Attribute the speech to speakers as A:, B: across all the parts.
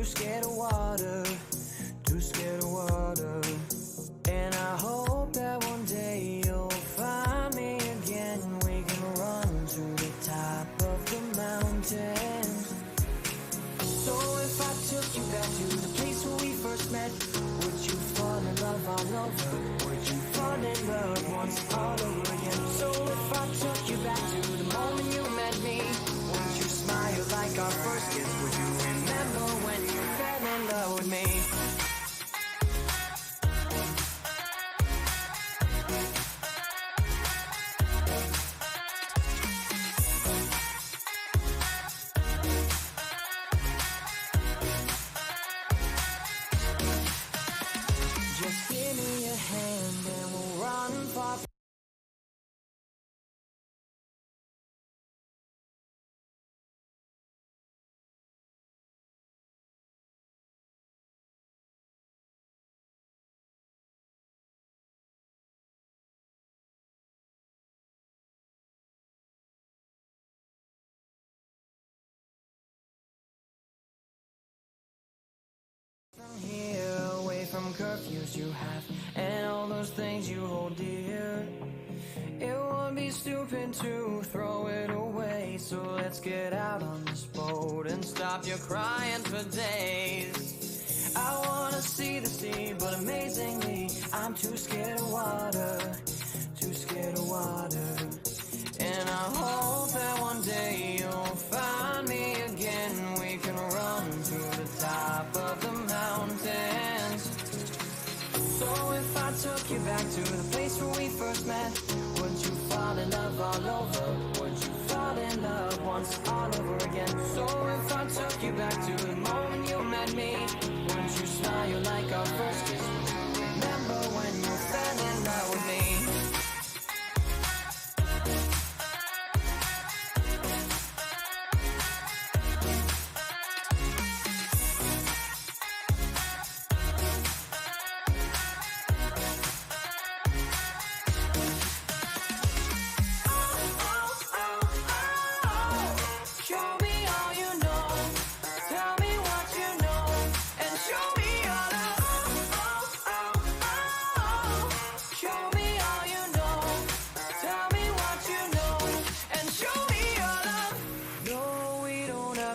A: too scared of water, too scared of water. And I hope that one day you'll find me again. We can run to the top of the mountain. So if I took you back to the place where we first met, would you fall in love all over? Would you fall in love once all over again? So if I took you back to the moment you met me, would you smile like our first kiss? Would you remember when you fell in love with me? Just give me a hand and we'll run far. From here, away from curfews you have, and all those things you hold dear. It would be stupid to throw it away, so let's get out on this boat and stop your crying for days. I wanna see the sea, but amazingly, I'm too scared of water, too scared of water. And I hope that one day you'll find me again. We can run to the top of the mountains. So if I took you back to the place where we first met, would you fall in love all over? Would you fall in love once all over again? So if I took you back to the moment you met me, would you smile like our first kiss? Would you remember when you fell in love with me?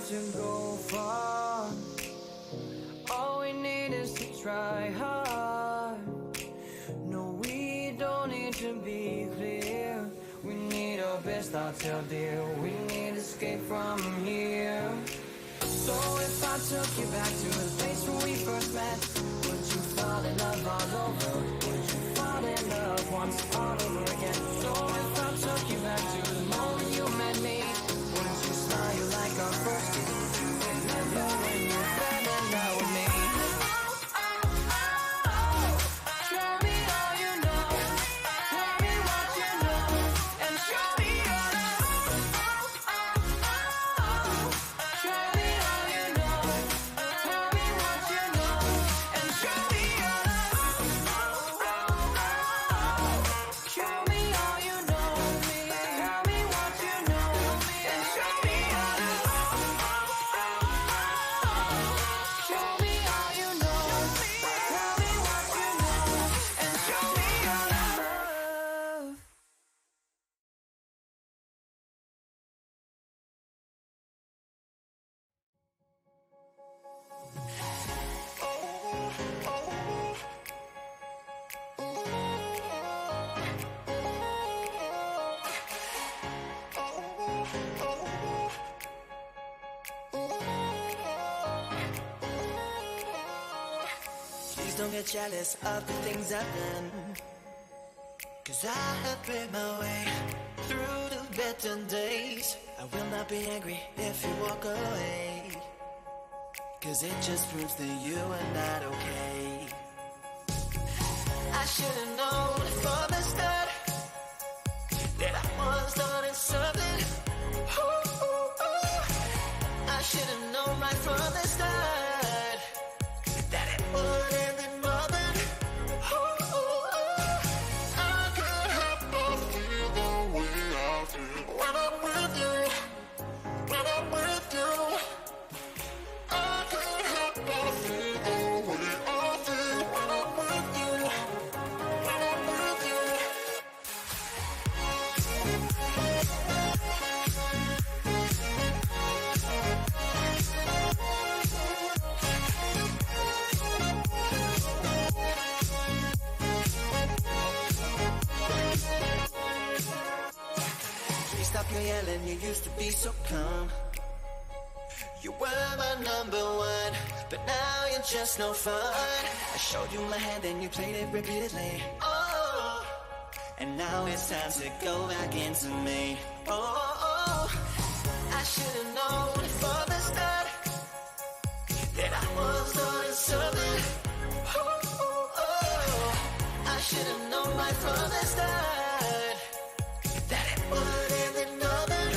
A: To go far, all we need is to try hard. No, we don't need to be clear. We need our best thoughts held dear. We need escape from here. So if I took you back to the place where we first met, would you fall in love all over? Would you fall in love once all over again? So if I took you back to the moment you met me, would you smile like our first kiss? Would you remember when you fell in love with me? Show me all you know. Tell me what you know, and show me your love. Show me all you know. Tell me what you know, and show me your love. Show me all you know. Tell me what you know, and show me your love. Show me all you know. Tell me what you know, and show me your love. Please don't get jealous of the things I've done, 'cause I have played my way through the better days. I will not be angry if you walk away, 'cause it just proves that you are not okay. I should've known from the start that I was doing something. Ooh, ooh, ooh. I should've known right from the start that it would end in nothing. Ooh, ooh, ooh. I can't help but feel the way I feel when I'm with you. When I'm with you, I can't help and you used to be so calm. You were my number one, but now you're just no fun. I showed you my hand and you played it repeatedly. Oh, and now it's time to go back into me. Oh, I should've known from the start that I was on something. I should've known right from the start that it would end in nothing.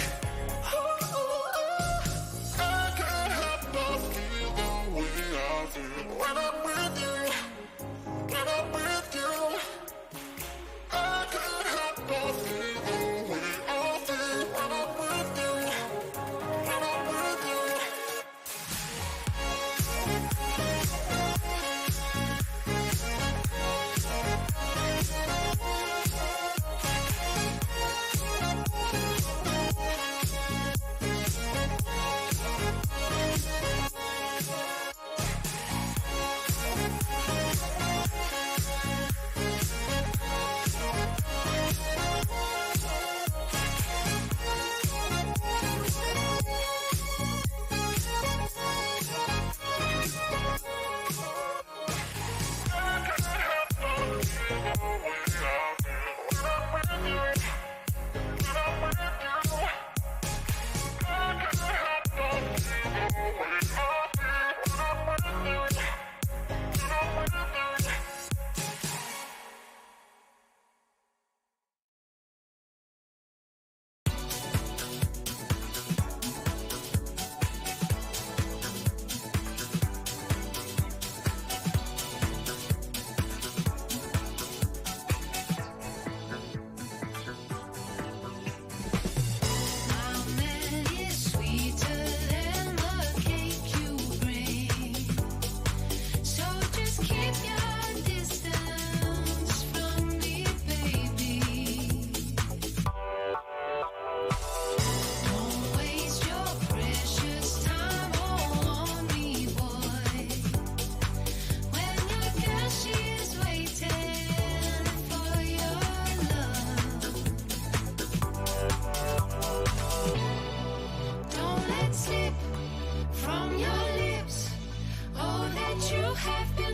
A: I can't help but feel the way I feel when I'm with you. When I'm with you, I can't help but feel the way I feel when I'm with you. When I'm with you.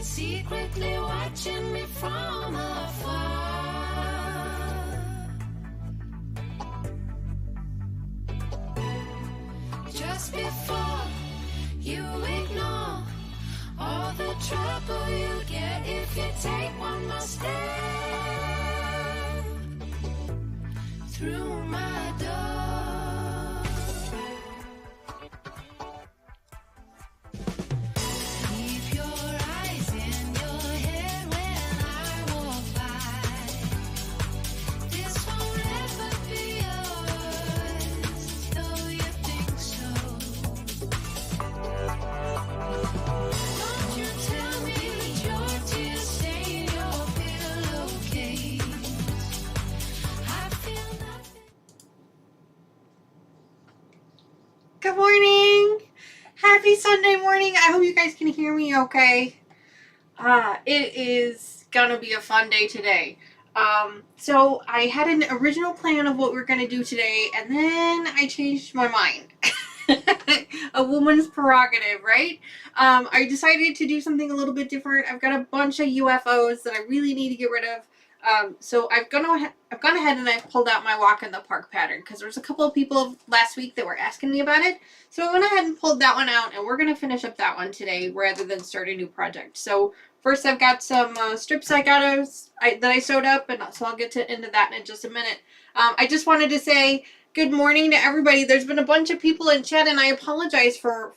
A: Secretly watching me from afar. Just before you ignore all the trouble you get if you take one more step through my door.
B: Good morning. Happy Sunday morning. I hope you guys can hear me okay. It is gonna be a fun day today. So I had an original plan of what we're gonna do today, and then I changed my mind. A woman's prerogative, right? I decided to do something a little bit different. I've got a bunch of UFOs that I really need to get rid of. So I've gone ahead and I've pulled out my walk in the park pattern because there was a couple of people last week that were asking me about it. So I went ahead and pulled that one out, and we're going to finish up that one today rather than start a new project. So first I've got some strips that I sewed up, and so I'll get into that in just a minute. I just wanted to say good morning to everybody. There's been a bunch of people in chat, and I apologize for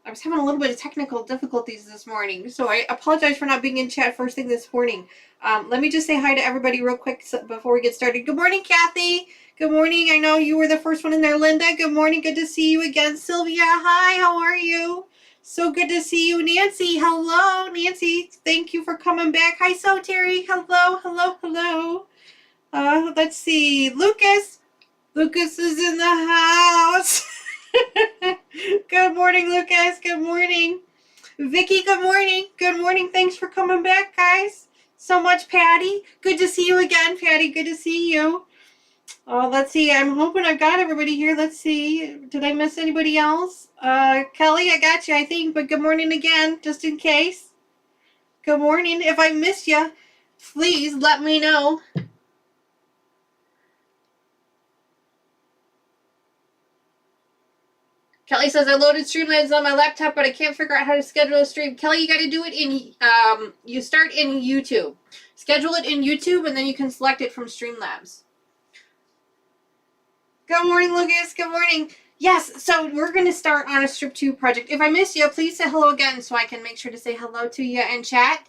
B: I was having a little bit of technical difficulties this morning, so I apologize for not being in chat first thing this morning. Let me just say hi to everybody real quick before we get started. Good morning, Kathy. Good morning. I know you were the first one in there. Linda, good morning. Good to see you again. Sylvia, hi. How are you? So good to see you. Nancy, hello. Nancy, thank you for coming back. Hi, So Terry. Hello, hello, hello. Let's see. Lucas. Lucas is in the house. Good morning, Lucas. Good morning. Vicky, good morning. Good morning. Thanks for coming back, guys. So much, Patty. Good to see you again, Patty. Good to see you. Let's see. I'm hoping I've got everybody here. Let's see. Did I miss anybody else? Kelly, I got you, I think, but good morning again, just in case. Good morning. If I missed you, please let me know. Kelly says, I loaded Streamlabs on my laptop, but I can't figure out how to schedule a stream. Kelly, you got to do it in, you start in YouTube. Schedule it in YouTube, and then you can select it from Streamlabs. Good morning, Lucas. Good morning. Yes, so we're going to start on a strip tube project. If I missed you, please say hello again so I can make sure to say hello to you in chat.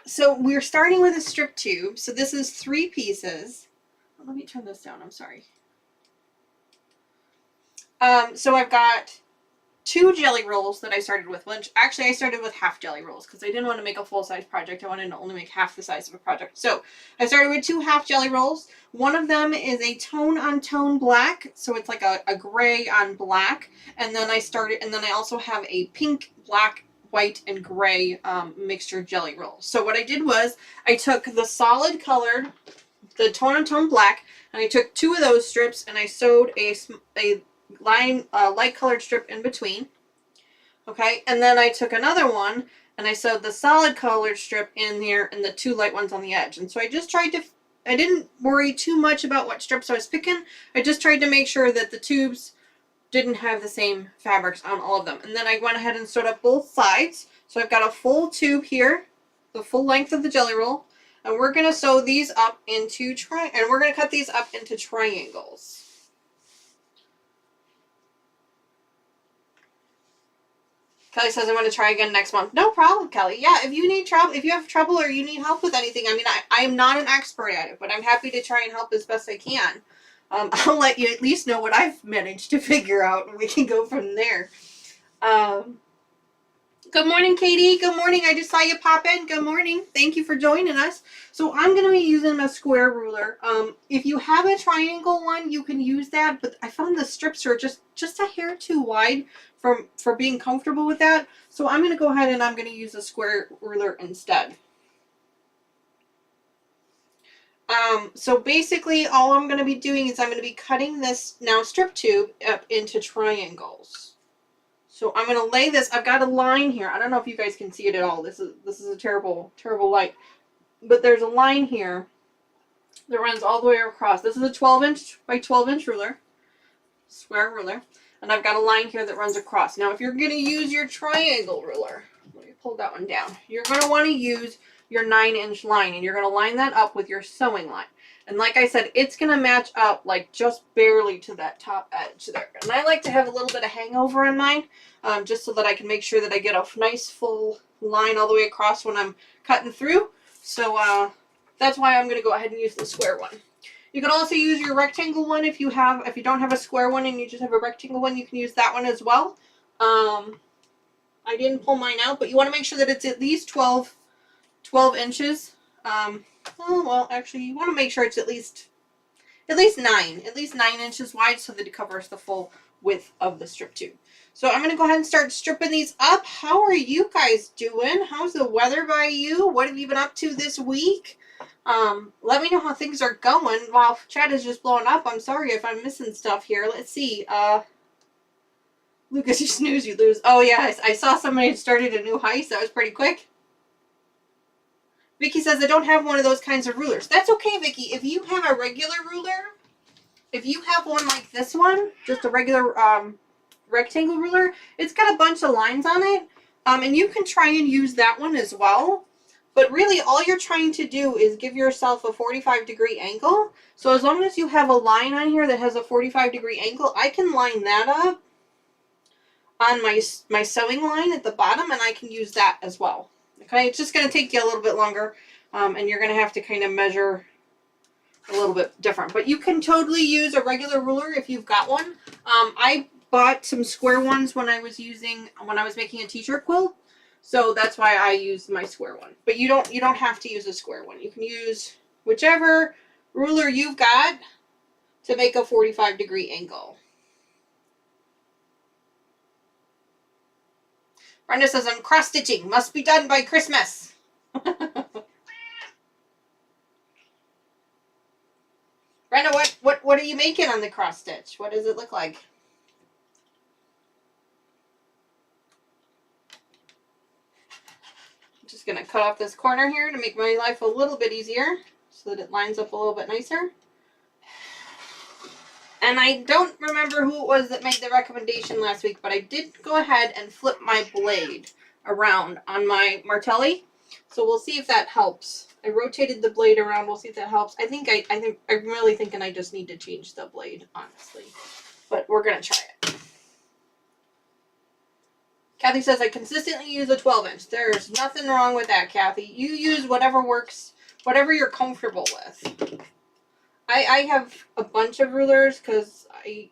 B: So we're starting with a strip tube. So this is 3 pieces. Let me turn this down. I'm sorry. So I've got 2 jelly rolls that I started with. Which actually I started with half jelly rolls because I didn't want to make a full-size project. I wanted to only make half the size of a project. So I started with 2 half jelly rolls. One of them is a tone-on-tone black, so it's like a gray on black. And then I also have a pink, black, white, and gray mixture jelly roll. So what I did was I took the solid colored, the tone-on-tone black, and I took 2 of those strips and I sewed a light colored strip in between. Okay, and then I took another one and I sewed the solid colored strip in here and the 2 light ones on the edge. And so I just tried to, I didn't worry too much about what strips I was picking. I just tried to make sure that the tubes didn't have the same fabrics on all of them. And then I went ahead and sewed up both sides. So I've got a full tube here, the full length of the jelly roll, and we're going to sew these up into we're going to cut these up into triangles. Kelly says, I'm going to try again next month. No problem, Kelly. Yeah, if you need trouble, if you have trouble or you need help with anything, I mean, I am not an expert at it, but I'm happy to try and help as best I can. I'll let you at least know what I've managed to figure out, and we can go from there. Good morning, Katie. Good morning. I just saw you pop in. Good morning. Thank you for joining us. So I'm going to be using a square ruler. If you have a triangle one, you can use that, but I found the strips are just a hair too wide for being comfortable with that. So I'm going to go ahead and I'm going to use a square ruler instead. So basically all I'm going to be doing is I'm going to be cutting this now strip tube up into triangles. So I'm going to lay this, I've got a line here. I don't know if you guys can see it at all. This is a terrible, terrible light. But there's a line here that runs all the way across. This is a 12-inch by 12-inch ruler, square ruler. And I've got a line here that runs across. Now if you're going to use your triangle ruler, let me pull that one down. You're going to want to use your 9-inch line, and you're going to line that up with your sewing line. And like I said, it's going to match up like just barely to that top edge there. And I like to have a little bit of hangover in mine, just so that I can make sure that I get a nice full line all the way across when I'm cutting through. So that's why I'm going to go ahead and use the square one. You can also use your rectangle one if you don't have a square one and you just have a rectangle one, you can use that one as well. I didn't pull mine out, but you want to make sure that it's at least 12 inches. Well, actually, you want to make sure it's at least 9 inches wide so that it covers the full width of the strip tube. So I'm going to go ahead and start stripping these up. How are you guys doing? How's the weather by you? What have you been up to this week? Let me know how things are going. While chat is just blowing up, I'm sorry if I'm missing stuff here. Let's see. Lucas, you snooze, you lose. Oh yeah, I saw somebody had started a new heist. That was pretty quick. Vicky says, I don't have one of those kinds of rulers. That's okay, Vicky. If you have a regular ruler, if you have one like this one, just a regular rectangle ruler, it's got a bunch of lines on it. And you can try and use that one as well. But really, all you're trying to do is give yourself a 45-degree angle. So as long as you have a line on here that has a 45-degree angle, I can line that up on my sewing line at the bottom, and I can use that as well. Okay, it's just going to take you a little bit longer, and you're going to have to kind of measure a little bit different. But you can totally use a regular ruler if you've got one. I bought some square ones when I was making a t-shirt quilt, so that's why I used my square one. But you don't have to use a square one. You can use whichever ruler you've got to make a 45-degree angle. Brenda says, I'm cross-stitching. Must be done by Christmas. what are you making on the cross stitch? What does it look like? I'm just going to cut off this corner here to make my life a little bit easier so that it lines up a little bit nicer. And I don't remember who it was that made the recommendation last week, but I did go ahead and flip my blade around on my Martelli. So we'll see if that helps. I rotated the blade around. We'll see if that helps. I'm really thinking I just need to change the blade, honestly. But we're going to try it. Kathy says, I consistently use a 12-inch. There's nothing wrong with that, Kathy. You use whatever works, whatever you're comfortable with. I have a bunch of rulers because I'm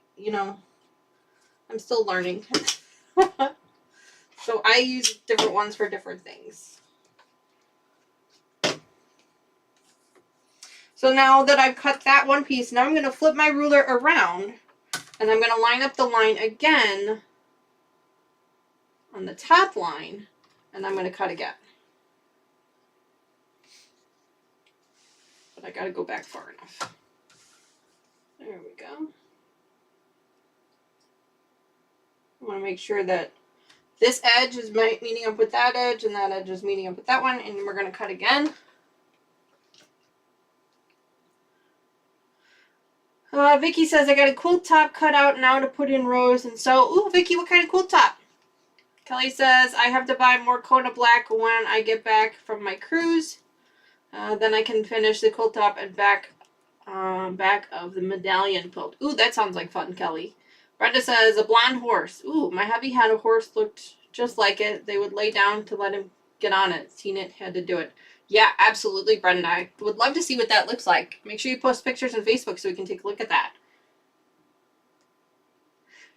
B: still learning. So I use different ones for different things. So now that I've cut that one piece, now I'm going to flip my ruler around and I'm going to line up the line again on the top line and I'm going to cut again. But I got to go back far enough. There we go. I want to make sure that this edge is meeting up with that edge and that edge is meeting up with that one, and we're going to cut again. Vicky says, I got a quilt top cut out now to put in rows and sew. Ooh, Vicky, what kind of quilt top? Kelly says, I have to buy more Kona Black when I get back from my cruise. Then I can finish the quilt top and back of the medallion quilt. Ooh, that sounds like fun, Kelly. Brenda says, a blonde horse. Ooh, my hubby had a horse looked just like it. They would lay down to let him get on it. Seen it, had to do it. Yeah, absolutely, Brenda. I would love to see what that looks like. Make sure you post pictures on Facebook so we can take a look at that.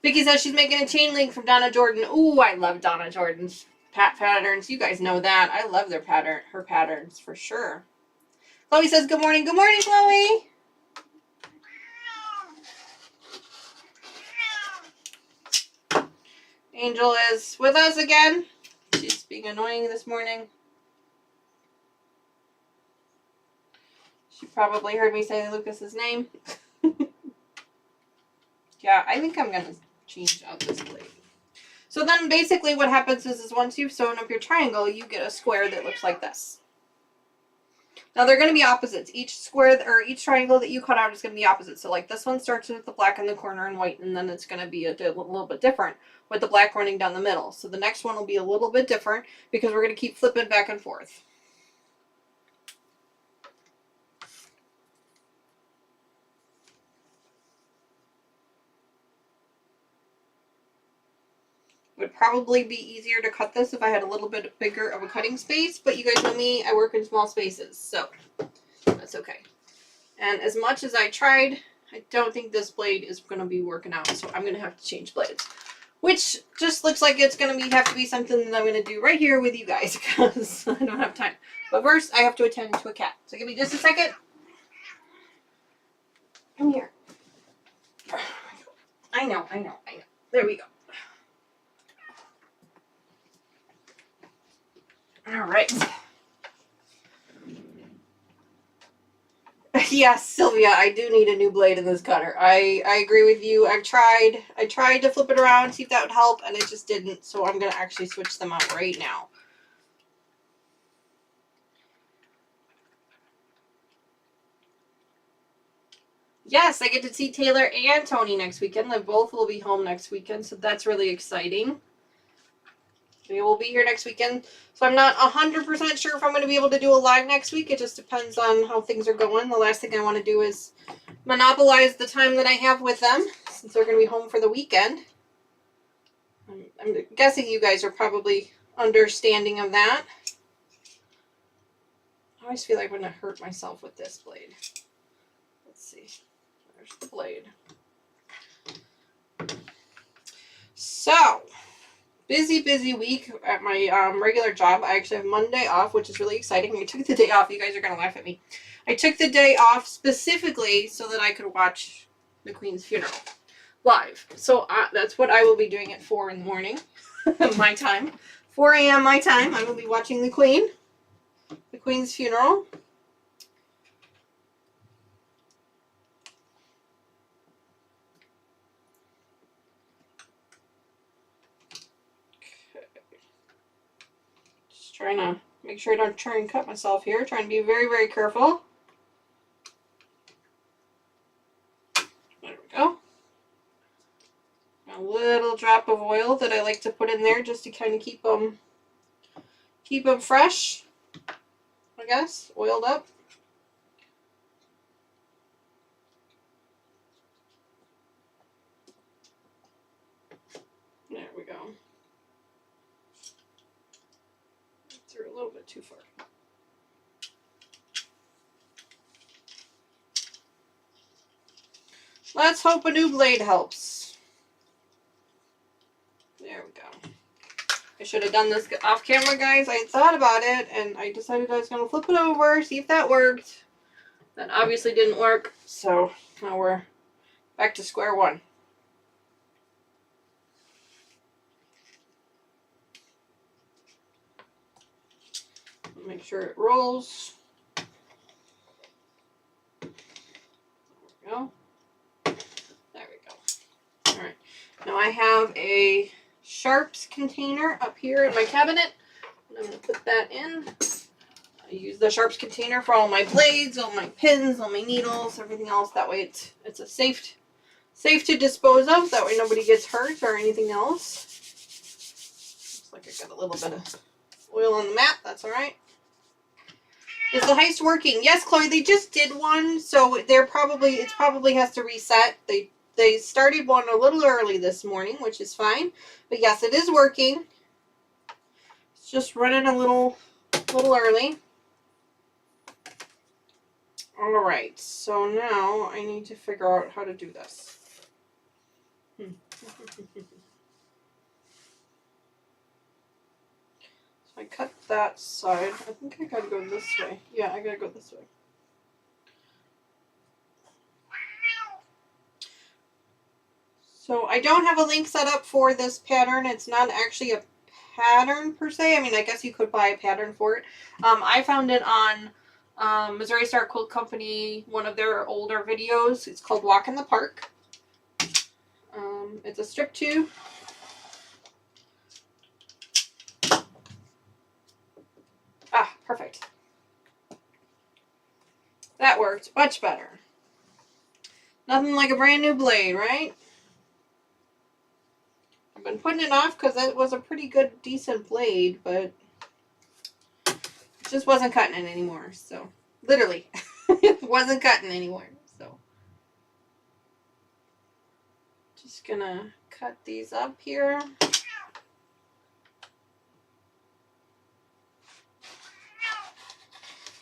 B: Vicky says she's making a chain link from Donna Jordan. Ooh, I love Donna Jordan's patterns. You guys know that. I love her patterns for sure. Chloe says, good morning. Good morning, Chloe. Angel is with us again. She's being annoying this morning. She probably heard me say Lucas's name. Yeah, I think I'm going to change out this blade. So then basically what happens is once you've sewn up your triangle, you get a square that looks like this. Now they're going to be opposites. Each square or each triangle that you cut out is going to be opposite. So like this one starts with the black in the corner and white, and then it's going to be a little bit different with the black running down the middle. So the next one will be a little bit different because we're going to keep flipping back and forth. Would probably be easier to cut this if I had a little bit bigger of a cutting space, but you guys know me, I work in small spaces, so that's okay. And as much as I tried, I don't think this blade is going to be working out, so I'm going to have to change blades. Which just looks like it's going to have to be something that I'm going to do right here with you guys, because I don't have time. But first, I have to attend to a cat. So give me just a second. Come here. I know. There we go. All right. Yes, Sylvia, I do need a new blade in this cutter. I agree with you. I tried to flip it around, see if that would help, and it just didn't. So I'm going to actually switch them out right now. Yes, I get to see Taylor and Tony next weekend. They both will be home next weekend, so that's really exciting. We will be here next weekend. So I'm not 100% sure if I'm going to be able to do a live next week. It just depends on how things are going. The last thing I want to do is monopolize the time that I have with them since they're going to be home for the weekend. I'm guessing you guys are probably understanding of that. I always feel like I'm going to hurt myself with this blade. Let's see. There's the blade. So, busy week at my regular job. I actually have Monday off, which is really exciting. I took the day off. You guys are going to laugh at me. I took the day off specifically so that I could watch the Queen's funeral live. So that's what I will be doing at 4 in the morning, my time. 4 a.m. my time. I will be watching the Queen's funeral. Trying to make sure I don't try and cut myself here. Trying to be very, very careful. There we go. A little drop of oil that I like to put in there just to kind of keep them fresh, I guess, oiled up. There we go. Threw a little bit too far. Let's hope a new blade helps. There we go. I should have done this off camera, guys. I thought about it and I decided I was going to flip it over, see if that worked. That obviously didn't work, so now we're back to square one. Make sure it rolls. There we go. There we go. Alright. Now I have a sharps container up here in my cabinet. And I'm going to put that in. I use the sharps container for all my blades, all my pins, all my needles, everything else. That way it's a safe to dispose of. That way nobody gets hurt or anything else. Looks like I got a little bit of oil on the mat. That's alright. Is the heist working? Yes, Chloe, they just did one, so it probably has to reset. They started one a little early this morning, which is fine. But yes, it is working. It's just running a little early. Alright, so now I need to figure out how to do this. I cut that side. I think I gotta go this way. Yeah, I gotta go this way. So I don't have a link set up for this pattern. It's not actually a pattern per se. I mean, I guess you could buy a pattern for it. I found it on Missouri Star Quilt Company, one of their older videos. It's called Walk in the Park. It's a strip tube. Ah, perfect. That worked much better. Nothing like a brand new blade, right? I've been putting it off because it was a pretty good, decent blade, but it just wasn't cutting it anymore. So, literally, it wasn't cutting anymore. So, just gonna cut these up here.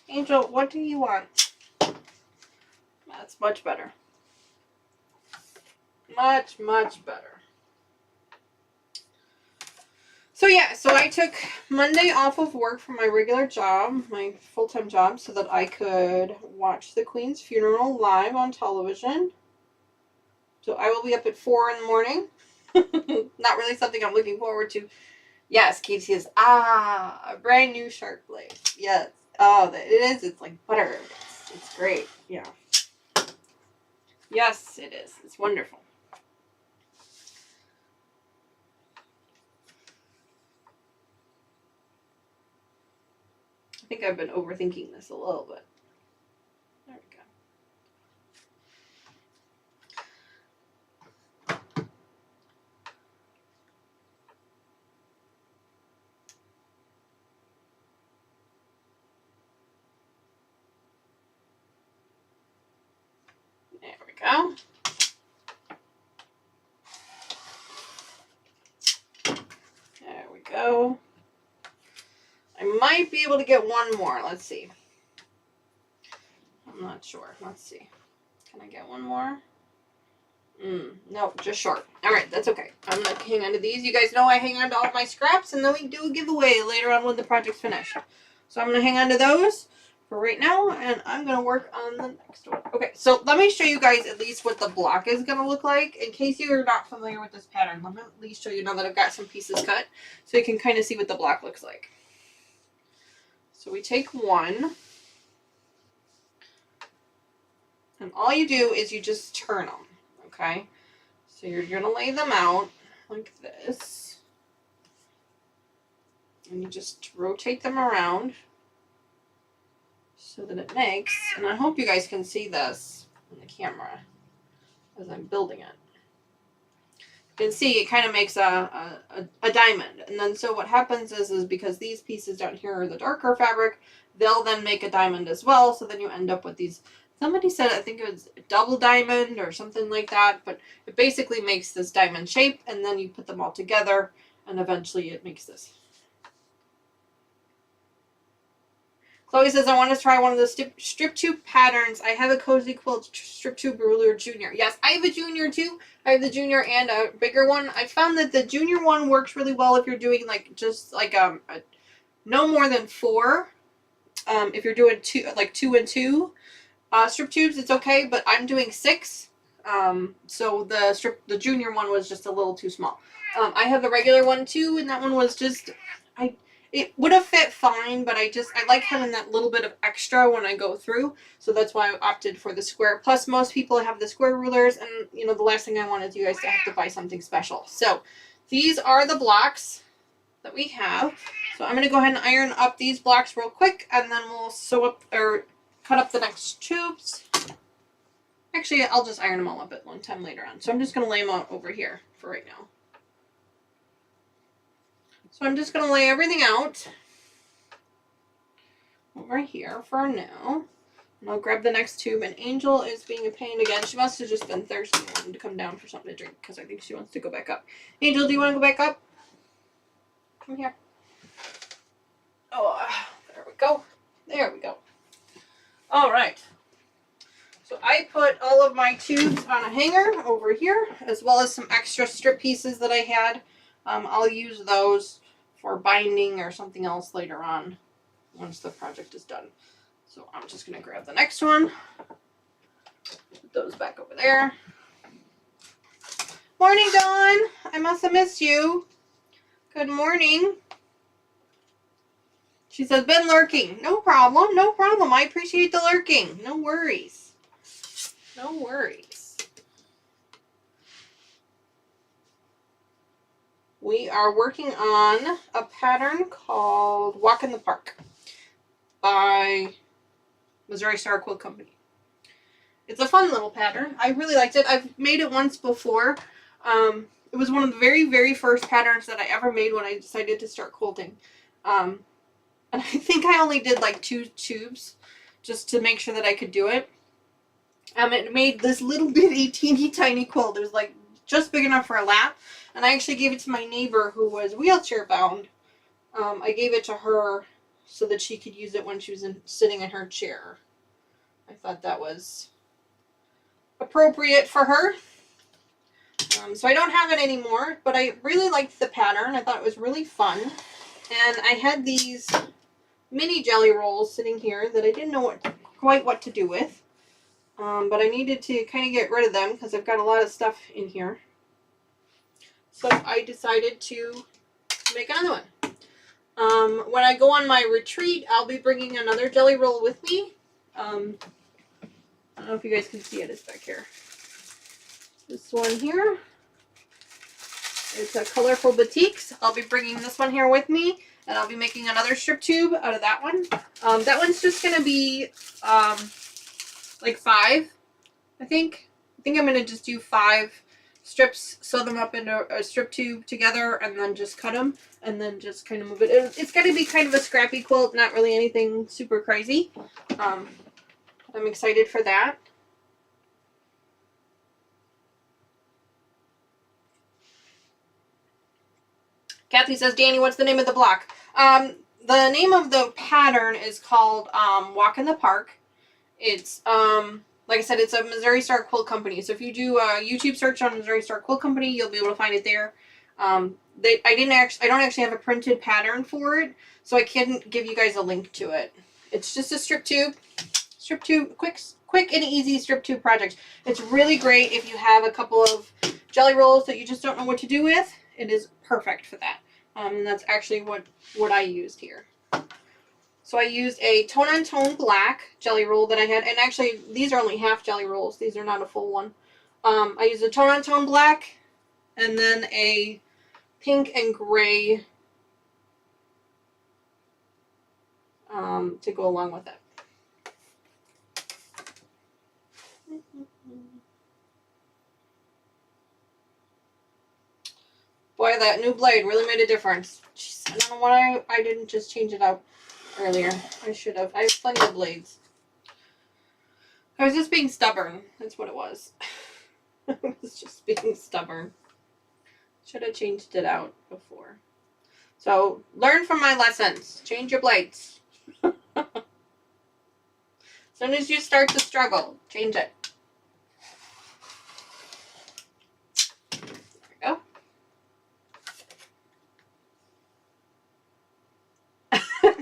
B: Angel, what do you want? That's much better. Much, much better. So yeah, so I took Monday off of work from my regular job, my full-time job, so that I could watch the Queen's funeral live on television. So I will be up at 4 in the morning. Not really something I'm looking forward to. Yes, Katie says, a brand new sharp blade. Yes. Oh, it is. It's like butter. It's great. Yeah. Yes, it is. It's wonderful. I think I've been overthinking this a little bit. There we go. There we go. There we go. I might be able to get one more. Let's see. I'm not sure. Let's see. Can I get one more? No, just short. Alright, that's okay. I'm going to hang on to these. You guys know I hang on to all of my scraps, and then we do a giveaway later on when the project's finished. So I'm going to hang on to those for right now, and I'm going to work on the next one. Okay, so let me show you guys at least what the block is going to look like. In case you're not familiar with this pattern, let me at least show you now that I've got some pieces cut, so you can kind of see what the block looks like. So we take one, and all you do is you just turn them, okay? So you're going to lay them out like this. And you just rotate them around so that it makes, and I hope you guys can see this on the camera as I'm building it. You can see it kind of makes a diamond. And then so what happens is because these pieces down here are the darker fabric, they'll then make a diamond as well. So then you end up with these, somebody said, I think it was a double diamond or something like that, but it basically makes this diamond shape, and then you put them all together and eventually it makes this. Chloe says, I want to try one of the strip tube patterns. I have a Cozy Quilt strip tube ruler junior. Yes, I have a junior too. I have the junior and a bigger one. I found that the junior one works really well if you're doing like just like no more than 4. If you're doing 2 and 2 strip tubes, it's okay. But I'm doing 6. So the junior one was just a little too small. I have the regular one too, and that one was just it would have fit fine, but I like having that little bit of extra when I go through. So that's why I opted for the square. Plus, most people have the square rulers, and you know, the last thing I want is you guys to have to buy something special. So these are the blocks that we have. So I'm going to go ahead and iron up these blocks real quick, and then we'll sew up or cut up the next tubes. Actually, I'll just iron them all up at one time later on. So I'm just going to lay them out over here for right now. So I'm just going to lay everything out over here for now. And I'll grab the next tube. And Angel is being a pain again. She must have just been thirsty and wanted to come down for something to drink because I think she wants to go back up. Angel, do you want to go back up? Come here. Oh, there we go. There we go. All right. So I put all of my tubes on a hanger over here, as well as some extra strip pieces that I had. I'll use those for binding or something else later on once the project is done. So I'm just going to grab the next one. Put those back over there. Morning, Dawn. I must have missed you. Good morning. She says, been lurking. No problem. No problem. I appreciate the lurking. No worries. No worries. We are working on a pattern called Walk in the Park by Missouri Star Quilt Company. It's a fun little pattern. I really liked it. I've made it once before. It was one of the very, very first patterns that I ever made when I decided to start quilting. And I think I only did like 2 tubes just to make sure that I could do it. It made this little bitty teeny tiny quilt. It was like just big enough for a lap. And I actually gave it to my neighbor who was wheelchair bound. I gave it to her so that she could use it when she was sitting in her chair. I thought that was appropriate for her. So I don't have it anymore, but I really liked the pattern. I thought it was really fun. And I had these mini jelly rolls sitting here that I didn't know quite what to do with. But I needed to kind of get rid of them because I've got a lot of stuff in here. So I decided to make another one. When I go on my retreat, I'll be bringing another jelly roll with me. I don't know if you guys can see it. It's back here. This one here. It's a Colorful Batiks. I'll be bringing this one here with me. And I'll be making another strip tube out of that one. That one's just going to be like 5, I think. I think I'm going to just do 5 strips, sew them up into a strip tube together, and then just cut them, and then just kind of move it. It's going to be kind of a scrappy quilt, not really anything super crazy. I'm excited for that. Kathy says, Danny, what's the name of the block? The name of the pattern is called Walk in the Park. It's like I said, it's a Missouri Star Quilt Company. So if you do a YouTube search on Missouri Star Quilt Company, you'll be able to find it there. I don't actually have a printed pattern for it, so I can't give you guys a link to it. It's just a strip tube, quick and easy strip tube project. It's really great if you have a couple of jelly rolls that you just don't know what to do with. It is perfect for that. And that's actually what I used here. So I used a Tone on Tone black jelly roll that I had, and actually these are only half jelly rolls. These are not a full one. I used a Tone on Tone black, and then a pink and gray to go along with it. Boy, that new blade really made a difference. Jeez, I don't know why I didn't just change it out earlier. I should have. I have plenty of blades. I was just being stubborn. That's what it was. I was just being stubborn. Should have changed it out before. So, learn from my lessons. Change your blades. As soon as you start to struggle, change it. There we go.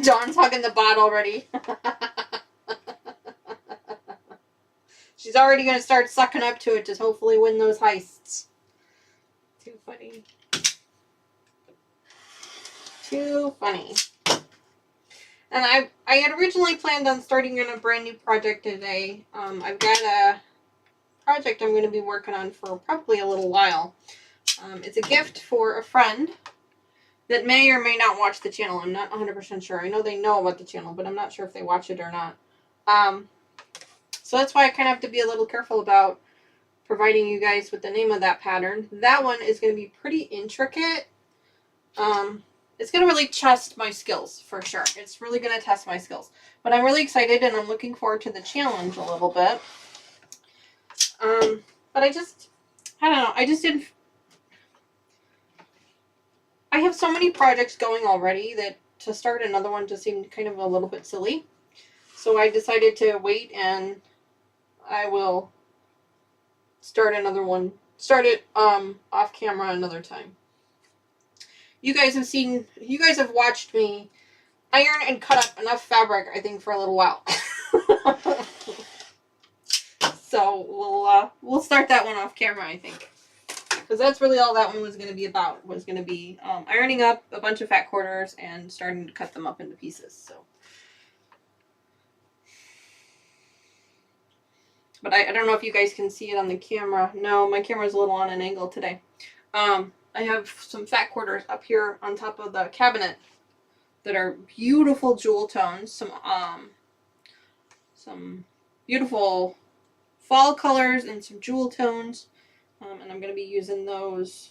B: Dawn's hugging the bot already. She's already going to start sucking up to it to hopefully win those heists. Too funny. Too funny. And I had originally planned on starting on a brand new project today. I've got a project I'm going to be working on for probably a little while. It's a gift for a friend that may or may not watch the channel. I'm not 100% sure. I know they know about the channel, but I'm not sure if they watch it or not. So that's why I kind of have to be a little careful about providing you guys with the name of that pattern. That one is going to be pretty intricate. It's going to really test my skills, for sure. It's really going to test my skills. But I'm really excited, and I'm looking forward to the challenge a little bit. But I don't know. I just didn't... I have so many projects going already that to start another one just seemed kind of a little bit silly. So I decided to wait, and I will start another one. Start it off camera another time. You guys have watched me iron and cut up enough fabric, I think, for a little while. So we'll start that one off camera, I think. Because that's really all that one was going to be about. Was going to be ironing up a bunch of fat quarters and starting to cut them up into pieces. So. But I don't know if you guys can see it on the camera. No, my camera's a little on an angle today. I have some fat quarters up here on top of the cabinet that are beautiful jewel tones. Some beautiful fall colors and some jewel tones. And I'm going to be using those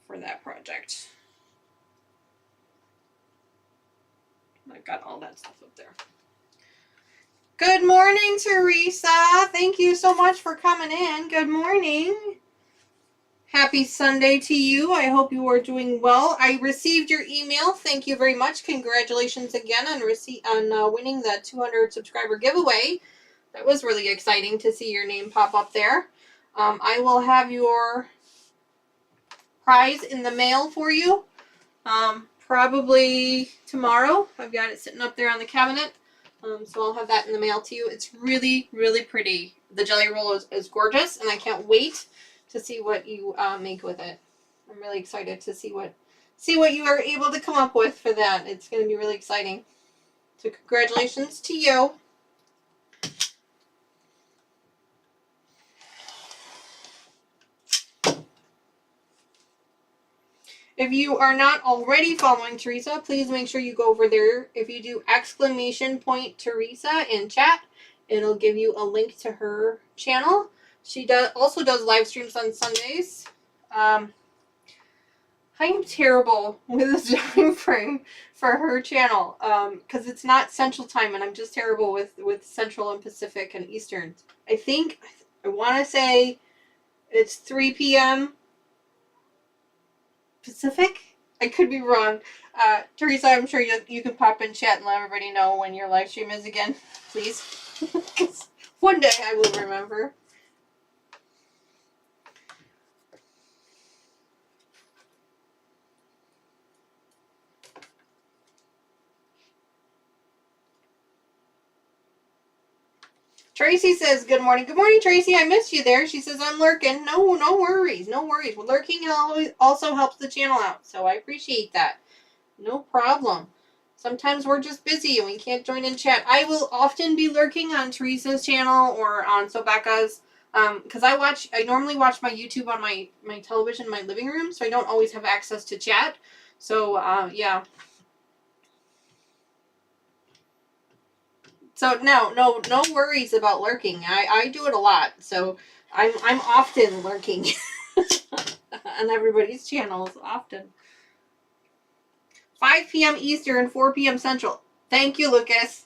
B: for that project. I've got all that stuff up there. Good morning, Teresa. Thank you so much for coming in. Good morning. Happy Sunday to you. I hope you are doing well. I received your email. Thank you very much. Congratulations again on winning the 200 subscriber giveaway. That was really exciting to see your name pop up there. I will have your prize in the mail for you probably tomorrow. I've got it sitting up there on the cabinet. So I'll have that in the mail to you. It's really, really pretty. The jelly roll is gorgeous, and I can't wait to see what you make with it. I'm really excited to see what you are able to come up with for that. It's going to be really exciting. So congratulations to you. If you are not already following Teresa, please make sure you go over there. If you do !Teresa in chat, it'll give you a link to her channel. She also does live streams on Sundays. I am terrible with the time frame for her channel because it's not Central Time, and I'm just terrible with Central and Pacific and Eastern. I want to say it's 3 p.m. Pacific? I could be wrong. Teresa, I'm sure you can pop in chat and let everybody know when your live stream is again, please. One day I will remember. Tracy says, good morning. Good morning, Tracy. I missed you there. She says, I'm lurking. No worries. No worries. Well, lurking also helps the channel out, so I appreciate that. No problem. Sometimes we're just busy and we can't join in chat. I will often be lurking on Teresa's channel or on Sobeka's because I normally watch my YouTube on my television in my living room, so I don't always have access to chat. So, yeah. So no worries about lurking. I do it a lot. So I'm often lurking on everybody's channels often. 5 p.m. Eastern, 4 p.m. Central. Thank you, Lucas.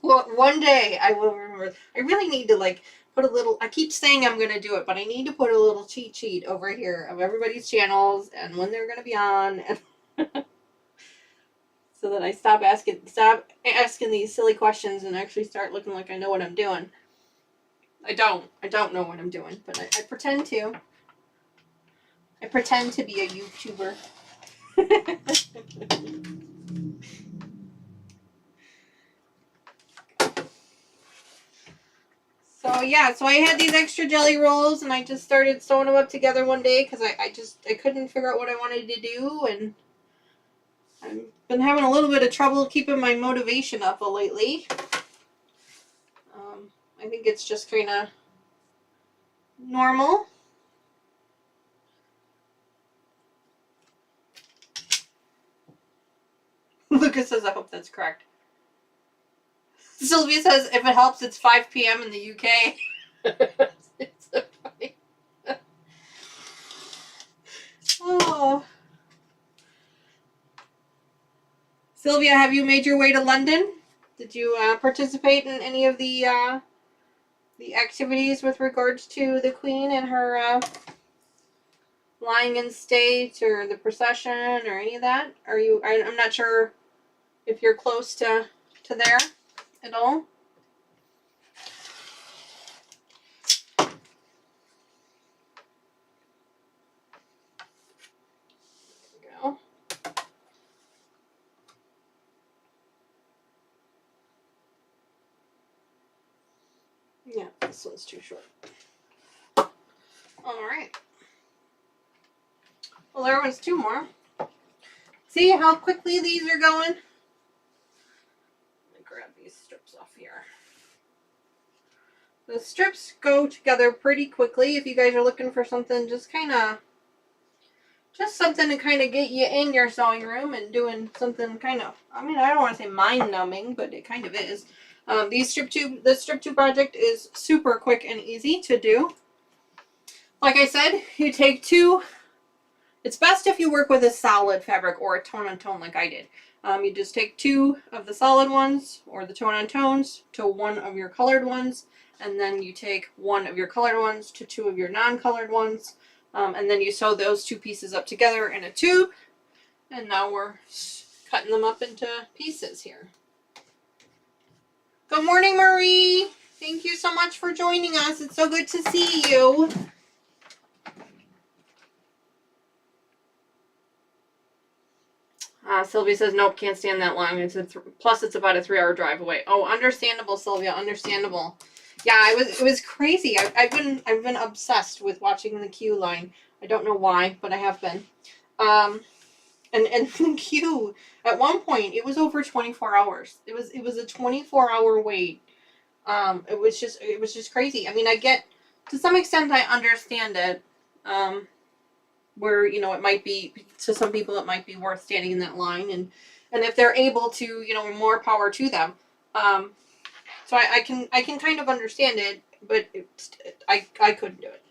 B: One day I will remember. I really need to like put a little. I keep saying I'm gonna do it, but I need to put a little cheat sheet over here of everybody's channels and when they're gonna be on, and so that I stop asking these silly questions and actually start looking like I know what I'm doing. I don't know what I'm doing, but I pretend to. I pretend to be a YouTuber. So yeah, so I had these extra jelly rolls and I just started sewing them up together one day because I couldn't figure out what I wanted to do, and I've been having a little bit of trouble keeping my motivation up lately. I think it's just kind of normal. Lucas says, I hope that's correct. Sylvia says, if it helps, it's 5 p.m. in the UK. It's so funny. Oh. Sylvia, have you made your way to London? Did you participate in any of the activities with regards to the Queen and her lying in state, or the procession, or any of that? Are you? I'm not sure if you're close to there at all. There we go. Yeah, this one's too short. All right. Well, there was 2 more. See how quickly these are going? Let me grab these strips off here. The strips go together pretty quickly. If you guys are looking for something just something to kind of get you in your sewing room and doing something kind of, I mean, I don't want to say mind-numbing, but it kind of is. The strip tube project is super quick and easy to do. Like I said, you take 2. It's best if you work with a solid fabric or a tone-on-tone like I did. You just take 2 of the solid ones or the tone-on-tones to 1 of your colored ones, and then you take 1 of your colored ones to 2 of your non-colored ones, and then you sew those 2 pieces up together in a tube, and now we're cutting them up into pieces here. Good morning, Marie! Thank you so much for joining us. It's so good to see you. Sylvia says, nope, can't stand that long. Plus it's about a 3-hour drive away. Oh, understandable, Sylvia, understandable. Yeah, it was crazy. I've been obsessed with watching the Q line. I don't know why, but I have been. And the Q, at one point, it was over 24 hours. It was a 24-hour wait. It was just crazy. I mean, I get, to some extent, I understand it. Where, you know, it might be, to some people it might be worth standing in that line, and if they're able to, you know, more power to them. So I can kind of understand it, but I couldn't do it.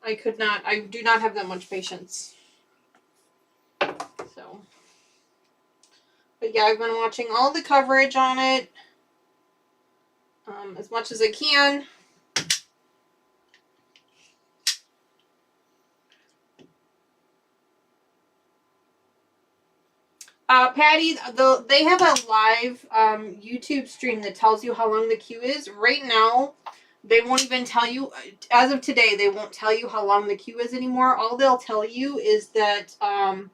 B: I could not. I do not have that much patience. So, but yeah, I've been watching all the coverage on it as much as I can. Patty, they have a live YouTube stream that tells you how long the queue is. Right now, they won't even tell you, as of today, they won't tell you how long the queue is anymore. All they'll tell you is that a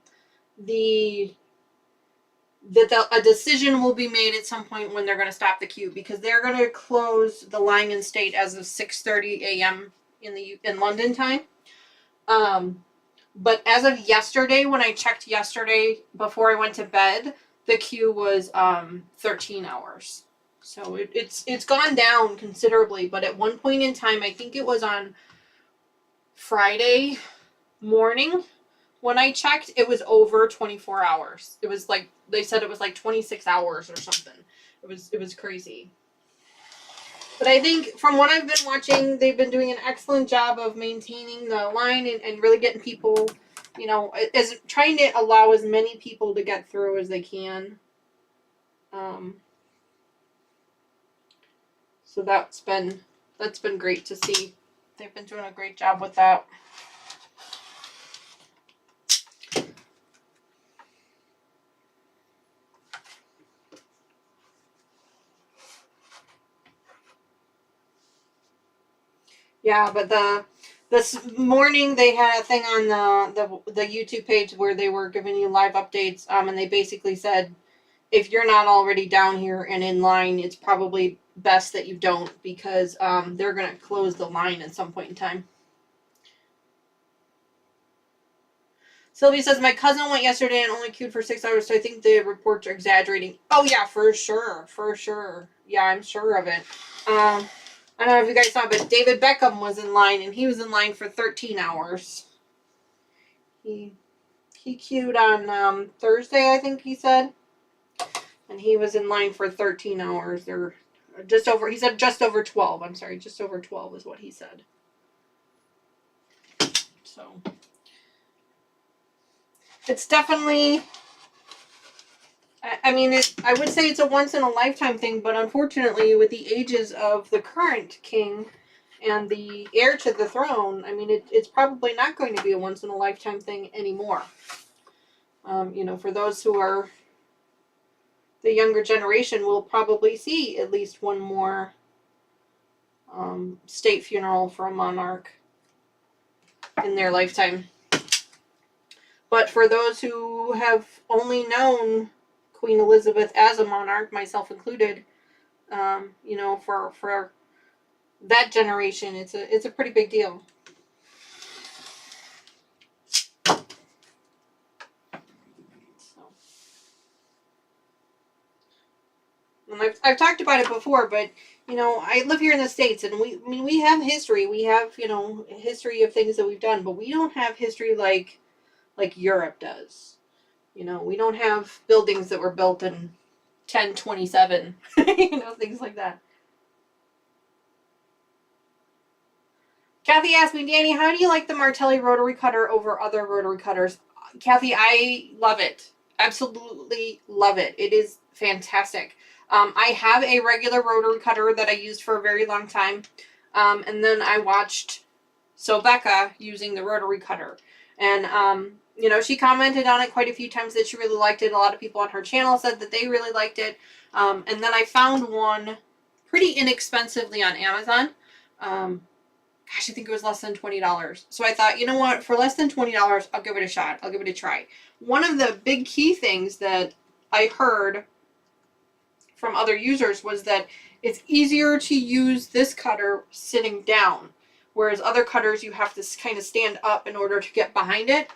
B: decision will be made at some point when they're going to stop the queue, because they're going to close the lying in state as of 6:30 a.m. in London time. But as of yesterday, when I checked yesterday before I went to bed, the queue was 13 hours. So it's gone down considerably. But at one point in time, I think it was on Friday morning, when I checked, it was over 24 hours. It was like, they said it was like 26 hours or something. It was crazy. But I think from what I've been watching, they've been doing an excellent job of maintaining the line and really getting people, you know, as trying to allow as many people to get through as they can. So that's been great to see. They've been doing a great job with that. Yeah, but this morning they had a thing on the YouTube page where they were giving you live updates, and they basically said, if you're not already down here and in line, it's probably best that you don't, because they're going to close the line at some point in time. Sylvia says, my cousin went yesterday and only queued for 6 hours, so I think the reports are exaggerating. Oh, yeah, for sure. For sure. Yeah, I'm sure of it. I don't know if you guys saw, but David Beckham was in line, and he was in line for 13 hours. He queued on Thursday, I think he said. And he was in line for 13 hours. Or just over, he said just over 12. I'm sorry, just over 12 is what he said. So, it's definitely, I mean, I would say it's a once-in-a-lifetime thing, but unfortunately, with the ages of the current king and the heir to the throne, I mean, it's probably not going to be a once-in-a-lifetime thing anymore. You know, for those who are the younger generation, will probably see at least one more state funeral for a monarch in their lifetime. But for those who have only known Queen Elizabeth as a monarch, myself included, you know, for that generation, it's a pretty big deal. So, and I've talked about it before, but you know, I live here in the States, and we have history. We have, you know, history of things that we've done, but we don't have history like Europe does. You know, we don't have buildings that were built in 1027, you know, things like that. Kathy asked me, Danny, how do you like the Martelli rotary cutter over other rotary cutters? Kathy, I love it. Absolutely love it. It is fantastic. I have a regular rotary cutter that I used for a very long time. And then I watched Sobeka using the rotary cutter. And, you know, she commented on it quite a few times that she really liked it. A lot of people on her channel said that they really liked it. And then I found one pretty inexpensively on Amazon. Gosh, I think it was less than $20. So I thought, you know what, for less than $20, I'll give it a shot. I'll give it a try. One of the big key things that I heard from other users was that it's easier to use this cutter sitting down, whereas other cutters you have to kind of stand up in order to get behind it.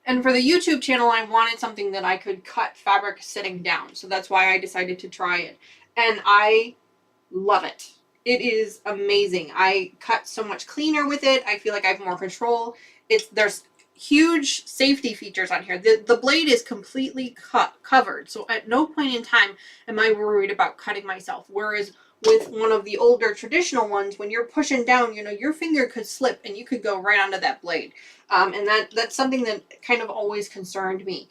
B: And for the YouTube channel, I wanted something that I could cut fabric sitting down. So that's why I decided to try it. And I love it. It is amazing. I cut so much cleaner with it. I feel like I have more control. There's huge safety features on here. The blade is completely covered. So at no point in time am I worried about cutting myself. Whereas with one of the older traditional ones, when you're pushing down, you know, your finger could slip and you could go right onto that blade. And that's something that kind of always concerned me.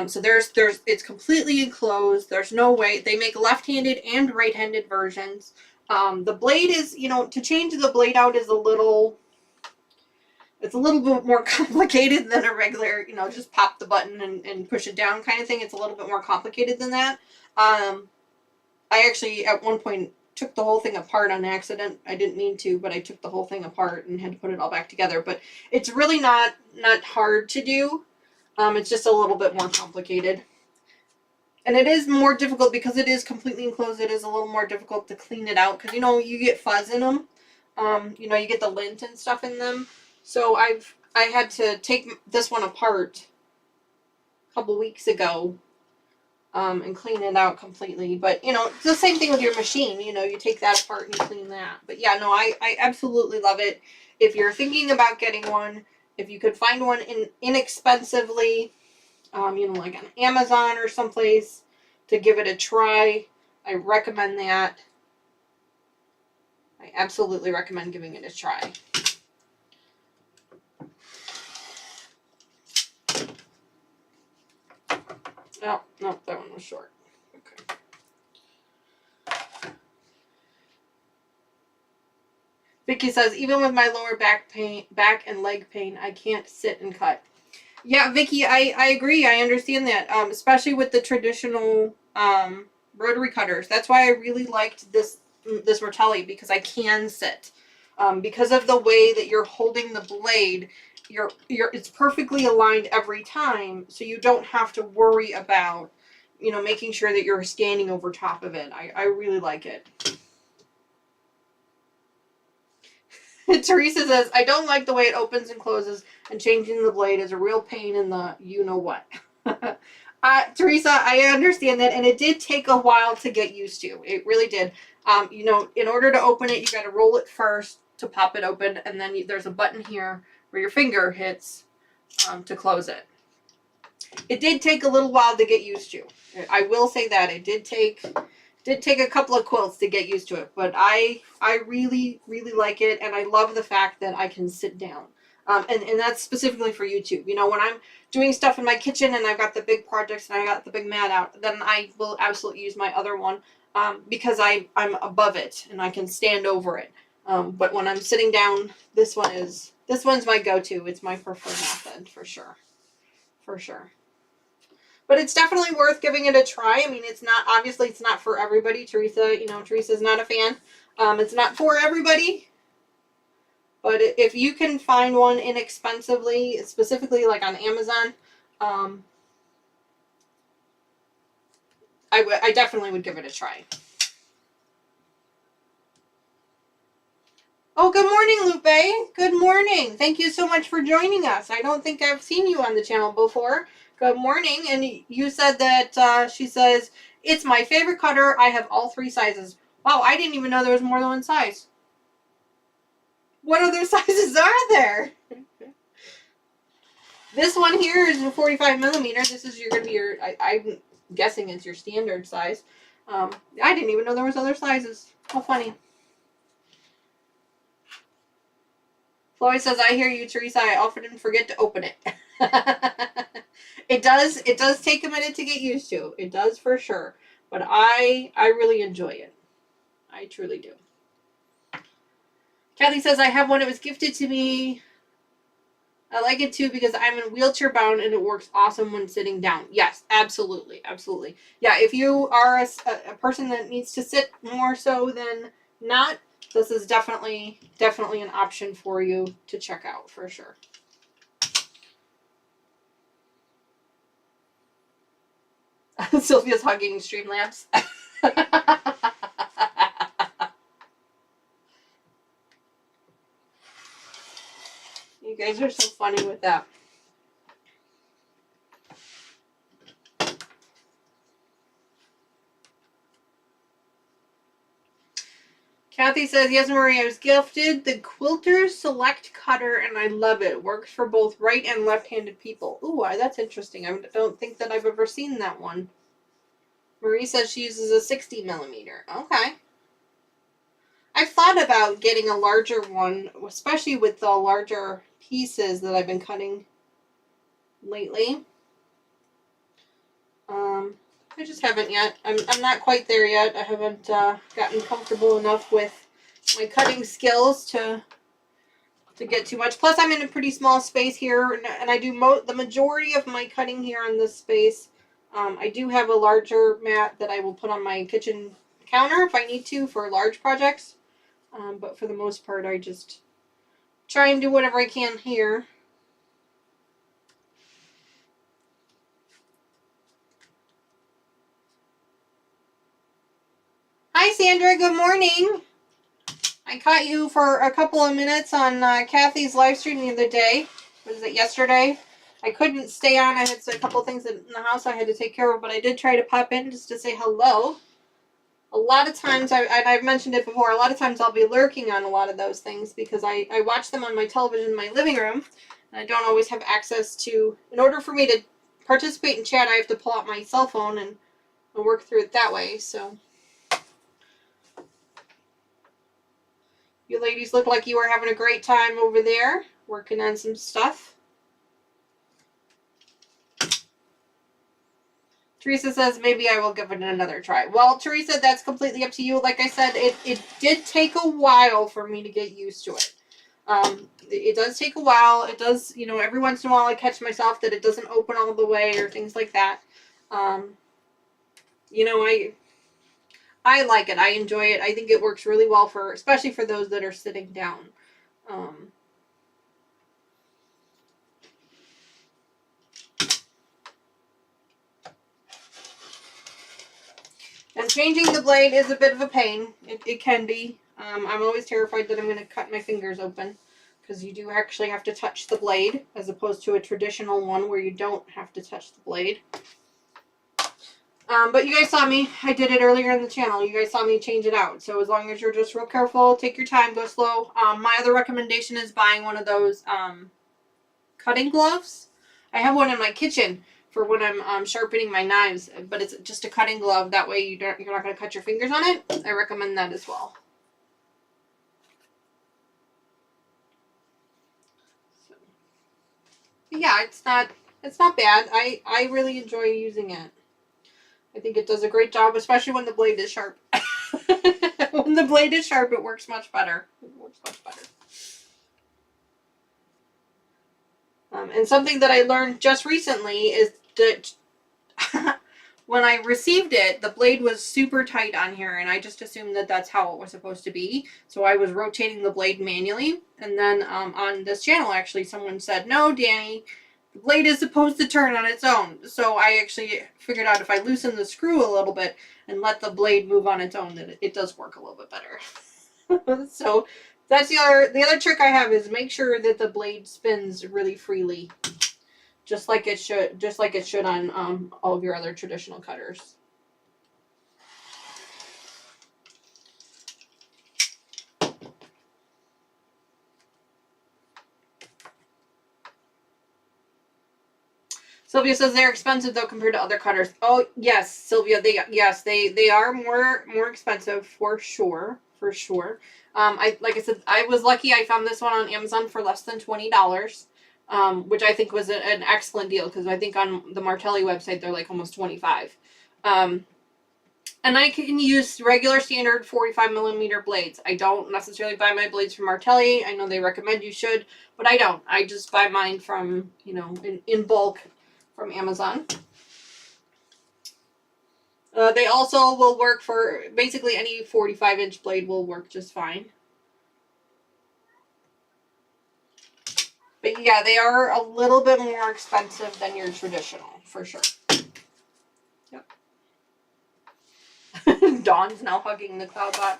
B: So it's completely enclosed. There's no way. They make left-handed and right-handed versions. The blade is, you know, to change the blade out is it's a little bit more complicated than a regular, you know, just pop the button and push it down kind of thing. It's a little bit more complicated than that. I actually, at one point, took the whole thing apart on accident. I didn't mean to, but I took the whole thing apart and had to put it all back together. But it's really not hard to do. It's just a little bit more complicated. And it is more difficult because it is completely enclosed. It is a little more difficult to clean it out because, you know, you get fuzz in them. You know, you get the lint and stuff in them. So I had to take this one apart a couple weeks ago and clean it out completely. But, you know, it's the same thing with your machine. You know, you take that apart and you clean that. But, yeah, no, I absolutely love it. If you're thinking about getting one, if you could find one inexpensively, you know, like on Amazon or someplace, to give it a try. I recommend that. I absolutely recommend giving it a try. Oh, no, that one was short. Okay. Vicky says, even with my lower back and leg pain, I can't sit and cut. Yeah, Vicky, I agree. I understand that, especially with the traditional rotary cutters. That's why I really liked this Rotelli, because I can sit. Because of the way that you're holding the blade, it's perfectly aligned every time, so you don't have to worry about, making sure that you're standing over top of it. I really like it. Teresa says, I don't like the way it opens and closes, and changing the blade is a real pain in the you-know-what. Teresa, I understand that, and it did take a while to get used to. It really did. In order to open it, you got to roll it first to pop it open, and then there's a button here where your finger hits to close it. It did take a little while to get used to. I will say that. It did take a couple of quilts to get used to it, but I really, really like it, and I love the fact that I can sit down. And that's specifically for YouTube. When I'm doing stuff in my kitchen and I've got the big projects and I got the big mat out, then I will absolutely use my other one because I'm above it and I can stand over it. But when I'm sitting down, this one's my go-to. It's my preferred method for sure. For sure. But it's definitely worth giving it a try. I mean, it's not for everybody. Teresa's not a fan. It's not for everybody. But if you can find one inexpensively, specifically like on Amazon, I definitely would give it a try. Oh, good morning, Lupe. Good morning. Thank you so much for joining us. I don't think I've seen you on the channel before. Good morning. And you said that, she says, it's my favorite cutter. I have all 3 sizes. Wow, I didn't even know there was more than one size. What other sizes are there? This one here is a 45 millimeter. This is going to be your, I'm guessing it's your standard size. I didn't even know there was other sizes. How funny. Floyd says, I hear you, Teresa. I often forget to open it. It does take a minute to get used to. It does for sure. But I really enjoy it. I truly do. Kathy says, I have one. It was gifted to me. I like it too because I'm in wheelchair bound and it works awesome when sitting down. Yes, absolutely. Absolutely. Yeah, if you are a person that needs to sit more so than not, this is definitely an option for you to check out for sure. Sylvia's hugging Streamlabs. You guys are so funny with that. Kathy says, yes, Marie, I was gifted the Quilter Select Cutter, and I love it. Works for both right and left-handed people. Ooh, that's interesting. I don't think that I've ever seen that one. Marie says she uses a 60 millimeter. Okay. I've thought about getting a larger one, especially with the larger pieces that I've been cutting lately. I just haven't yet. I'm not quite there yet. I haven't gotten comfortable enough with my cutting skills to get too much. Plus, I'm in a pretty small space here, and I do the majority of my cutting here on this space. I do have a larger mat that I will put on my kitchen counter if I need to for large projects. But for the most part, I just try and do whatever I can here. Hi, Sandra. Good morning. I caught you for a couple of minutes on Kathy's live stream the other day. Was it yesterday? I couldn't stay on. I had a couple of things in the house I had to take care of, but I did try to pop in just to say hello. A lot of times, I've mentioned it before, a lot of times I'll be lurking on a lot of those things because I watch them on my television in my living room, and I don't always have access to, in order for me to participate in chat, I have to pull out my cell phone and and work through it that way. So you ladies look like you are having a great time over there working on some stuff. Teresa says, maybe I will give it another try. Well, Teresa, that's completely up to you. Like I said, it did take a while for me to get used to it. It does take a while. It does, you know, every once in a while I catch myself that it doesn't open all the way or things like that. You know, I like it. I enjoy it. I think it works really well for, especially for those that are sitting down. And changing the blade is a bit of a pain. It can be. I'm always terrified that I'm going to cut my fingers open, because you do actually have to touch the blade, as opposed to a traditional one where you don't have to touch the blade. But you guys saw me. I did it earlier in the channel. You guys saw me change it out. So as long as you're just real careful, take your time, go slow. My other recommendation is buying one of those cutting gloves. I have one in my kitchen for when I'm sharpening my knives, but it's just a cutting glove. That way you're not going to cut your fingers on it. I recommend that as well. So, yeah, it's not bad. I really enjoy using it. I think it does a great job, especially when the blade is sharp. When the blade is sharp, it works much better. It works much better. And something that I learned just recently is that when I received it, the blade was super tight on here, and I just assumed that that's how it was supposed to be. So I was rotating the blade manually, and then on this channel, actually, someone said, no, Danny, the blade is supposed to turn on its own. So I actually figured out if I loosen the screw a little bit and let the blade move on its own, that it does work a little bit better. So that's the other trick I have, is make sure that the blade spins really freely. Just like it should on all of your other traditional cutters. Sylvia says they're expensive though compared to other cutters. Oh yes, Sylvia, they are more expensive for sure. Like I said, I was lucky. I found this one on Amazon for less than $20. Which I think was an excellent deal, because I think on the Martelli website they're like almost $25. And I can use regular standard 45mm blades. I don't necessarily buy my blades from Martelli. I know they recommend you should, but I don't. I just buy mine from, you know, in bulk from Amazon. They also will work for basically any 45-inch blade will work just fine. But yeah, they are a little bit more expensive than your traditional, for sure. Yep. Dawn's now hugging the Cloudbot.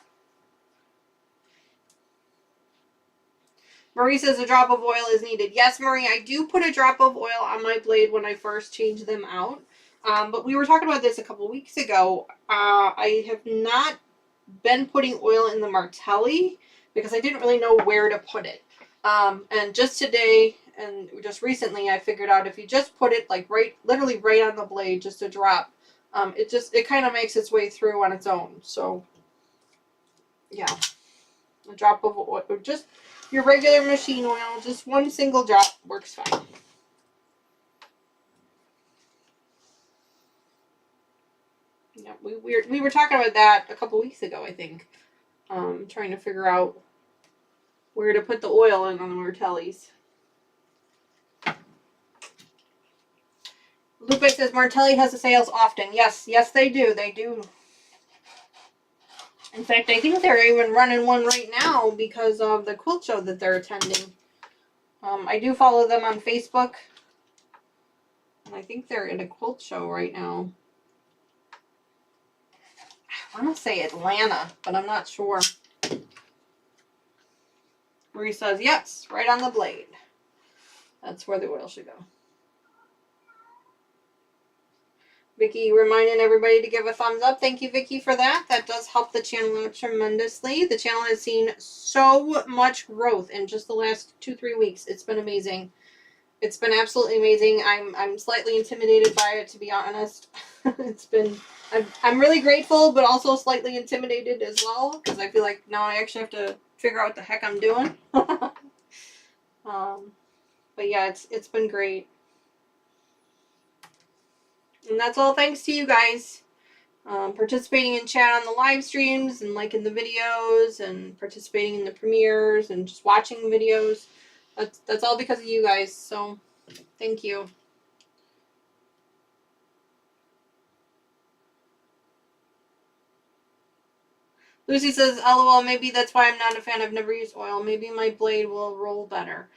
B: Marie says a drop of oil is needed. Yes, Marie, I do put a drop of oil on my blade when I first change them out. But we were talking about this a couple weeks ago. I have not been putting oil in the Martelli because I didn't really know where to put it. And just today and just recently I figured out if you just put it like literally right on the blade, just a drop, it kind of makes its way through on its own. So yeah, a drop of oil, just your regular machine oil, just one single drop works fine. Yeah, we were talking about that a couple weeks ago, I think. Trying to figure out where to put the oil in on the Martellis. Lupe says Martelli has the sales often. Yes, they do. They do. In fact, I think they're even running one right now because of the quilt show that they're attending. I do follow them on Facebook. And I think they're at a quilt show right now. I want to say Atlanta, but I'm not sure. Marie says, yes, right on the blade. That's where the oil should go. Vicky reminding everybody to give a thumbs up. Thank you, Vicky, for that. That does help the channel out tremendously. The channel has seen so much growth in just the last 2-3 weeks. It's been amazing. It's been absolutely amazing. I'm slightly intimidated by it, to be honest. I'm really grateful, but also slightly intimidated as well, because I feel like now I actually have to figure out what the heck I'm doing. But yeah, it's been great. And that's all thanks to you guys. Participating in chat on the live streams and liking the videos and participating in the premieres and just watching videos. That's all because of you guys. So thank you. Lucy says, LOL, maybe that's why I'm not a fan. I've never used oil. Maybe my blade will roll better.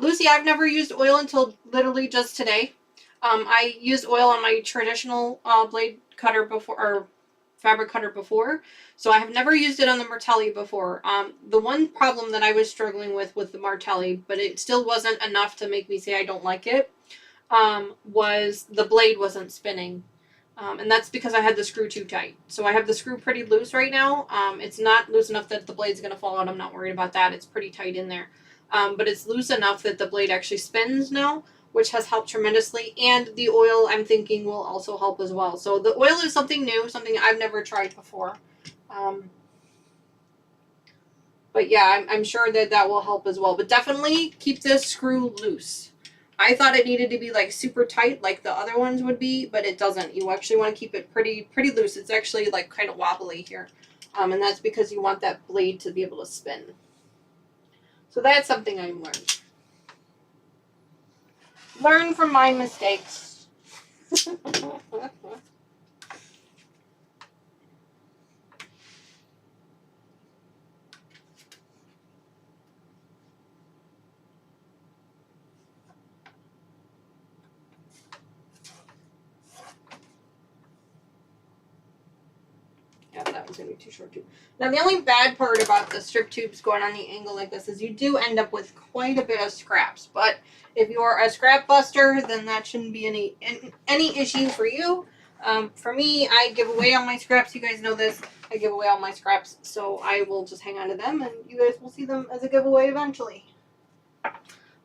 B: Lucy, I've never used oil until literally just today. I used oil on my traditional blade cutter before, or fabric cutter before, so I have never used it on the Martelli before. The one problem that I was struggling with the Martelli, but it still wasn't enough to make me say I don't like it, was the blade wasn't spinning. And that's because I had the screw too tight. So I have the screw pretty loose right now. It's not loose enough that the blade's going to fall out. I'm not worried about that. It's pretty tight in there. But it's loose enough that the blade actually spins now, which has helped tremendously. And the oil, I'm thinking, will also help as well. So the oil is something new, something I've never tried before. But yeah, I'm sure that will help as well. But definitely keep this screw loose. I thought it needed to be like super tight like the other ones would be, but it doesn't. You actually want to keep it pretty loose. It's actually like kind of wobbly here. And that's because you want that blade to be able to spin. So that's something I learned. Learn from my mistakes. That one's going to be too short too. Now the only bad part about the strip tubes going on the angle like this is you do end up with quite a bit of scraps. But if you're a scrap buster, then that shouldn't be any issue for you. For me, I give away all my scraps. You guys know this. I give away all my scraps, so I will just hang on to them, and you guys will see them as a giveaway eventually.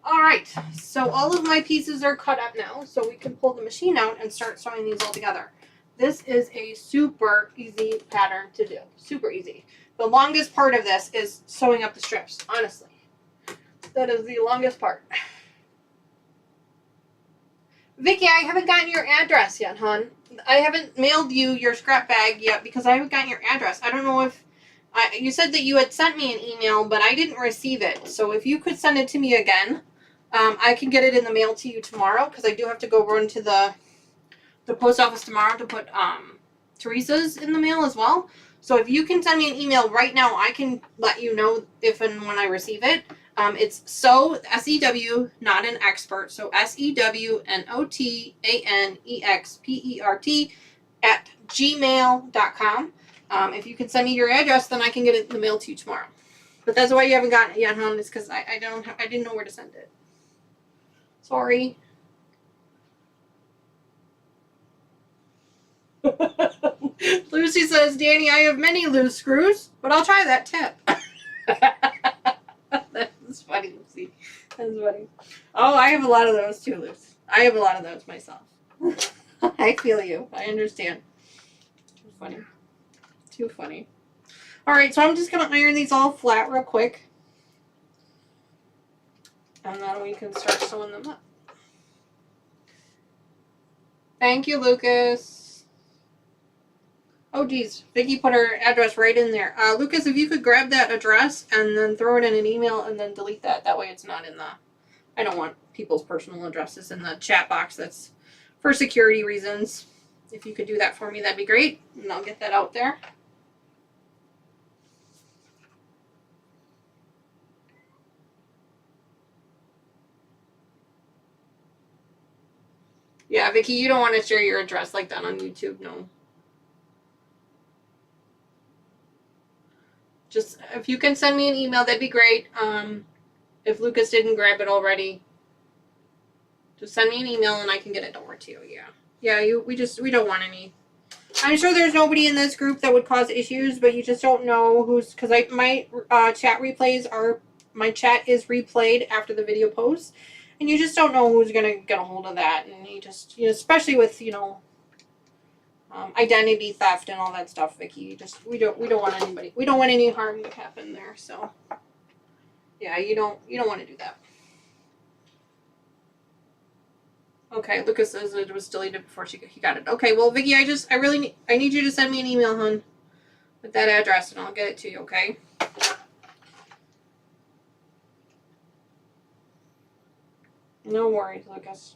B: Alright, so all of my pieces are cut up now, so we can pull the machine out and start sewing these all together. This is a super easy pattern to do. Super easy. The longest part of this is sewing up the strips, honestly. That is the longest part. Vicky, I haven't gotten your address yet, hon. I haven't mailed you your scrap bag yet because I haven't gotten your address. I don't know if... you said that you had sent me an email, but I didn't receive it. So if you could send it to me again, I can get it in the mail to you tomorrow because I do have to go run to the post office tomorrow to put Teresa's in the mail as well. So if you can send me an email right now, I can let you know if and when I receive it. It's sew, S-E-W, not an expert, so SEWNOTANEXPERT @gmail.com. If you can send me your address, then I can get it in the mail to you tomorrow. But that's why you haven't gotten it yet, hon, is because I didn't know where to send it. Sorry. Lucy says, Danny, I have many loose screws, but I'll try that tip. That's funny, Lucy. That's funny. Oh, I have a lot of those too, Lucy. I have a lot of those myself. I feel you. I understand. Too funny. Too funny. Alright, so I'm just going to iron these all flat real quick. And then we can start sewing them up. Thank you, Lucas. Oh, geez. Vicky put her address right in there. Lucas, if you could grab that address and then throw it in an email and then delete that. That way it's not in the... I don't want people's personal addresses in the chat box. That's for security reasons. If you could do that for me, that'd be great. And I'll get that out there. Yeah, Vicky, you don't want to share your address like that on YouTube, no. Just, if you can send me an email, that'd be great. If Lucas didn't grab it already, just send me an email and I can get it over to you, yeah. Yeah, we don't want any. I'm sure there's nobody in this group that would cause issues, but you just don't know who's, because my chat replays are, my chat is replayed after the video posts. and you just don't know who's gonna get a hold of that, and you just, especially with, identity theft and all that stuff, Vicky. We don't want any harm to happen there. So yeah, you don't want to do that. Okay, Lucas says it was deleted before he got it. Okay, well, Vicky, I need you to send me an email, hon, with that address, and I'll get it to you. Okay. No worries, Lucas.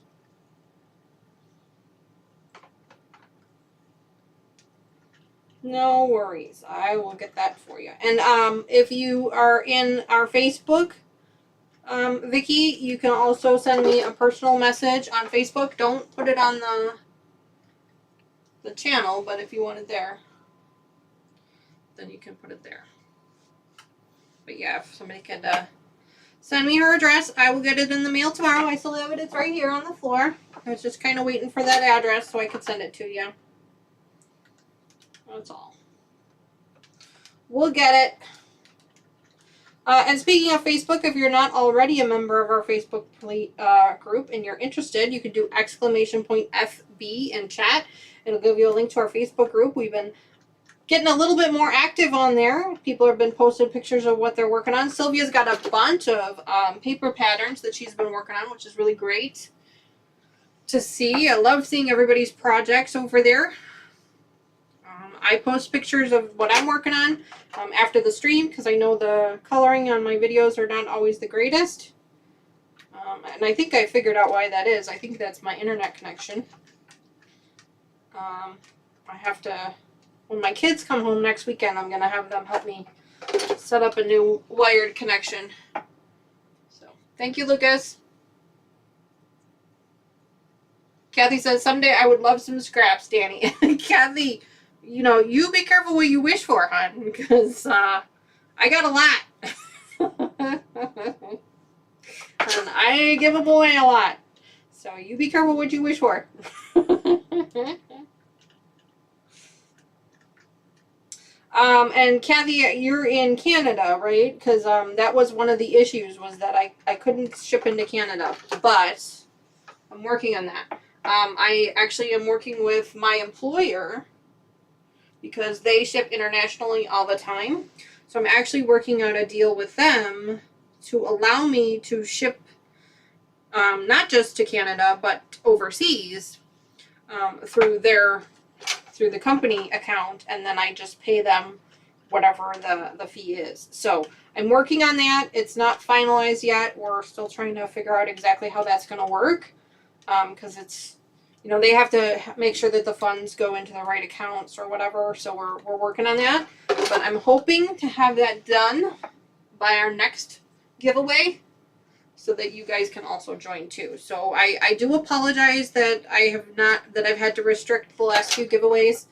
B: No worries. I will get that for you. And if you are in our Facebook, Vicky, you can also send me a personal message on Facebook. Don't put it on the channel, but if you want it there, then you can put it there. But yeah, if somebody could send me her address, I will get it in the mail tomorrow. I still have it. It's right here on the floor. I was just kind of waiting for that address so I could send it to you. That's all. We'll get it. And speaking of Facebook, if you're not already a member of our Facebook group and you're interested, you can do !FB in chat. It'll give you a link to our Facebook group. We've been getting a little bit more active on there. People have been posting pictures of what they're working on. Sylvia's got a bunch of paper patterns that she's been working on, which is really great to see. I love seeing everybody's projects over there. I post pictures of what I'm working on after the stream because I know the coloring on my videos are not always the greatest. And I think I figured out why that is. I think that's my internet connection. I have to, when my kids come home next weekend, I'm going to have them help me set up a new wired connection. So, thank you, Lucas. Kathy says, someday I would love some scraps, Danny. Kathy, you be careful what you wish for, hon, because I got a lot. And I give them away a lot. So you be careful what you wish for. And Kathy, you're in Canada, right? Because that was one of the issues, was that I couldn't ship into Canada. But I'm working on that. I actually am working with my employer because they ship internationally all the time. So I'm actually working out a deal with them to allow me to ship not just to Canada, but overseas through the company account, and then I just pay them whatever the fee is. So I'm working on that. It's not finalized yet. We're still trying to figure out exactly how that's going to work because it's, they have to make sure that the funds go into the right accounts or whatever. So we're working on that. But I'm hoping to have that done by our next giveaway so that you guys can also join too. So I do apologize that I've had to restrict the last few giveaways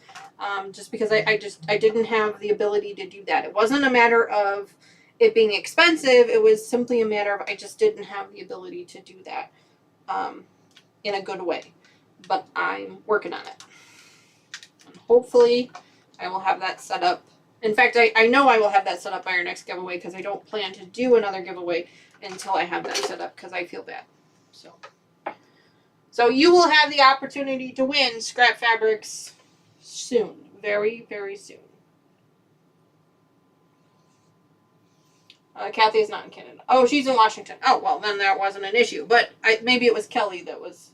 B: just because I didn't have the ability to do that. It wasn't a matter of it being expensive. It was simply a matter of I just didn't have the ability to do that in a good way. But I'm working on it. And hopefully I will have that set up. In fact, I know I will have that set up by our next giveaway because I don't plan to do another giveaway until I have that set up because I feel bad. So you will have the opportunity to win scrap fabrics soon. Very, very soon. Kathy is not in Canada. Oh, she's in Washington. Oh, well, then that wasn't an issue. But maybe it was Kelly that was...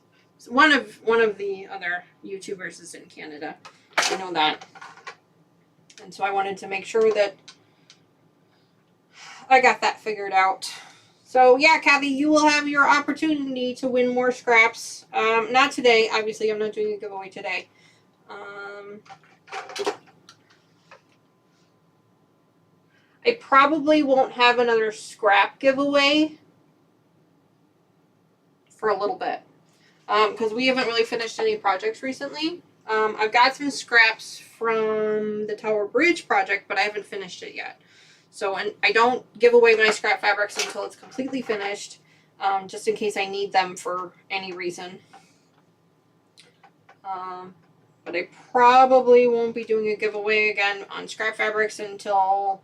B: One of the other YouTubers is in Canada. I know that. And so I wanted to make sure that I got that figured out. So yeah, Kathy, you will have your opportunity to win more scraps. Not today. Obviously, I'm not doing a giveaway today. I probably won't have another scrap giveaway for a little bit. Because we haven't really finished any projects recently. I've got some scraps from the Tower Bridge project, but I haven't finished it yet. So, and I don't give away my scrap fabrics until it's completely finished, just in case I need them for any reason. But I probably won't be doing a giveaway again on scrap fabrics until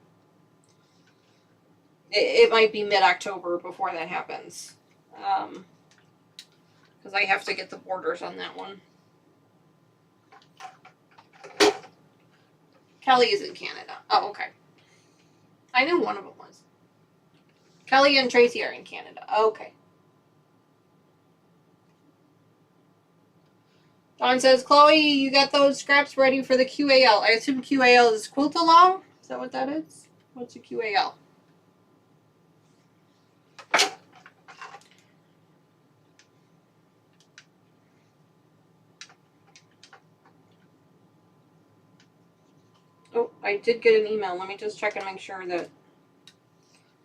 B: it might be mid-October before that happens. because I have to get the borders on that one. Kelly is in Canada. Oh, okay. I knew one of them was. Kelly and Tracy are in Canada. Okay. Dawn says, Chloe, you got those scraps ready for the QAL. I assume QAL is quilt along? Is that what that is? What's a QAL? Oh, I did get an email. Let me just check and make sure that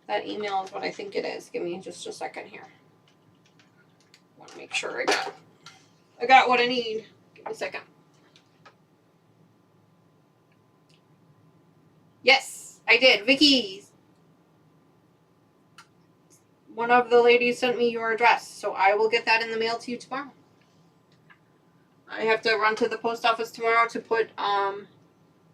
B: that email is what I think it is. Give me just a second here. I want to make sure I got what I need. Give me a second. Yes, I did. Vicky, one of the ladies sent me your address, so I will get that in the mail to you tomorrow. I have to run to the post office tomorrow to put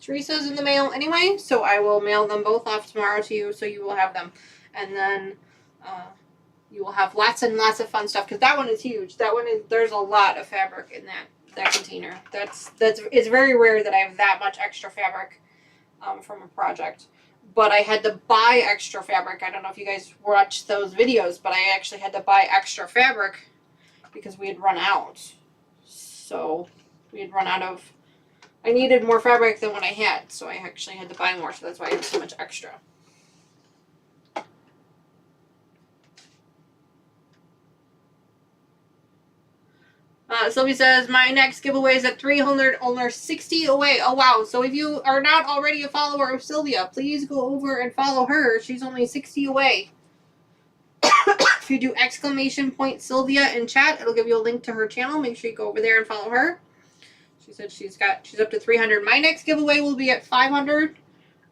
B: Teresa's in the mail anyway, so I will mail them both off tomorrow to you, so you will have them. And then you will have lots and lots of fun stuff, because that one is huge. That one is, there's a lot of fabric in that container. It's very rare that I have that much extra fabric from a project. But I had to buy extra fabric. I don't know if you guys watched those videos, but I actually had to buy extra fabric because we had run out. So we had run out of, I needed more fabric than what I had, so I actually had to buy more, so that's why I had so much extra. Sylvie says, my next giveaway is at 300, only 60 away. Oh, wow. So if you are not already a follower of Sylvia, please go over and follow her. She's only 60 away. If you do ! Sylvia in chat, it'll give you a link to her channel. Make sure you go over there and follow her. She said she's up to 300. My next giveaway will be at 500.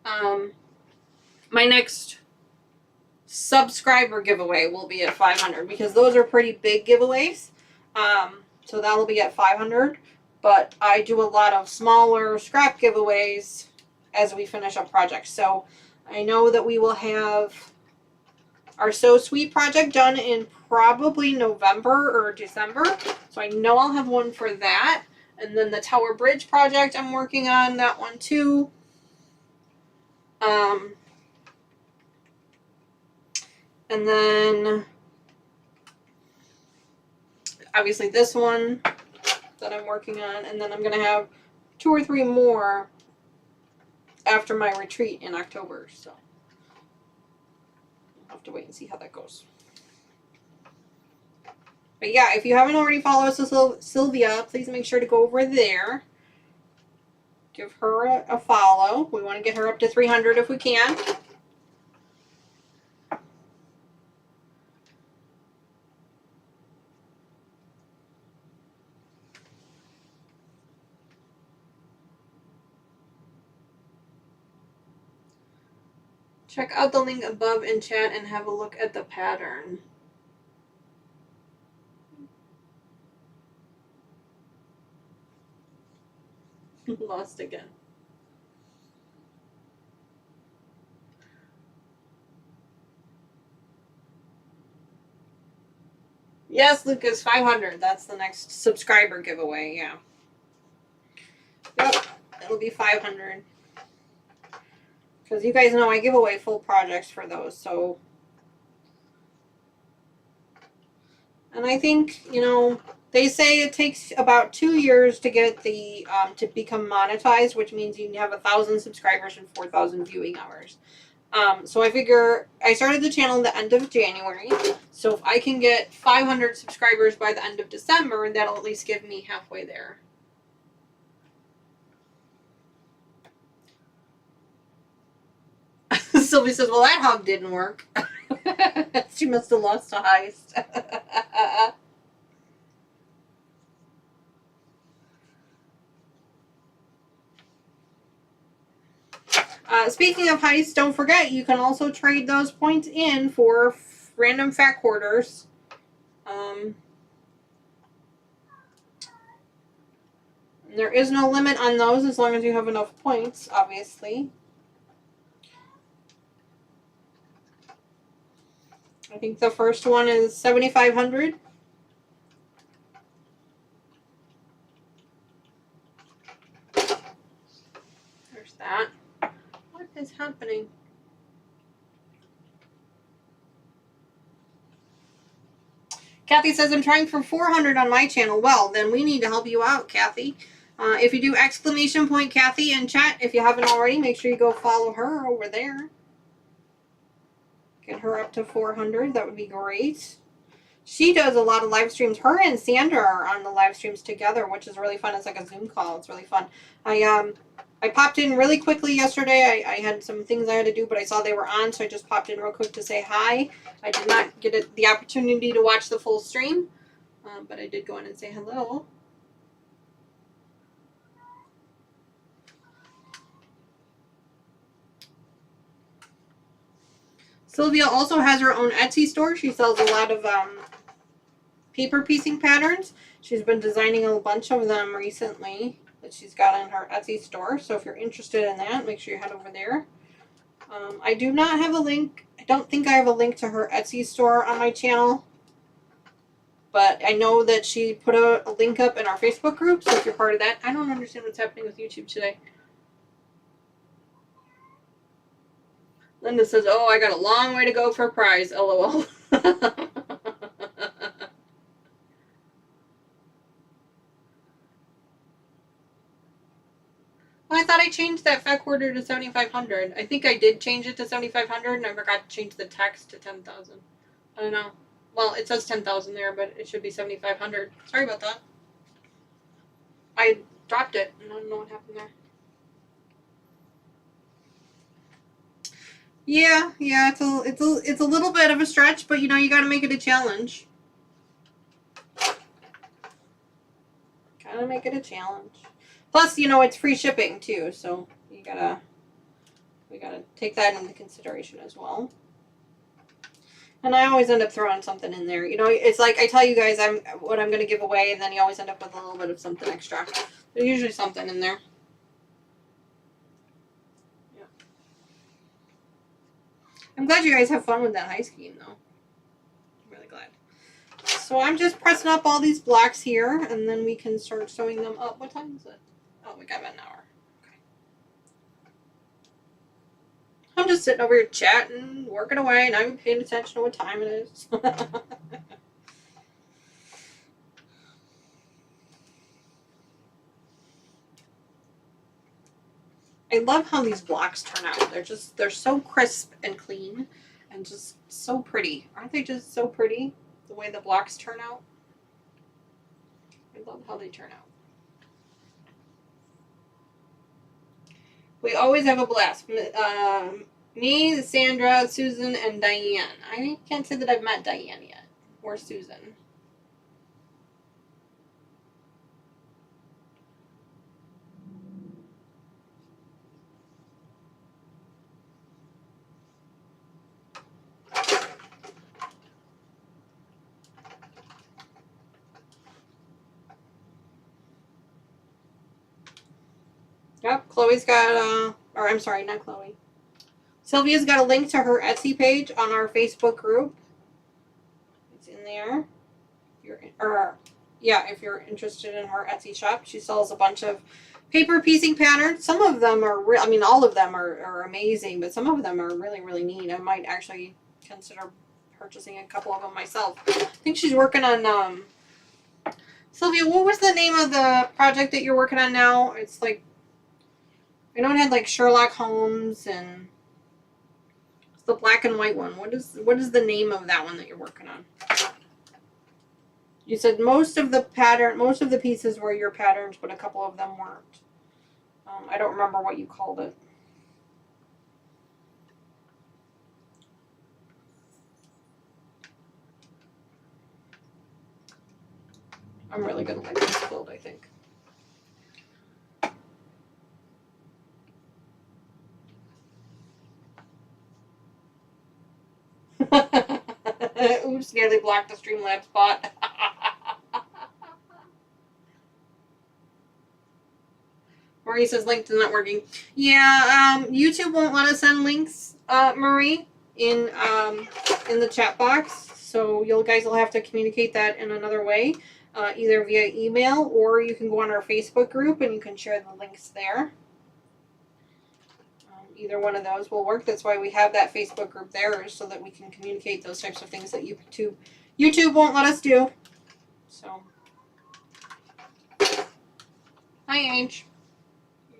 B: My next subscriber giveaway will be at 500 because those are pretty big giveaways. So that will be at 500, but I do a lot of smaller scrap giveaways as we finish up projects. So I know that we will have our So Sweet project done in probably November or December. So I know I'll have one for that. And then the Tower Bridge project, I'm working on that one too. And then obviously this one that I'm working on, and then I'm going to have 2 or 3 more after my retreat in October, so I'll have to wait and see how that goes. But yeah, if you haven't already followed Sylvia, please make sure to go over there. Give her a follow. We want to get her up to 300 if we can. Check out the link above in chat and have a look at the pattern. Lost again. Yes, Lucas, 500. That's the next subscriber giveaway, yeah. Yep, it'll be 500. Because you guys know I give away full projects for those, so. And I think, you know, they say it takes about 2 years to get the, to become monetized, which means you have 1,000 subscribers and 4,000 viewing hours. So I figure I started the channel at the end of January. So if I can get 500 subscribers by the end of December, that'll at least give me halfway there. Sylvie says, well, that hug didn't work. She must have lost a heist. Speaking of heists, don't forget, you can also trade those points in for random fat quarters. There is no limit on those as long as you have enough points, obviously. I think the first one is 7,500. there's that. What is happening? Kathy says, I'm trying for 400 on my channel. Well, then we need to help you out, Kathy. If you do exclamation point Kathy in chat, if you haven't already, make sure you go follow her over there. Get her up to 400. That would be great. She does a lot of live streams. Her and Sandra are on the live streams together, which is really fun. It's like a Zoom call. It's really fun. I popped in really quickly yesterday. I had some things I had to do, but I saw they were on, so I just popped in real quick to say hi. I did not get the opportunity to watch the full stream, but I did go in and say hello. Sylvia also has her own Etsy store. She sells a lot of paper piecing patterns. She's been designing a bunch of them recently that she's got on her Etsy store. So if you're interested in that, make sure you head over there. I do not have a link. I don't think I have a link to her Etsy store on my channel. But I know that she put a link up in our Facebook group. So if you're part of that, I don't understand what's happening with YouTube today. Linda says, oh, I got a long way to go for a prize. LOL. Well, I thought I changed that FAQ order to 7,500. I think I did change it to 7,500, and I forgot to change the text to 10,000. I don't know. Well, it says 10,000 there, but it should be 7,500. Sorry about that. I dropped it, and I don't know what happened there. Yeah, it's a little bit of a stretch, but you know you got to make it a challenge. Gotta make it a challenge. Plus, you know, it's free shipping too, so we gotta take that into consideration as well. And I always end up throwing something in there. You know, it's like I tell you guys what I'm gonna give away, and then you always end up with a little bit of something extra. There's usually something in there. Yeah. I'm glad you guys have fun with that ice cream, though. I'm really glad. So I'm just pressing up all these blocks here, and then we can start sewing them up. What time is it? Oh, we got about an hour. Okay. I'm just sitting over here chatting, working away, not even paying attention to what time it is. I love how these blocks turn out. They're so crisp and clean and just so pretty. Aren't they just so pretty? The way the blocks turn out. I love how they turn out. We always have a blast. Me, Sandra, Susan, and Diane. I can't say that I've met Diane yet. Or Susan. Yep, Chloe's got, or I'm sorry, not Chloe. Sylvia's got a link to her Etsy page on our Facebook group. It's in there. If you're interested in her Etsy shop, she sells a bunch of paper piecing patterns. Some of them are, all of them are amazing, but some of them are really, really neat. I might actually consider purchasing a couple of them myself. I think she's working on, Sylvia, what was the name of the project that you're working on now? It's like, I know it had like Sherlock Holmes and it's the black and white one. What is the name of that one that you're working on? You said most of the pieces were your patterns, but a couple of them weren't. I don't remember what you called it. I'm really gonna like this quilt, I think. Oops, nearly blocked the Streamlabs bot. Marie says linked is not working. Yeah, YouTube won't let us send links, Marie, in the chat box. So you guys will have to communicate that in another way, either via email or you can go on our Facebook group and you can share the links there. either one of those will work. That's why we have that Facebook group there, so that we can communicate those types of things that YouTube won't let us do. So, hi Ange.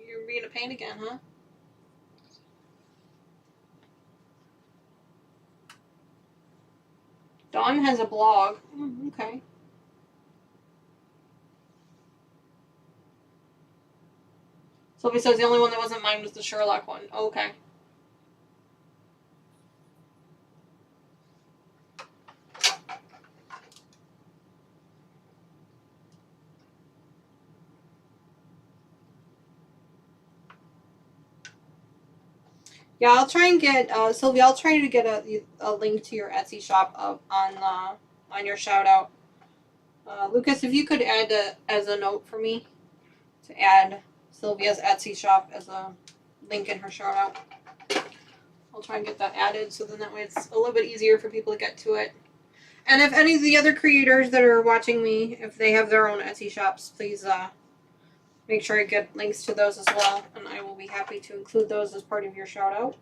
B: You're being a pain again, huh? Dawn has a blog. Okay. Sylvia says the only one that wasn't mine was the Sherlock one. Okay. Yeah, I'll try and get Sylvia. I'll try to get a link to your Etsy shop up on your shout out. Lucas, if you could add as a note for me to add Sylvia's Etsy shop as a link in her shout out. I'll try and get that added, so then that way it's a little bit easier for people to get to it. And if any of the other creators that are watching me, if they have their own Etsy shops, please make sure I get links to those as well, and I will be happy to include those as part of your shout out.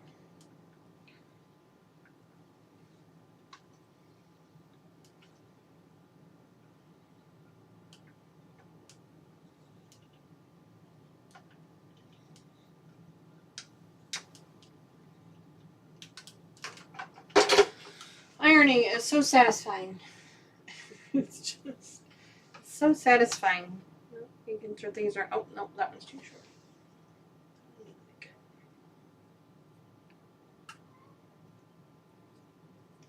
B: Ironing is so satisfying. It's just so satisfying. Making sure things are. Oh no, that one's too short.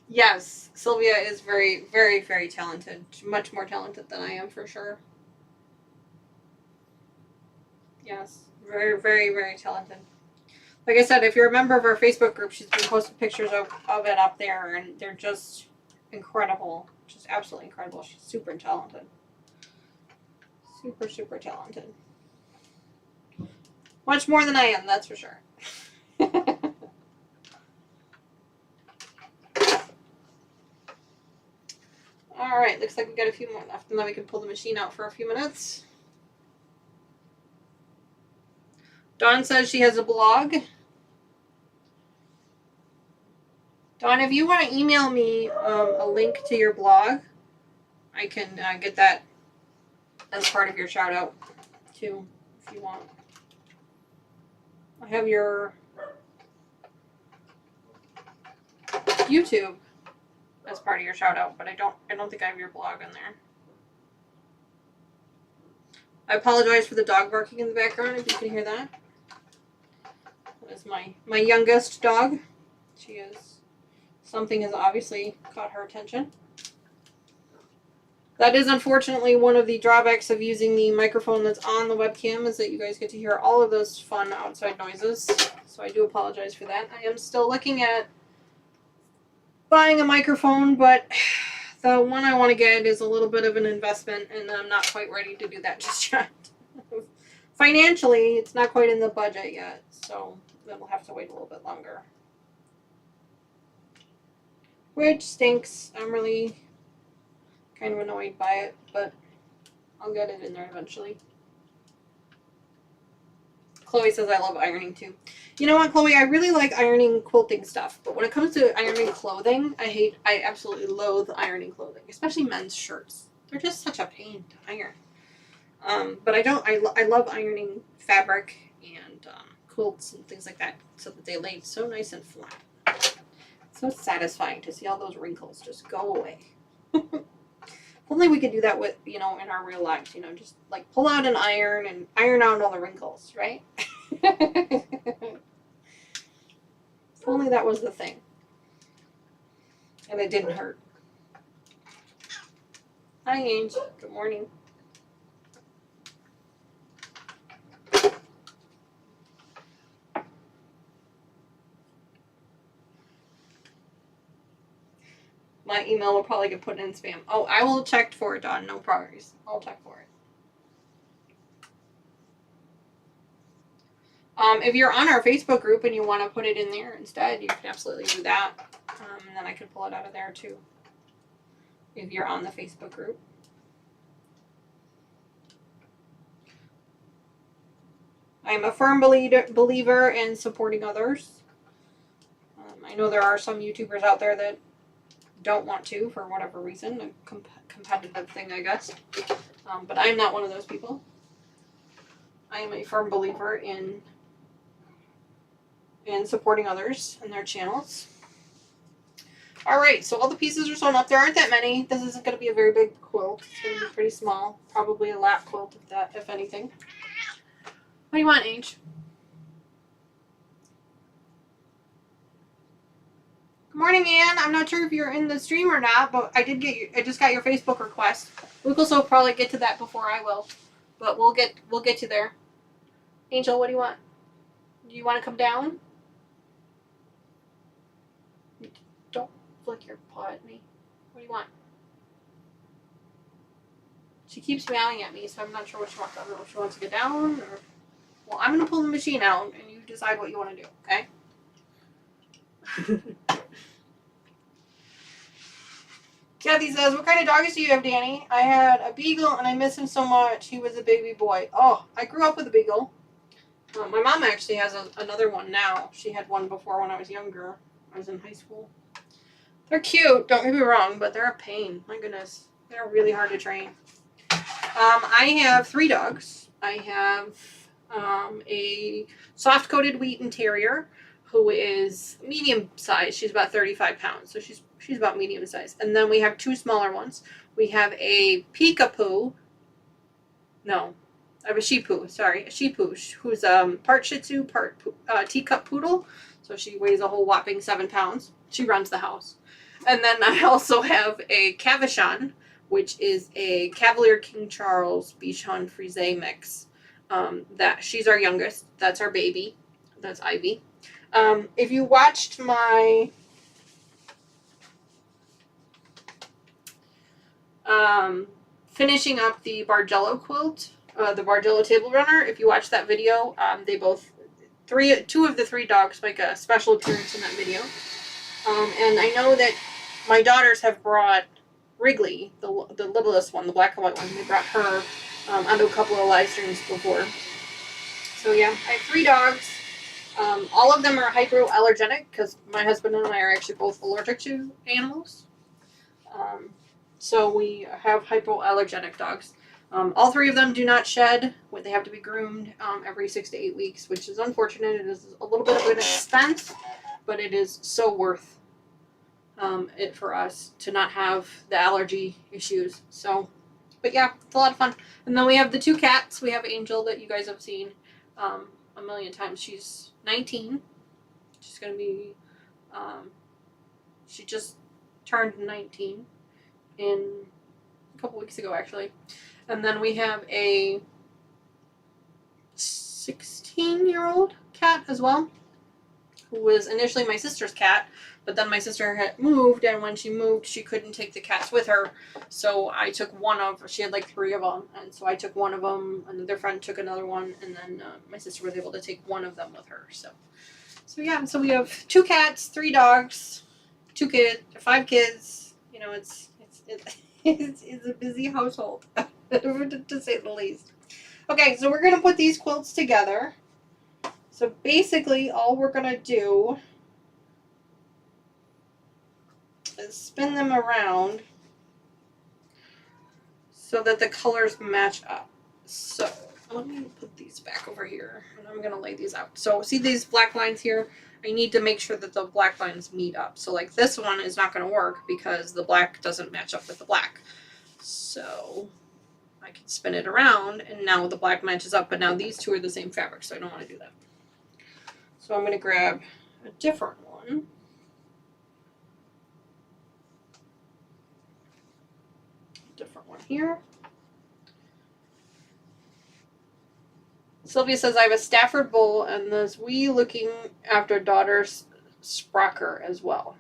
B: Yes, Sylvia is very, very, very talented. Much more talented than I am, for sure. Yes, very, very, very talented. Like I said, if you're a member of our Facebook group, she's been posting pictures of it up there, and they're just incredible. Just absolutely incredible. She's super talented. Super, super talented. Much more than I am, that's for sure. Alright, looks like we got a few more left, and then we can pull the machine out for a few minutes. Dawn says she has a blog. Dawn, if you want to email me a link to your blog, I can get that as part of your shout out too, if you want. I have your YouTube as part of your shout out, but I don't think I have your blog in there. I apologize for the dog barking in the background, if you can hear that. That is my youngest dog. Something has obviously caught her attention. That is unfortunately one of the drawbacks of using the microphone that's on the webcam, is that you guys get to hear all of those fun outside noises. So I do apologize for that. I am still looking at buying a microphone, but the one I want to get is a little bit of an investment, and I'm not quite ready to do that just yet. Financially, it's not quite in the budget yet, so then we'll have to wait a little bit longer. Which stinks. I'm really kind of annoyed by it, but I'll get it in there eventually. Chloe says I love ironing too. You know what, Chloe? I really like ironing quilting stuff, but when it comes to ironing clothing, I absolutely loathe ironing clothing, especially men's shirts. They're just such a pain to iron. But I love ironing fabric and quilts and things like that, so that they lay so nice and flat. So satisfying to see all those wrinkles just go away. If only we could do that with, in our real lives, just like pull out an iron and iron out all the wrinkles, right? If only that was the thing. And it didn't hurt. Hi, Angel. Good morning. My email will probably get put in spam. Oh, I will check for it, Dawn. No worries. I'll check for it. If you're on our Facebook group and you want to put it in there instead, you can absolutely do that. And then I can pull it out of there too. If you're on the Facebook I'm a firm believer in supporting others. I know there are some YouTubers out there that don't want to for whatever reason, a competitive thing, I guess. But I'm not one of those people. I am a firm believer in supporting others and their channels. Alright, so all the pieces are sewn up. There aren't that many. This isn't going to be a very big quilt. It's going to be pretty small. Probably a lap quilt, if anything. What do you want, Ange? Good morning, Ann. I'm not sure if you're in the stream or not, but I just got your Facebook request. Lucas will probably get to that before I will. But we'll get you there. Angel, what do you want? Do you want to come down? Don't flick your paw at me. What do you want? She keeps meowing at me, so I'm not sure what she wants. I don't know if she wants to get down or... Well, I'm going to pull the machine out, and you decide what you want to do, okay? Kathy says, what kind of doggies do you have, Danny? I had a beagle, and I miss him so much. He was a baby boy. Oh, I grew up with a beagle. My mom actually has another one now. She had one before when I was younger. I was in high school. They're cute, don't get me wrong, but they're a pain. My goodness. They're really hard to train. I have 3 dogs. I have a soft-coated Wheaten Terrier who is medium size. She's about 35 pounds, so she's about medium size. And then we have 2 smaller ones. We have a Peekapoo. No, I have a Shih Tzu, sorry. A Shih Tzu, who's part Shih Tzu, part teacup poodle. So she weighs a whole whopping 7 pounds. She runs the house. And then I also have a Cavachon, which is a Cavalier King Charles Bichon Frise mix. That she's our youngest. That's our baby. That's Ivy. If you watched my finishing up the Bargello quilt, the Bargello table runner, if you watch that video, they both 2 of the 3 dogs make a special appearance in that video. And I know that my daughters have brought Wrigley, the littlest one, the black and white one. They brought her onto a couple of live streams before. So yeah, I have 3 dogs. All of them are hypoallergenic because my husband and I are actually both allergic to animals. So we have hypoallergenic dogs. All 3 of them do not shed. They have to be groomed every 6 to 8 weeks, which is unfortunate. It is a little bit of an expense, but it is so worth it for us to not have the allergy issues. So, but yeah, it's a lot of fun. And then we have the 2 cats. We have Angel that you guys have seen a million times. She's 19. She's going to be, she just turned 19 in a couple weeks ago, actually. And then we have a 16-year-old cat as well, who was initially my sister's cat, but then my sister had moved, and when she moved, she couldn't take the cats with her, so I took she had like 3 of them, and so I took one of them, another friend took another one, and then my sister was able to take one of them with her, so yeah, so we have 2 cats, 3 dogs, 5 kids, you know, it's a busy household, to say the least. Okay, so we're going to put these quilts together. So basically, all we're going to do is spin them around so that the colors match up. So let me put these back over here, and I'm going to lay these out. So see these black lines here? I need to make sure that the black lines meet up. So like this one is not going to work because the black doesn't match up with the black. So I can spin it around, and now the black matches up, but now these 2 are the same fabric, so I don't want to do that. So I'm going to grab a different one. Here. Sylvia says, I have a Stafford Bull and this wee looking after daughter's Sprocker as well.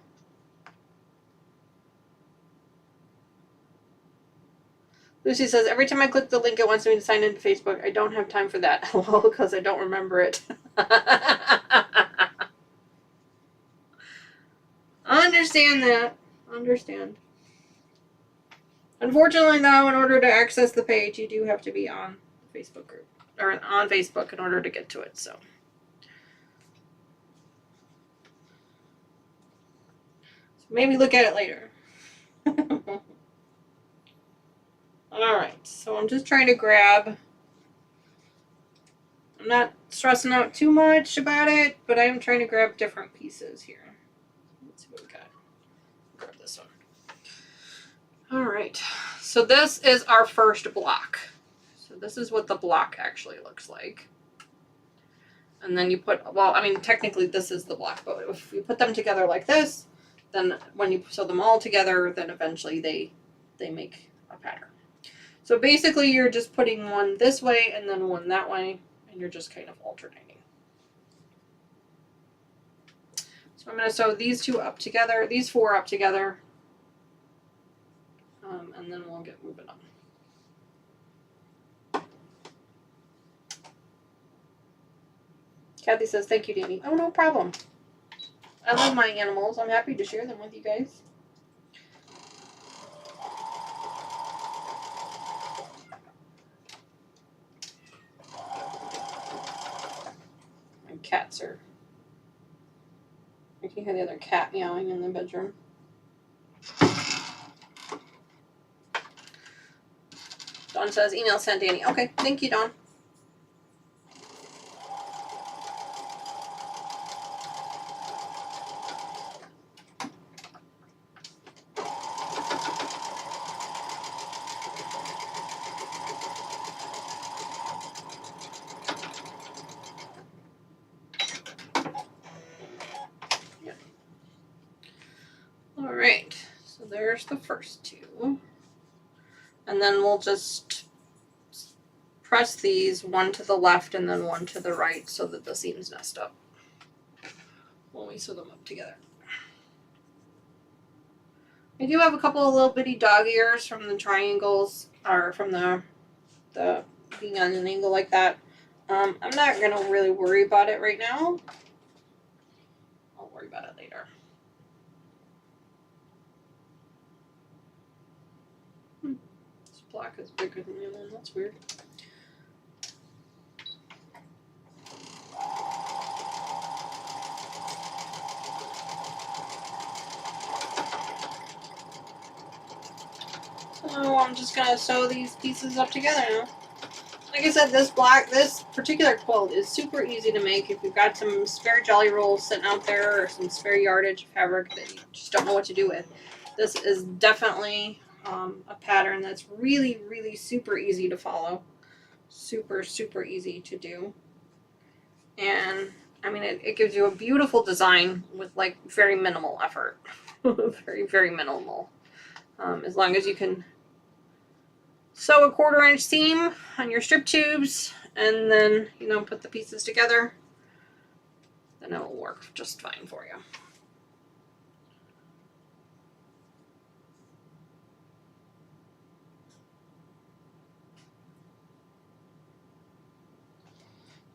B: Lucy says, every time I click the link, it wants me to sign into Facebook. I don't have time for that. Well, because I don't remember it. I understand that. Understand. Unfortunately, though, in order to access the page, you do have to be on the Facebook group. or on Facebook in order to get to it. So maybe look at it later. Alright, so I'm just trying to grab. I'm not stressing out too much about it, but I'm trying to grab different pieces here. Let's see what we got. Grab this one. Alright, so this is our first block. So this is what the block actually looks like. And then you put, well, I mean, technically this is the block, but if you put them together like this, then when you sew them all together, then eventually they make a pattern. So basically you're just putting one this way and then one that way, and you're just kind of alternating. So I'm going to sew these two up together, these four up together, and then we'll get moving on. Kathy says, thank you, Danny. Oh, no problem. I love my animals. I'm happy to share them with you guys. My cats are... I can hear the other cat meowing in the bedroom. Dawn says, email sent Danny. Okay, thank you, Dawn. Alright, so there's the first two. And then we'll just press these one to the left and then one to the right so that the seams nest up when we sew them up together. I do have a couple of little bitty dog ears from the triangles, or from the being on an angle like that. I'm not going to really worry about it right now. I'll worry about it later. This block is bigger than the other one. That's weird. So I'm just going to sew these pieces up together now. Like I said, this particular quilt is super easy to make if you've got some spare jelly rolls sitting out there or some spare yardage fabric that you just don't know what to do with. This is definitely a pattern that's really, really super easy to follow. Super, super easy to do. And, I mean, it gives you a beautiful design with, like, very minimal effort. Very, very minimal. As long as you can sew a 1/4 inch seam on your strip tubes and then, you know, put the pieces together, then it will work just fine for you.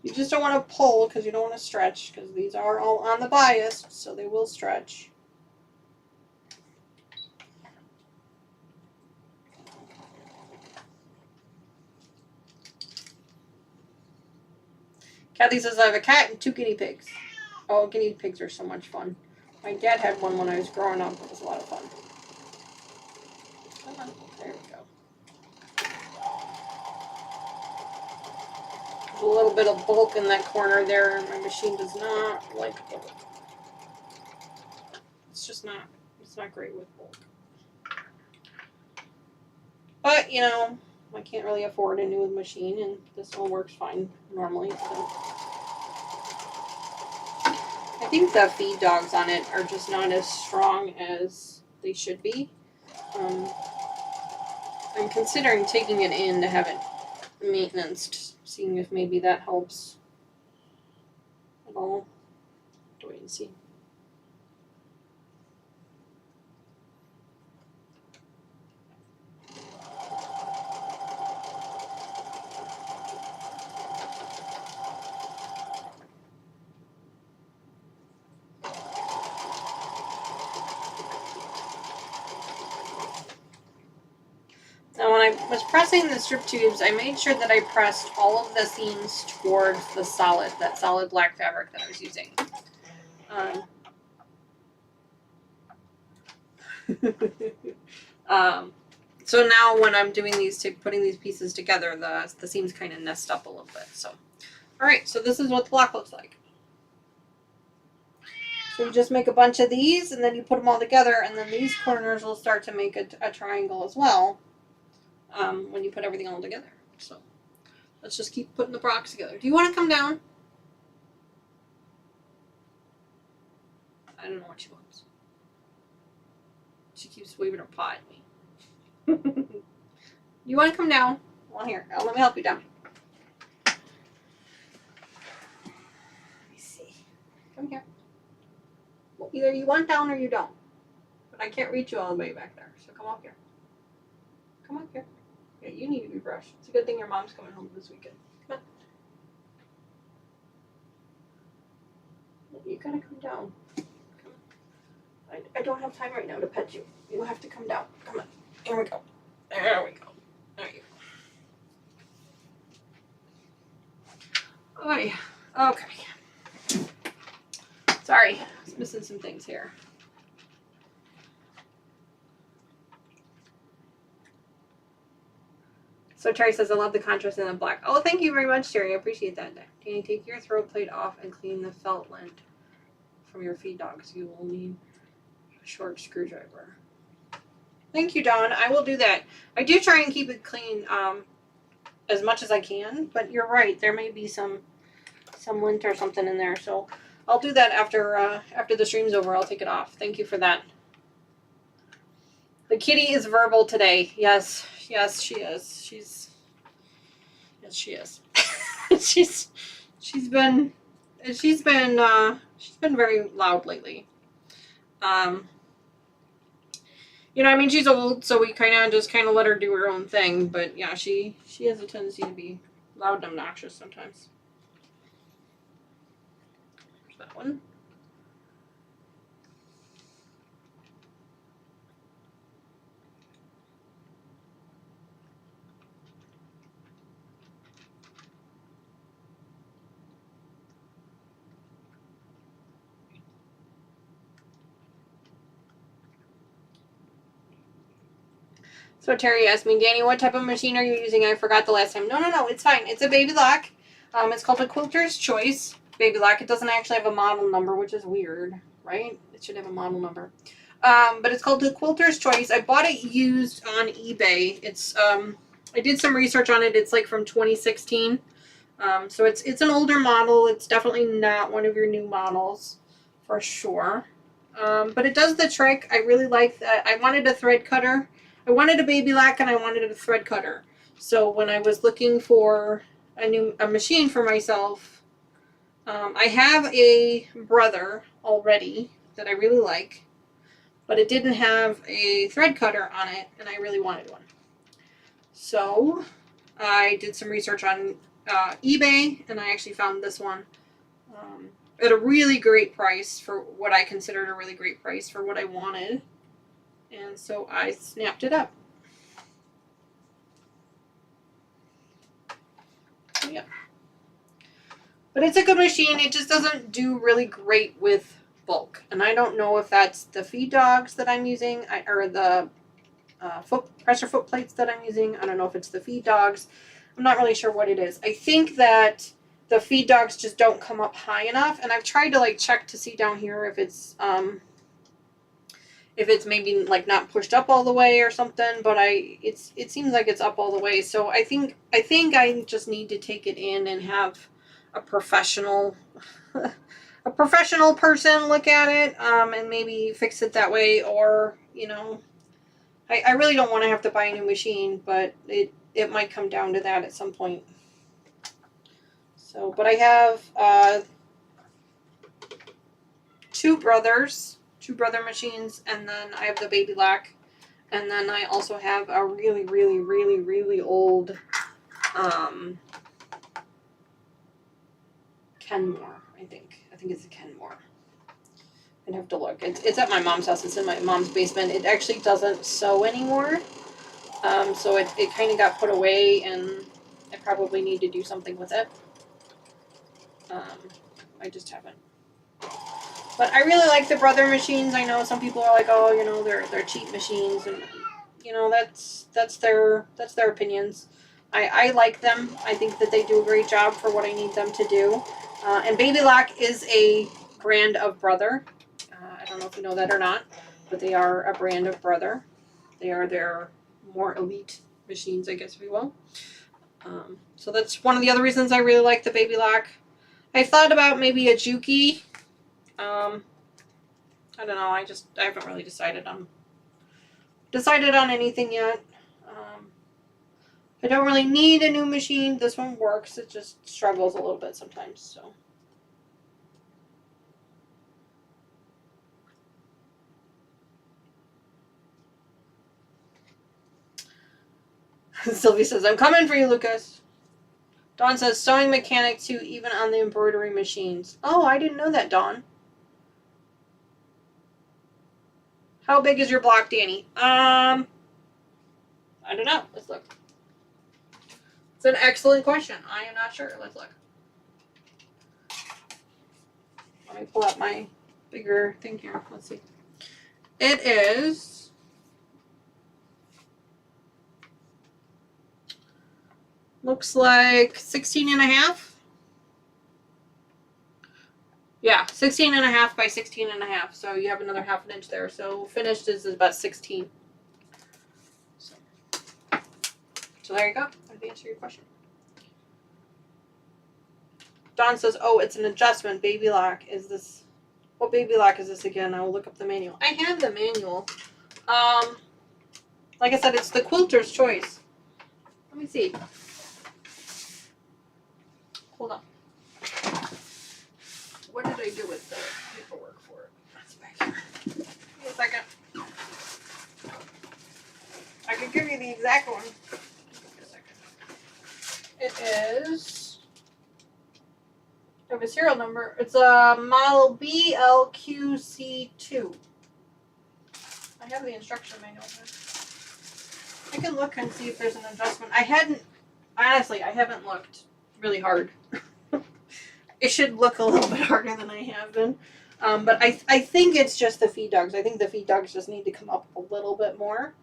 B: You just don't want to pull because you don't want to stretch, because these are all on the bias, so they will stretch. Kathy says, I have a cat and 2 guinea pigs. Oh, guinea pigs are so much fun. My dad had one when I was growing up. It was a lot of fun. Come on. There we go. There's a little bit of bulk in that corner there, and my machine does not like bulk. It's not great with bulk. But, you know, I can't really afford a new machine, and this one works fine normally. So I think the feed dogs on it are just not as strong as they should be. I'm considering taking it in to have it maintenanced, seeing if maybe that helps at all. To wait and see. Now was pressing the strip tubes, I made sure that I pressed all of the seams towards the that solid black fabric that I was using. So now when I'm doing these, putting these pieces together, the seams kind of nest up a little bit. So, all right, so this is what the block looks like. So you just make a bunch of these, and then you put them all together, and then these corners will start to make a triangle as well when you put everything all together. So let's just keep putting the blocks together. Do you want to come down? I don't know what she wants. She keeps waving her paw at me. You want to come down? Well, here, let me help you down. Let me see. Come here. Well, either you want down or you don't. But I can't reach you all the way back there, so come up here. Come up here. Yeah, you need to be brushed. It's a good thing your mom's coming home this weekend. Come on. You gotta come down. Come on. I don't have time right now to pet you. You have to come down. Come on. Here we go. There we go. There you go. Oh, yeah. Okay. Sorry. I was missing some things here. So Terry says, I love the contrast in the black. Oh, thank you very much, Terry. I appreciate that. Danny, take your throw plate off and clean the felt lint from your feed dogs. You will need a short screwdriver. Thank you, Dawn. I will do that. I do try and keep it clean as much as I can, but you're right. There may be some lint or something in there, so I'll do that after the stream's over. I'll take it off. Thank you for that. The kitty is verbal today. Yes, she is. Yes, she is. she's been very loud lately. You know, I mean, she's old, so we kind of let her do her own thing. But yeah, she has a tendency to be loud and obnoxious sometimes. There's that one. So Terry asked me, Danny, what type of machine are you using? I forgot the last time. No, it's fine. It's a Baby Lock. It's called a Quilter's Choice Baby Lock. It doesn't actually have a model number, which is weird, right? It should have a model number. But it's called the Quilter's Choice. I bought it used on eBay. It's I did some research on it. It's like from 2016. So it's an older model. It's definitely not one of your new models for sure. But it does the trick. I really like that. I wanted a thread cutter. I wanted a Baby Lock and I wanted a thread cutter. So when I was looking for a machine for myself, I have a Brother already that I really like, but it didn't have a thread cutter on it, and I really wanted one. So I did some research on eBay, and I actually found this one at a really great price for what I considered a really great price for what I wanted. And so I snapped it up. Yeah. But it's a good machine. It just doesn't do really great with bulk. And I don't know if that's the feed dogs that I'm using or the pressure foot plates that I'm using. I don't know if it's the feed dogs. I'm not really sure what it is. I think that the feed dogs just don't come up high enough. And I've tried to like check to see down here if it's maybe like not pushed up all the way or something, but it seems like it's up all the way. So I think I just need to take it in and have a professional person look at it and maybe fix it that way. Or, you know, I really don't want to have to buy a new machine, but it might come down to that at some point. So, but I have two Brother machines, and then I have the Baby Lock, and then I also have a really, really, really, really old Kenmore. I think it's a Kenmore. I'd have to look. It's at my mom's house. It's in my mom's basement. It actually doesn't sew anymore, So it kind of got put away, and I probably need to do something with it. I just haven't. But I really like the Brother machines. I know some people are like, oh, you know, they're cheap machines, and you know that's their opinions. I like them. I think that they do a great job for what I need them to do. And Baby Lock is a brand of Brother. I don't know if you know that or not, but they are a brand of Brother. They are their more elite machines, I guess we will. So that's one of the other reasons I really like the Baby Lock. I thought about maybe a Juki. I don't know. I haven't really decided on anything yet. I don't really need a new machine. This one works. It just struggles a little bit sometimes. So. Sylvie says, I'm coming for you, Lucas. Dawn says, sewing mechanic too, even on the embroidery machines. Oh, I didn't know that, Dawn. How big is your block, Danny? I don't know. Let's look. It's an excellent question. I am not sure. Let's look. Let me pull up my bigger thing here. Let's see. It is... looks like 16 and a half. Yeah, 16 and a half by 16 and a half. So you have another half an inch there. So finished is about 16. So there you go. I've answered your question. Dawn says, oh, it's an adjustment. Baby Lock. Is this... what Baby Lock is this again? I will look up the manual. I have the manual. Like I said, it's the quilter's choice. Let me see. Hold on. What did I do with the paperwork for it? That's back here. Give me a second. I could give you the exact one. Give me a second. It is... I have a serial number. It's a model BLQC2. I have the instruction manual here. I can look and see if there's an adjustment. Honestly, I haven't looked really hard. It should look a little bit harder than I have been. But I think it's just the feed dogs. I think the feed dogs just need to come up a little bit more.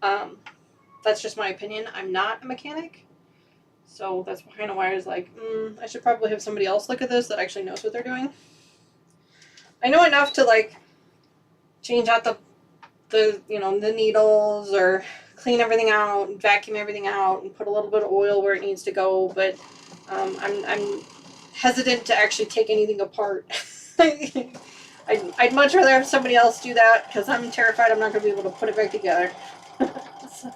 B: That's just my opinion. I'm not a mechanic. So that's kind of why I was like, I should probably have somebody else look at this that actually knows what they're doing. I know enough to like change out the needles or clean everything out and vacuum everything out and put a little bit of oil where it needs to go, but I'm hesitant to actually take anything apart. I'd much rather have somebody else do that because I'm terrified I'm not going to be able to put it back together. So.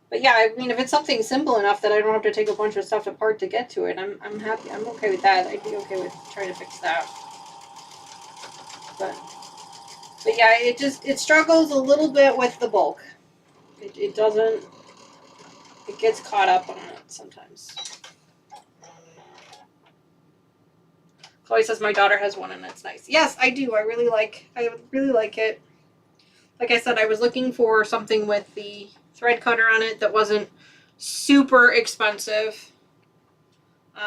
B: But yeah, I mean, if it's something simple enough that I don't have to take a bunch of stuff apart to get to it, I'm happy. I'm okay with that. I'd be okay with trying to fix that. But yeah, it struggles a little bit with the bulk. It doesn't. It gets caught up on it sometimes. Chloe says my daughter has one and it's nice. Yes, I do. I really like it. Like I said, I was looking for something with the thread cutter on it that wasn't super expensive.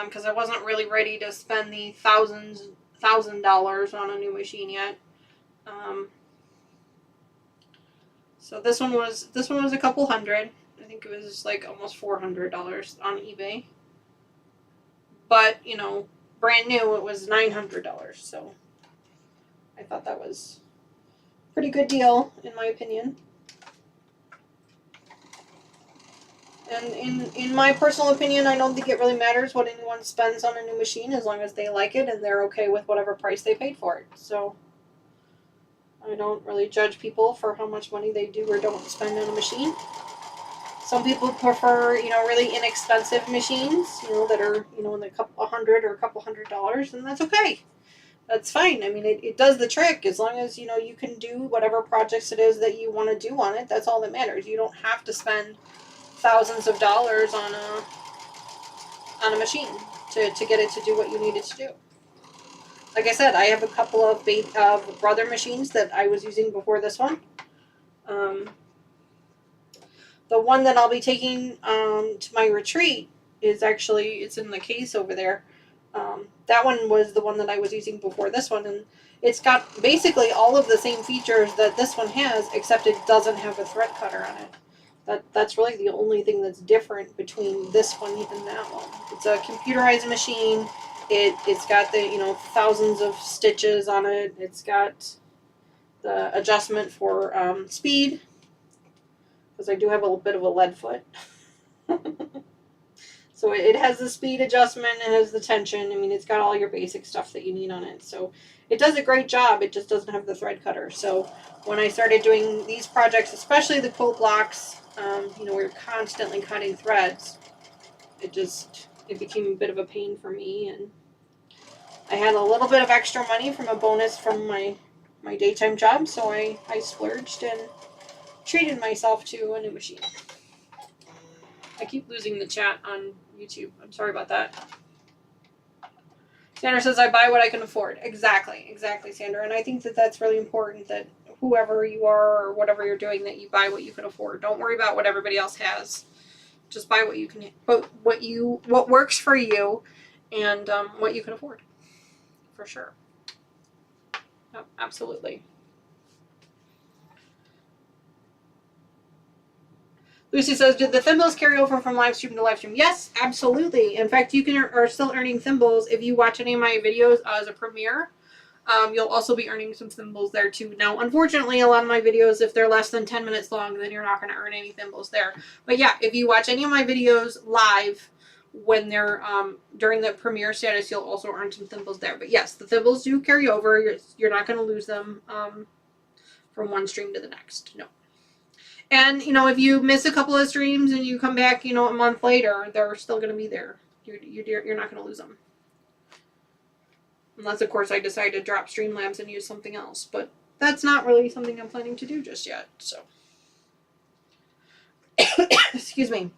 B: Because I wasn't really ready to spend the $1,000 on a new machine yet. So this one was a couple hundred. I think it was like almost $400 on eBay. But, you know, brand new, it was $900. So I thought that was a pretty good deal, in my opinion. And in my personal opinion, I don't think it really matters what anyone spends on a new machine as long as they like it and they're okay with whatever price they paid for it. So I don't really judge people for how much money they do or don't spend on a machine. Some people prefer, you know, really inexpensive machines, you know, that are, you know, in a couple $100 or a couple $100, and that's okay. That's fine. I mean, it does the trick as long as, you know, you can do whatever projects it is that you want to do on it. That's all that matters. You don't have to spend thousands of dollars on a machine to get it to do what you need it to do. Like I said, I have a couple of Brother machines that I was using before this one. The one that I'll be taking to my retreat is actually, it's in the case over there. That one was the one that I was using before this one, and it's got basically all of the same features that this one has, except it doesn't have a thread cutter on it. That's really the only thing that's different between this one and that one. It's a computerized machine. It's got the, you know, thousands of stitches on it. It's got the adjustment for speed, because I do have a little bit of a lead foot. So it has the speed adjustment, it has the tension. I mean, it's got all your basic stuff that you need on it. So it does a great job. It just doesn't have the thread cutter. So when I started doing these projects, especially the quilt blocks, you know, we were constantly cutting threads. It became a bit of a pain for me, and I had a little bit of extra money from a bonus from my daytime job, so I splurged and treated myself to a new machine. I keep losing the chat on YouTube. I'm sorry about that. Sandra says, I buy what I can afford. Exactly, Sandra. And I think that that's really important, that whoever you are or whatever you're doing, that you buy what you can afford. Don't worry about what everybody else has. Just buy what you can, what works for you, and what you can afford. For sure. Yep, absolutely. Lucy says, did the thimbles carry over from live stream to live stream? Yes, absolutely. In fact, you are still earning thimbles if you watch any of my videos as a premiere. You'll also be earning some thimbles there too. Now, unfortunately, a lot of my videos, if they're less than 10 minutes long, then you're not going to earn any thimbles there. But yeah, if you watch any of my videos live when they're during the premiere status, you'll also earn some thimbles there. But yes, the thimbles do carry over. You're not going to lose them from one stream to the next. No. And, you know, if you miss a couple of streams and you come back, you know, a month later, they're still going to be there. You're not going to lose them. Unless, of course, I decide to drop Streamlabs and use something else. But that's not really something I'm planning to do just yet. So, excuse me.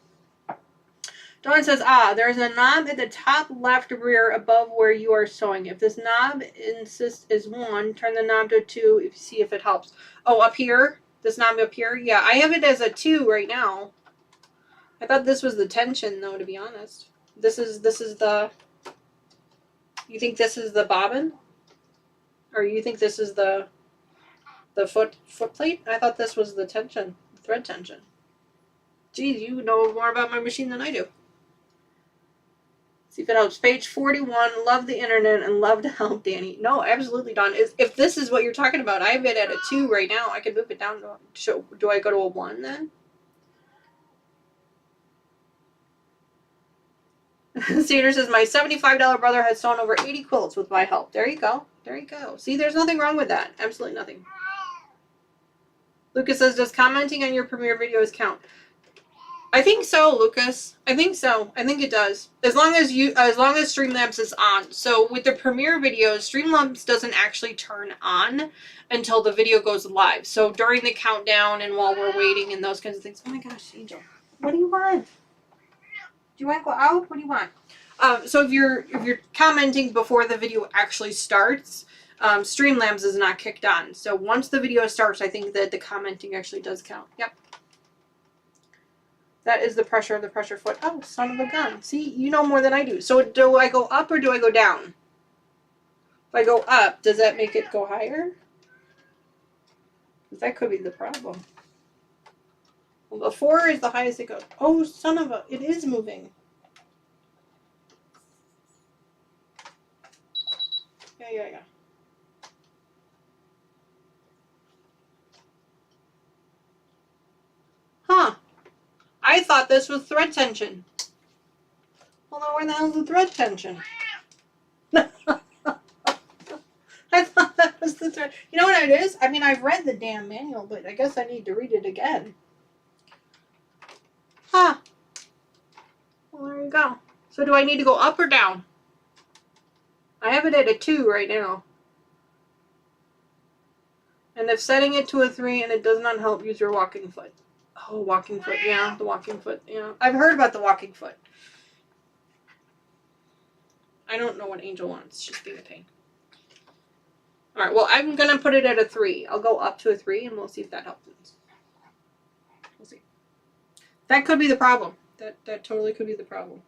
B: Dawn says, there's a knob at the top left rear above where you are sewing. If this knob insists is 1, turn the knob to 2 if you see if it helps. Oh, up here? This knob up here? Yeah, I have it as a 2 right now. I thought this was the tension, though, to be honest. This is the... You think this is the bobbin? Or you think this is the foot plate? I thought this was the tension, thread tension. Geez, you know more about my machine than I do. See if it helps. Page 41, love the internet and love to help Danny. No, absolutely, Dawn. If this is what you're talking about, I have it at a 2 right now. I can move it down. Do I go to a 1 then? Cedar says, my $75 brother has sewn over 80 quilts with my help. There you go. There you go. See, there's nothing wrong with that. Absolutely nothing. Lucas says, does commenting on your premiere videos count? I think so, Lucas. I think so. I think it does. As long as Streamlabs is on. So with the premiere videos, Streamlabs doesn't actually turn on until the video goes live. So during the countdown and while we're waiting and those kinds of things. Oh my gosh, Angel. What do you want? Do you want to go out? What do you want? So if you're commenting before the video actually starts, Streamlabs is not kicked on. So once the video starts, I think that the commenting actually does count. Yep. That is the pressure of the pressure foot. Oh, son of a gun. See, you know more than I do. So do I go up or do I go down? If I go up, does that make it go higher? Because that could be the problem. Well, the 4 is the highest it goes. Oh, son of a... It is moving. Yeah. Huh. I thought this was thread tension. Well, now where the hell is the thread tension? I thought that was the thread. You know what it is? I mean, I've read the damn manual, but I guess I need to read it again. Huh. Well, there you go. So do I need to go up or down? I have it at a 2 right now. And if setting it to a 3 and it does not help, use your walking foot. Oh, walking foot. Yeah, the walking foot. Yeah. I've heard about the walking foot. I don't know what Angel wants. She's being a pain. Alright, well, I'm going to put it at a 3. I'll go up to a 3 and we'll see if that helps. That could be the problem. That totally could be the problem.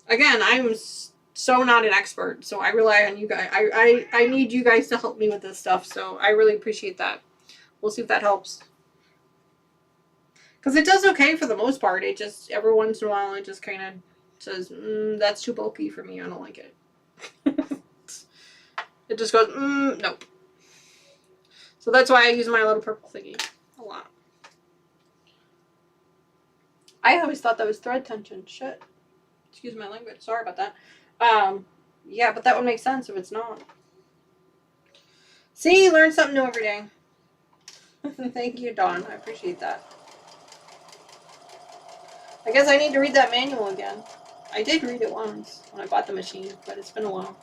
B: Again, I'm so not an expert, so I rely on you guys. I need you guys to help me with this stuff, so I really appreciate that. We'll see if that helps. Because it does okay for the most part. It just, every once in a while, it just kind of says, that's too bulky for me. I don't like it. It just goes, nope. So that's why I use my little purple thingy a lot. I always thought that was thread tension. Shit. Excuse my language. Sorry about that. Yeah, but that would make sense if it's not. See, learn something new every day. Thank you, Dawn. I appreciate that. I guess I need to read that manual again. I did read it once when I bought the machine, but it's been a while.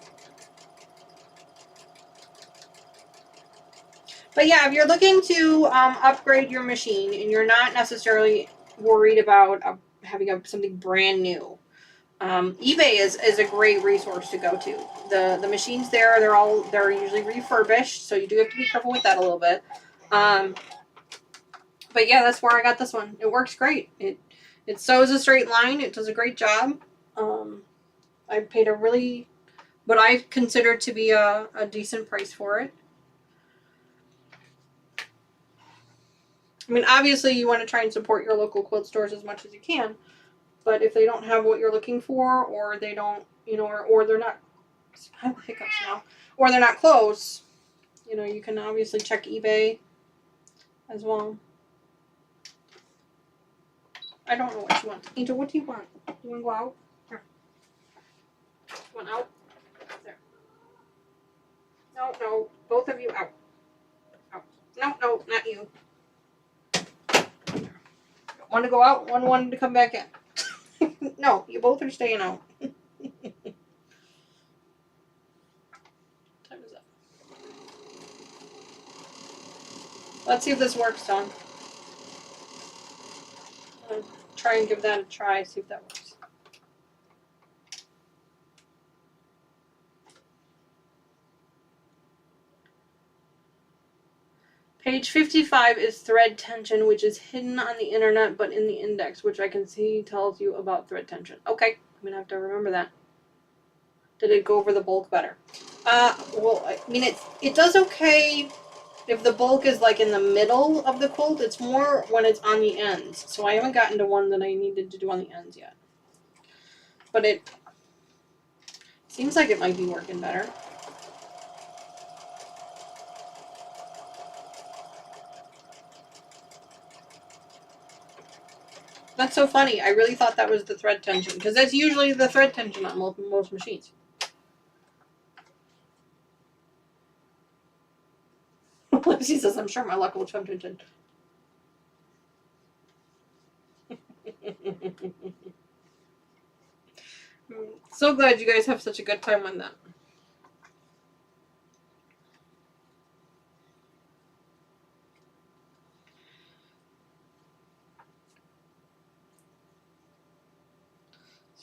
B: But yeah, if you're looking to upgrade your machine and you're not necessarily worried about having something brand new, eBay is a great resource to go to. The machines there, they're usually refurbished, so you do have to be careful with that a little bit. But yeah, that's where I got this one. It works great. It sews a straight line. It does a great job. I paid what I consider to be a decent price for it. I mean, obviously you want to try and support your local quilt stores as much as you can, but if they don't have what you're looking for, or they don't, or they're not, I have hiccups now, or they're not close, you can obviously check eBay as well. I don't know what you want. Angel, what do you want? You want to go out? Here. You want out? There. No. Both of you out. Out. No, not you. One to go out, one wanted to come back in. No, you both are staying out. Time is up. Let's see if this works, Dawn. Try and give that a try, see if that works. Page 55 is thread tension, which is hidden on the internet but in the index, which I can see tells you about thread tension. Okay, I'm going to have to remember that. Did it go over the bulk better? Well, I mean, it does okay if the bulk is like in the middle of the quilt. It's more when it's on the ends. So I haven't gotten to one that I needed to do on the ends yet. But it seems like it might be working better. That's so funny. I really thought that was the thread tension, because that's usually the thread tension on most machines. She says, I'm sure my luck will come to So glad you guys have such a good time on that.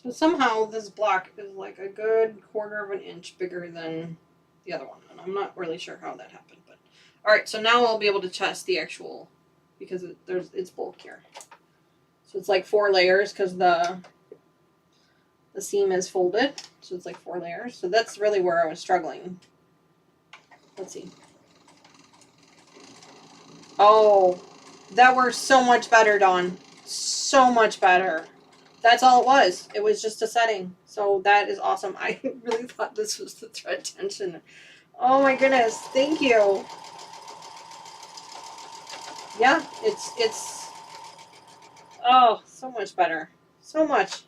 B: So somehow this block is like a good 1/4 of an inch bigger than the other one, and I'm not really sure how that happened. But all right, so now I'll be able to test the actual, because it's bulkier. So it's like 4 layers because the seam is folded, so it's like 4 layers. So that's really where I was struggling. Let's see. Oh, that works so much better, Dawn. So much better. That's all it was. It was just a setting. So that is awesome. I really thought this was the thread tension. Oh my goodness. Thank you. Yeah, it's oh, so much better. So much.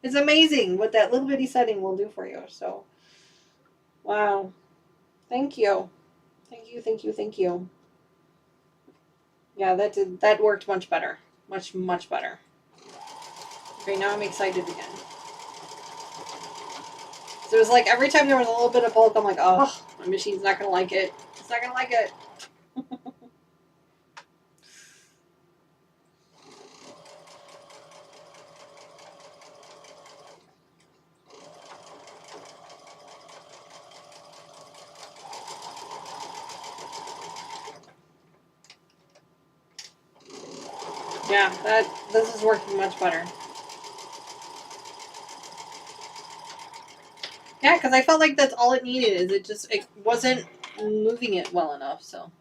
B: It's amazing what that little bitty setting will do for you. So, wow. Thank you. Thank you. Yeah, that worked much better. Much better. Okay, now I'm excited again. So it was like every time there was a little bit of bulk, I'm like, oh, my machine's not going to like it. It's not going to like it. Yeah, this is working much better. Yeah, because I felt like that's all it needed. Is it wasn't moving it well enough. So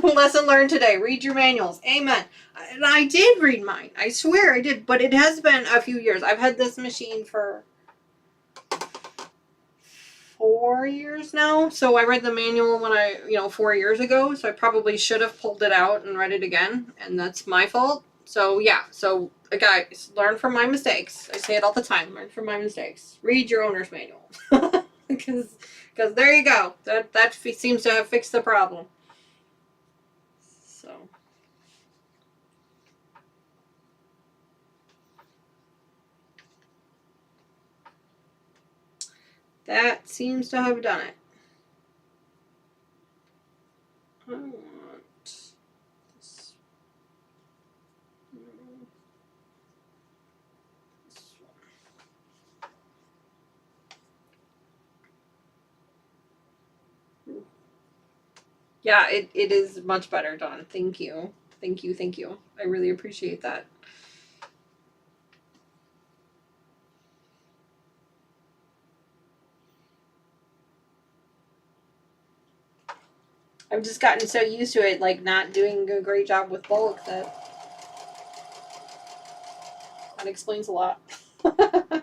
B: lesson learned today: read your manuals. Amen. And I did read mine. I swear I did. But it has been a few years. I've had this machine for 4 years now. So I read the manual when 4 years ago. So I probably should have pulled it out and read it again, and that's my fault. So yeah. So guys, learn from my mistakes. I say it all the time. Learn from my mistakes. Read your owner's manual. Because there you go. That seems to have fixed the problem. So. That seems to have done it. I want this. This one. Yeah, it is much better done. Thank you. Thank you, thank you. I really appreciate that. I've just gotten so used to it, like not doing a great job with bulk that explains a lot.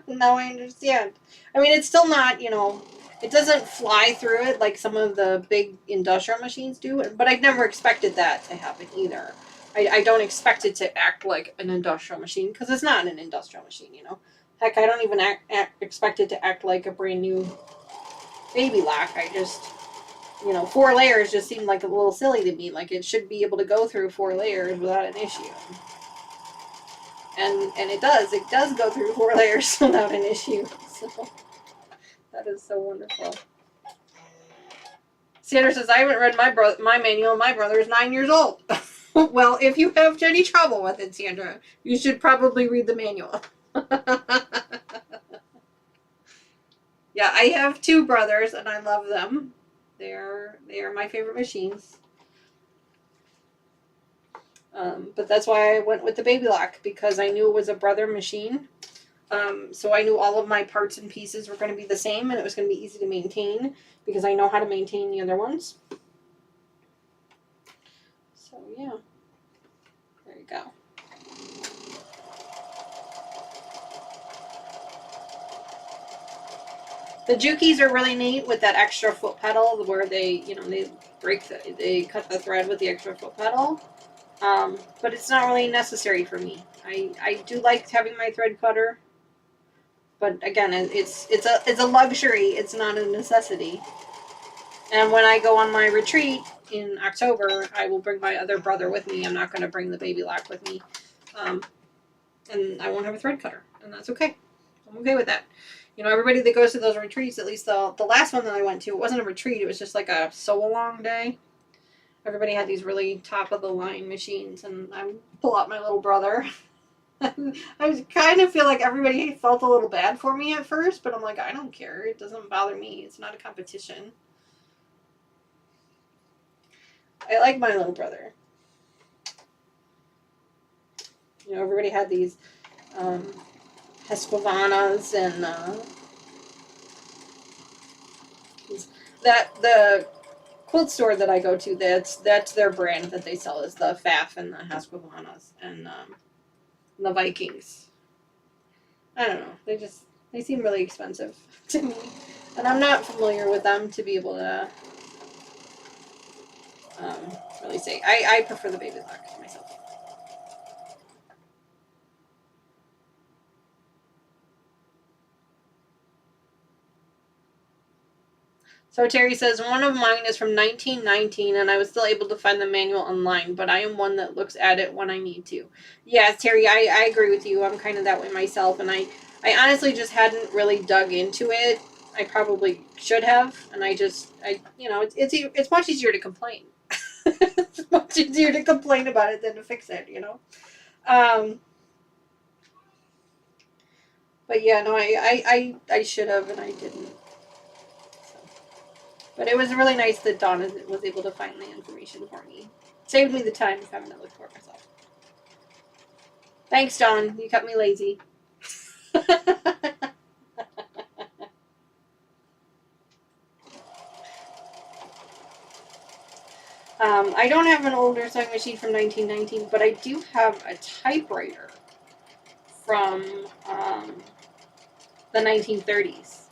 B: Now I understand. I mean, it's still not, it doesn't fly through it like some of the big industrial machines do, but I've never expected that to happen either. I don't expect it to act like an industrial machine because it's not an industrial machine, Heck, I don't even expect it to act like a brand new baby lock. I just, 4 layers just seemed like a little silly to me. Like it should be able to go through 4 layers without an issue. And it does go through 4 layers without an issue. So that is so wonderful. Sandra says, I haven't read my manual. My brother is 9 years old. Well, if you have any trouble with it, Sandra, you should probably read the manual. Yeah, I have 2 brothers, and I love them. They are my favorite machines. But that's why I went with the Baby Lock, because I knew it was a brother machine. So I knew all of my parts and pieces were going to be the same, and it was going to be easy to maintain because I know how to maintain the other ones. So yeah, there you go. The Jukies are really neat with that extra foot pedal where they they cut the thread with the extra foot pedal. But it's not really necessary for me. I do like having my thread cutter, but again, it's a luxury. It's not a necessity. And when I go on my retreat in October, I will bring my other brother with me. I'm not going to bring the Baby Lock with me, and I won't have a thread cutter, and that's okay. I'm okay with that. Everybody that goes to those retreats, at least the last one that I went to, it wasn't a retreat. It was just like a sew-along day. Everybody had these really top-of-the-line machines, and I pull out my little brother. I kind of feel like everybody felt a little bad for me at first, but I'm like, I don't care. It doesn't bother me. It's not a competition. I like my little brother. Everybody had these Husqvarnas and the quilt store that I go to, that's their brand that they sell, is the Pfaff and the Husqvarnas and the Vikings. I don't know. They seem really expensive to me, and I'm not familiar with them to be able to really say. I prefer the Baby Lock myself. So Terry says, one of mine is from 1919, and I was still able to find the manual online, but I am one that looks at it when I need to. Yeah, Terry, I agree with you. I'm kind of that way myself, and I honestly just hadn't really dug into it. I probably should have, and it's much easier to complain. It's much easier to complain about it than to fix it, But yeah, no, I should have, and I didn't. But it was really nice that Donna was able to find the information for me. Saved me the time of having to look for it myself. Thanks, Dawn. You kept me lazy. I don't have an older sewing machine from 1919, but I do have a typewriter from the 1930s.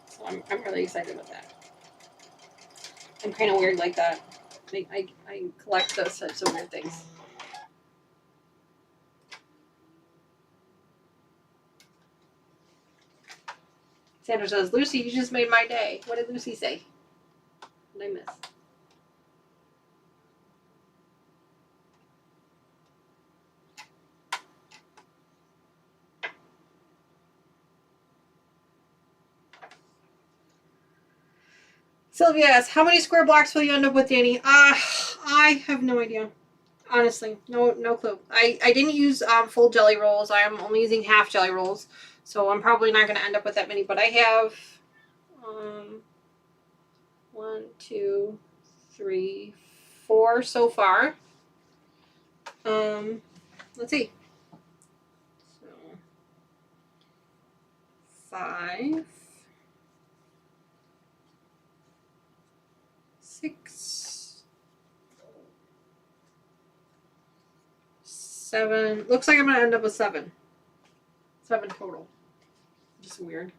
B: So I'm really excited about that. I'm kind of weird like that. I collect those types of weird things. Sandra says, Lucy, you just made my day. What did Lucy say? What did I miss? Sylvia asks, how many square blocks will you end up with, Danny? I have no idea. Honestly, no clue. I didn't use full jelly rolls. I am only using half jelly rolls. So I'm probably not going to end up with that many. But I have 1, 2, 3, 4 so far. Let's see. So 5, 6, 7. Looks like I'm going to end up with 7. 7 total. Just weird.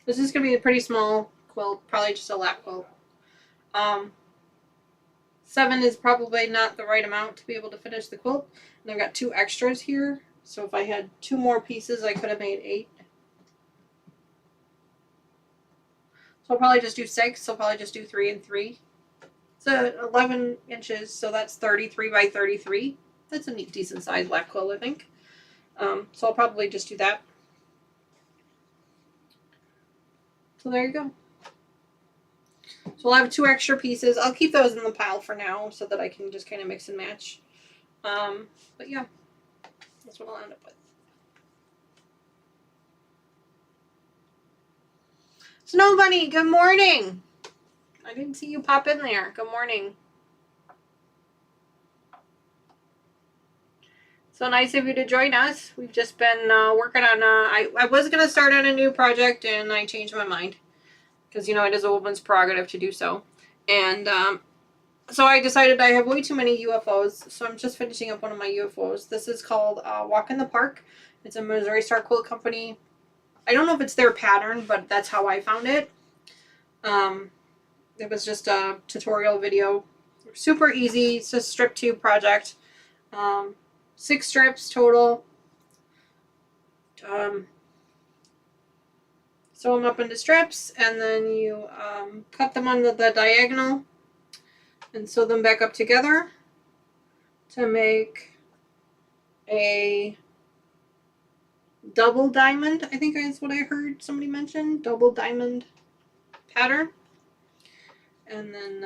B: This is going to be a pretty small quilt, probably just a lap quilt. 7 is probably not the right amount to be able to finish the quilt. And I've got 2 extras here. So if I had 2 more pieces, I could have made 8. So I'll probably just do 6. So I'll probably just do 3 and 3. It's 11 inches, so that's 33 by 33. That's a neat, decent size lap quilt, I think. So I'll probably just do that. So there you go. So I'll have 2 extra pieces. I'll keep those in the pile for now so that I can just kind of mix and match. But yeah, that's what I'll end up with. Snow Bunny, good morning. I didn't see you pop in there. Good morning. So nice of you to join us. We've just been working on, I was going to start on a new project and I changed my mind. Because, it is a woman's prerogative to do so. And so I decided I have way too many UFOs. So I'm just finishing up one of my UFOs. This is called Walk in the Park. It's a Missouri Star Quilt Company. I don't know if it's their pattern, but that's how I found it. It was just a tutorial video. Super easy. It's a strip tube project. 6 strips total. Sew them up into strips, and then you cut them on the diagonal and sew them back up together to make a double diamond. I think is what I heard somebody mention. Double diamond pattern. And then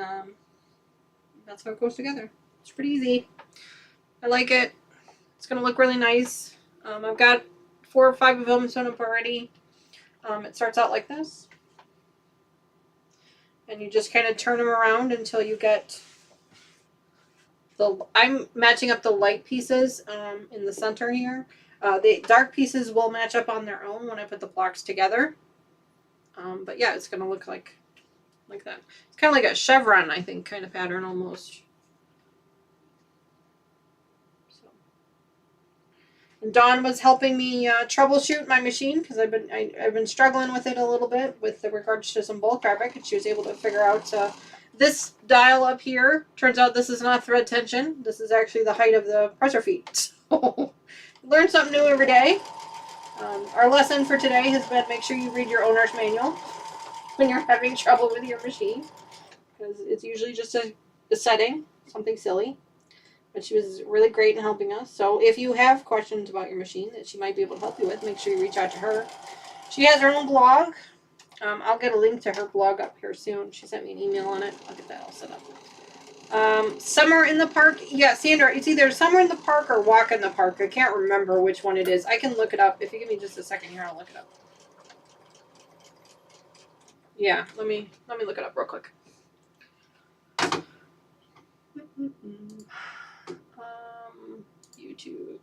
B: that's how it goes together. It's pretty easy. I like it. It's going to look really nice. I've got 4 or 5 of them sewn up already. It starts out like this. And you just kind of turn them around until you get I'm matching up the light pieces in the center here. The dark pieces will match up on their own when I put the blocks together. But yeah, it's going to look like that. It's kind of like a chevron, I think, kind of pattern almost. So. And Dawn was helping me troubleshoot my machine because I've been struggling with it a little bit with regards to some bulk fabric, and she was able to figure out this dial up here. Turns out this is not thread tension. This is actually the height of the presser feet. So learn something new every day. Our lesson for today has been make sure you read your owner's manual when you're having trouble with your machine, because it's usually just a setting, something silly. But she was really great in helping us. So if you have questions about your machine that she might be able to help you with, make sure you reach out to her. She has her own blog. I'll get a link to her blog up here soon. She sent me an email on it. I'll get that all set up. Summer in the Park. Yeah, Sandra, it's either Summer in the Park or Walk in the Park. I can't remember which one it is. I can look it up. If you give me just a second here, I'll look it up. Yeah, let me look it up real quick. YouTube.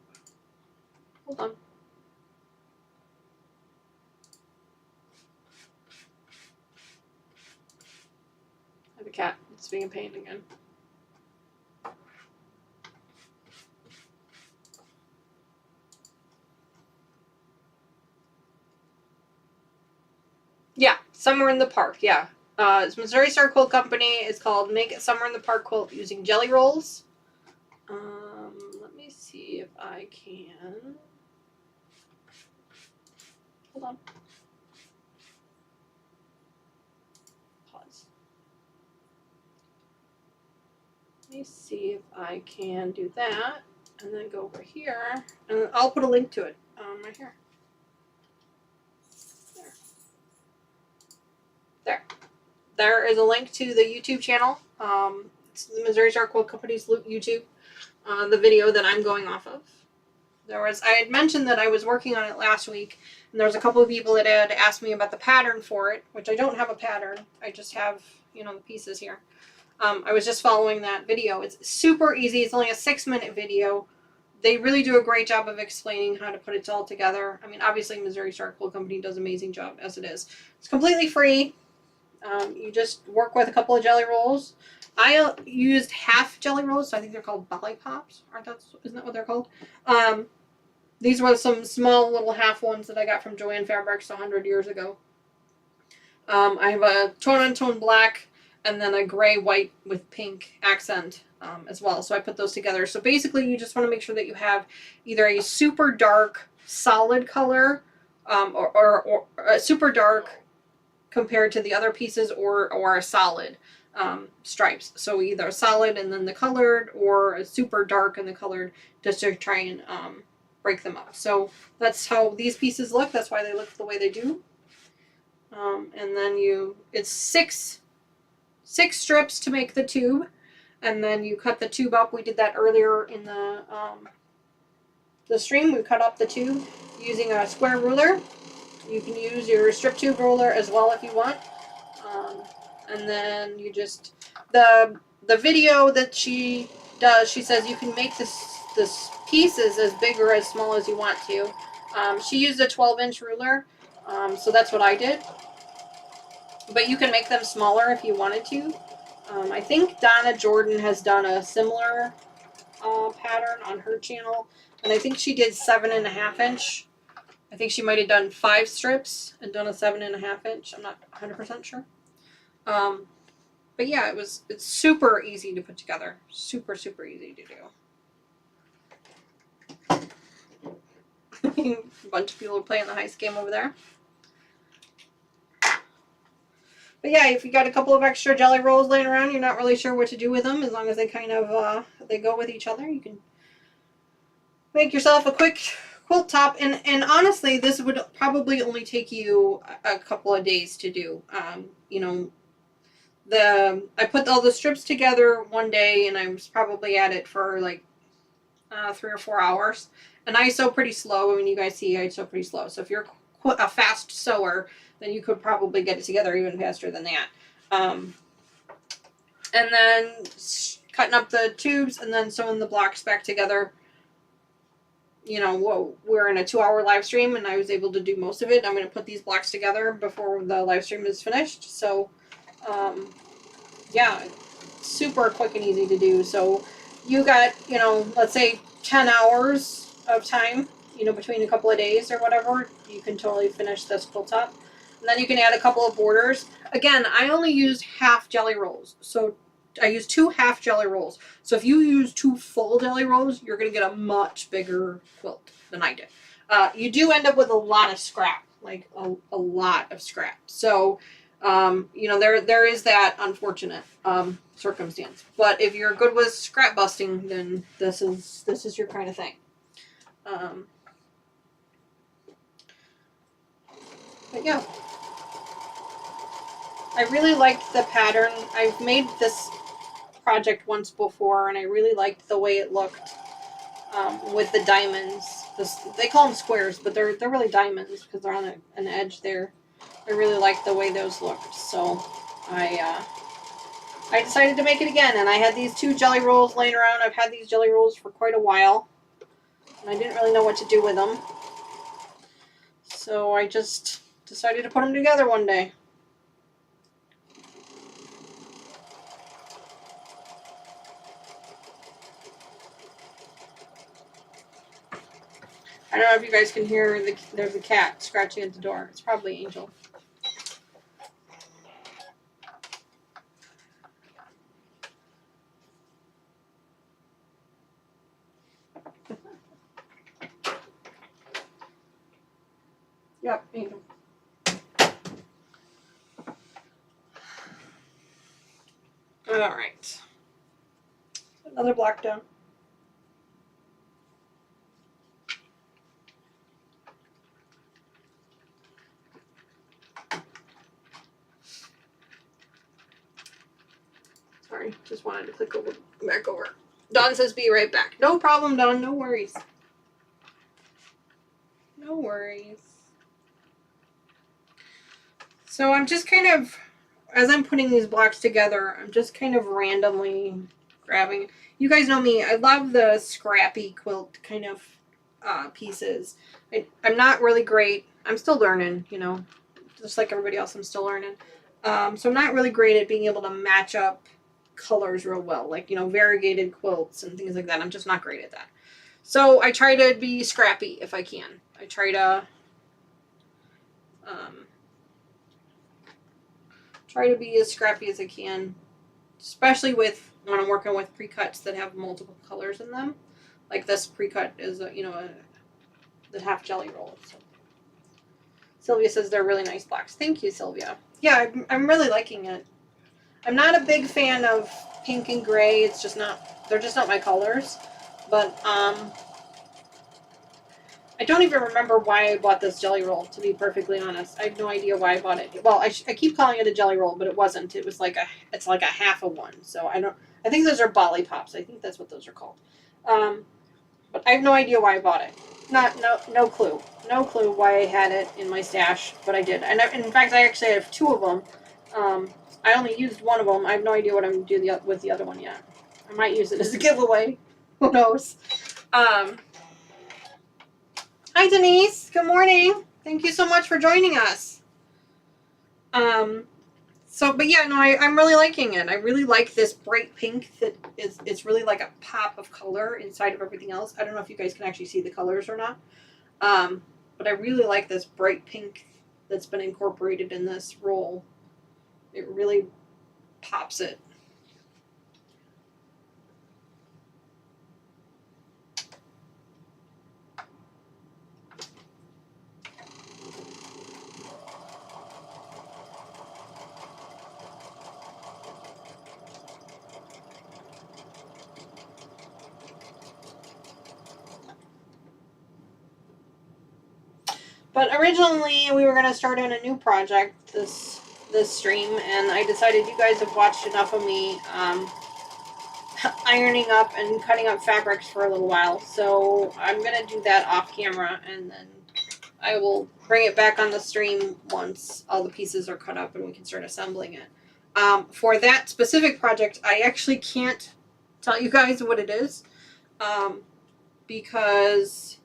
B: Hold on. I have a cat. It's being a pain again. Yeah, Summer in the Park. Yeah. It's Missouri Star Quilt Company. It's called Make It Summer in the Park Quilt using jelly rolls. Let me see if I can. Hold on. Pause. Let me see if I can do that, and then go over here, and I'll put a link to it right here. There is a link to the YouTube channel. It's the Missouri Star Quilt Company's YouTube. The video that I'm going off of. I had mentioned that I was working on it last week, and there was a couple of people that had asked me about the pattern for it, which I don't have a pattern. I just have, you know, the pieces here. I was just following that video. It's super easy. It's only a 6-minute video. They really do a great job of explaining how to put it all together. I mean, obviously, Missouri Star Quilt Company does an amazing job as it is. It's completely free. You just work with a couple of jelly rolls. I used half jelly rolls, so I think they're called Belly Pops. Isn't that what they're called? These were some small little half ones that I got from Joann Fabrics 100 years ago. I have a tone-on-tone black and then a gray-white with pink accent as well. So I put those together. So basically, you just want to make sure that you have either a super dark, solid color or a super dark compared to the other pieces or a solid stripes. So either a solid and then the colored, or a super dark and the colored, just to try and break them up. So that's how these pieces look. That's why they look the way they do. And then it's six strips to make the tube, and then you cut the tube up. We did that earlier in the stream. We cut up the tube using a square ruler. You can use your strip tube ruler as well if you want. And then you just, the video that she does, she says you can make this pieces as big or as small as you want to. She used a 12-inch ruler, so that's what I did. But you can make them smaller if you wanted to. I think Donna Jordan has done a similar pattern on her channel, and I think she did 7.5 inch. I think she might have done 5 strips and done a 7.5 inch. I'm not 100% sure. But yeah, it's super easy to put together. Super, super easy to do. A bunch of people are playing the heist game over there. But yeah, if you got a couple of extra jelly rolls laying around, you're not really sure what to do with them, as long as they kind of, they go with each other, you can make yourself a quick quilt top. And honestly, this would probably only take you a couple of days to do. You know, I put all the strips together one day, and I was probably at it for like 3 or 4 hours. And I sew pretty slow. I mean, you guys see I sew pretty slow. So if you're a fast sewer, then you could probably get it together even faster than that. And then cutting up the tubes and then sewing the blocks back together. You know, we're in a 2-hour live stream, and I was able to do most of it. I'm going to put these blocks together before the live stream is finished. So, yeah, super quick and easy to do. So you got, you know, let's say 10 hours of time, you know, between a couple of days or whatever, you can totally finish this quilt top. And then you can add a couple of borders. Again, I only used half jelly rolls. So I used 2 half jelly rolls. So if you use 2 full jelly rolls, you're going to get a much bigger quilt than I did. You do end up with a lot of scrap, like a lot of scrap. So, you know, there is that unfortunate circumstance. But if you're good with scrap busting, then this is your kind of thing. But yeah, I really liked the pattern. I've made this project once before, and I really liked the way it looked with the diamonds. They call them squares, but they're really diamonds because they're on an edge there. I really liked the way those looked, so I decided to make it again. And I had these 2 jelly rolls laying around. I've had these jelly rolls for quite a while. and I didn't really know what to do with them. So I just decided to put them together one day. I don't know if you guys can hear, there's a cat scratching at the door. It's probably Angel. Yep, Angel. Alright. Another block down. Sorry, just wanted to click over back over. Dawn says be right back. No problem, Dawn, no worries. No worries. So I'm just kind of, as I'm putting these blocks together, I'm just kind of randomly grabbing. You guys know me, I love the scrappy quilt kind of pieces. I'm not really great. I'm still learning, you know, just like everybody else, I'm still learning. So I'm not really great at being able to match up colors real well, like, you know, variegated quilts and things like that. I'm just not great at that. So I try to be scrappy if I can. I try to be as scrappy as I can, especially with when I'm working with pre-cuts that have multiple colors in them. Like this pre-cut is, the half jelly roll. So Sylvia says they're really nice blocks. Thank you, Sylvia. Yeah, I'm really liking it. I'm not a big fan of pink and gray. It's just not, they're just not my colors. But I don't even remember why I bought this jelly roll, to be perfectly honest. I have no idea why I bought it. Well, I keep calling it a jelly roll, but it wasn't. It was like it's like a half of one. So I think those are Bolly Pops. I think that's what those are called. But I have no idea why I bought it. No clue. No clue why I had it in my stash, but I did. And in fact, I actually have two of them. I only used one of them. I have no idea what I'm going to do with the other one yet. I might use it as a giveaway. Who knows? Hi, Denise. Good morning. Thank you so much for joining us. But yeah, no, I'm really liking it. I really like this bright pink that it's really like a pop of color inside of everything else. I don't know if you guys can actually see the colors or not. But I really like this bright pink that's been incorporated in this roll. It really pops it. But originally we were going to start on a new project this stream, and I decided you guys have watched enough of me ironing up and cutting up fabrics for a little while, so I'm going to do that off camera, and then I will bring it back on the stream once all the pieces are cut up and we can start assembling it. For that specific project, I actually can't tell you guys what it is, because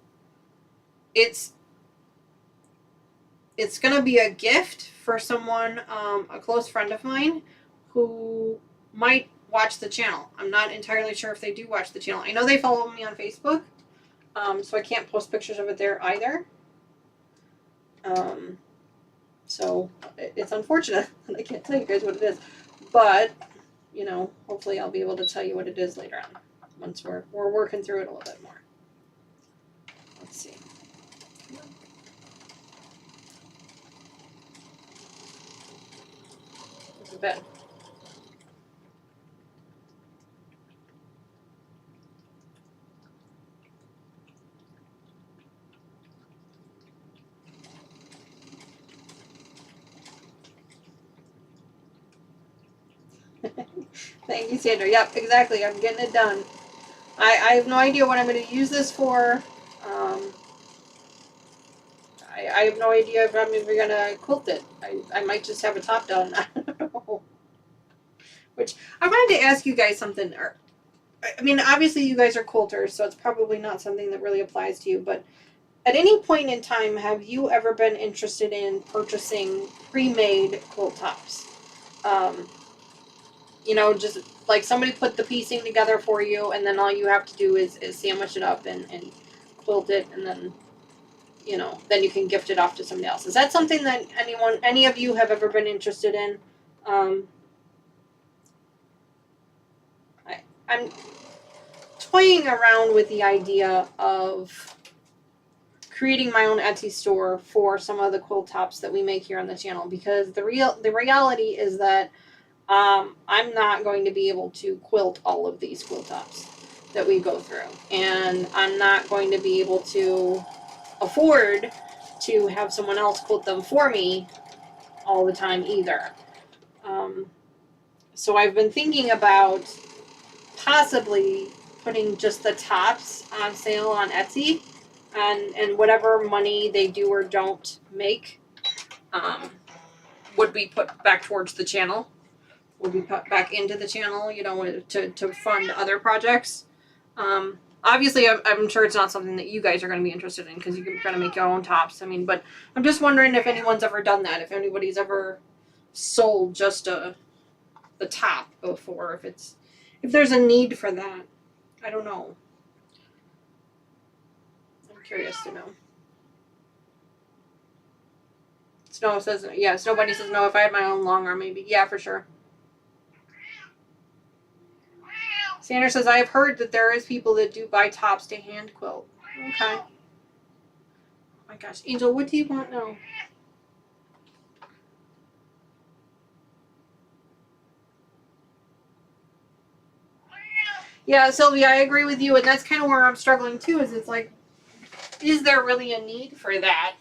B: it's going to be a gift for someone, a close friend of mine, who might watch the channel. I'm not entirely sure if they do watch the channel. I know they follow me on Facebook, so I can't post pictures of it there either. So it's unfortunate that I can't tell you guys what it is. But, you know, hopefully I'll be able to tell you what it is later on, once we're working through it a little bit more. Let's see. It's a bed. Thank you, Sandra. Yep, exactly. I'm getting it done. I have no idea what I'm going to use this for. I have no idea if I'm even going to quilt it. I might just have a top done. I don't know. Which, I wanted to ask you guys something. I mean, obviously you guys are quilters, so it's probably not something that really applies to you, but at any point in time, have you ever been interested in purchasing pre-made quilt tops? You know, just like somebody put the piecing together for you, and then all you have to do is sandwich it up and quilt it, and then, you know, then you can gift it off to somebody else. Is that something that any of you have ever been interested in? I'm toying around with the idea of creating my own Etsy store for some of the quilt tops that we make here on the channel, because the reality is that I'm not going to be able to quilt all of these quilt tops that we go through, and I'm not going to be able to afford to have someone else quilt them for me all the time either. So I've been thinking about possibly putting just the tops on sale on Etsy, and whatever money they do or don't make would be put back towards the channel, would be put back into the channel, you know, to fund other projects. Obviously, I'm sure it's not something that you guys are going to be interested in, because you're going to make your own tops. I mean, but I'm just wondering if anyone's ever done that, if anybody's ever sold just the top before, if there's a need for that. I don't know. I'm curious to know. Snow says, yeah, Snowbunny says no, if I had my own long arm, maybe. Yeah, for sure. Sandra says, I have heard that there is people that do buy tops to hand quilt. Okay. Oh my gosh. Angel, what do you want now? Yeah, Sylvia, I agree with you, and that's kind of where I'm struggling too, is it's like, is there really a need for that?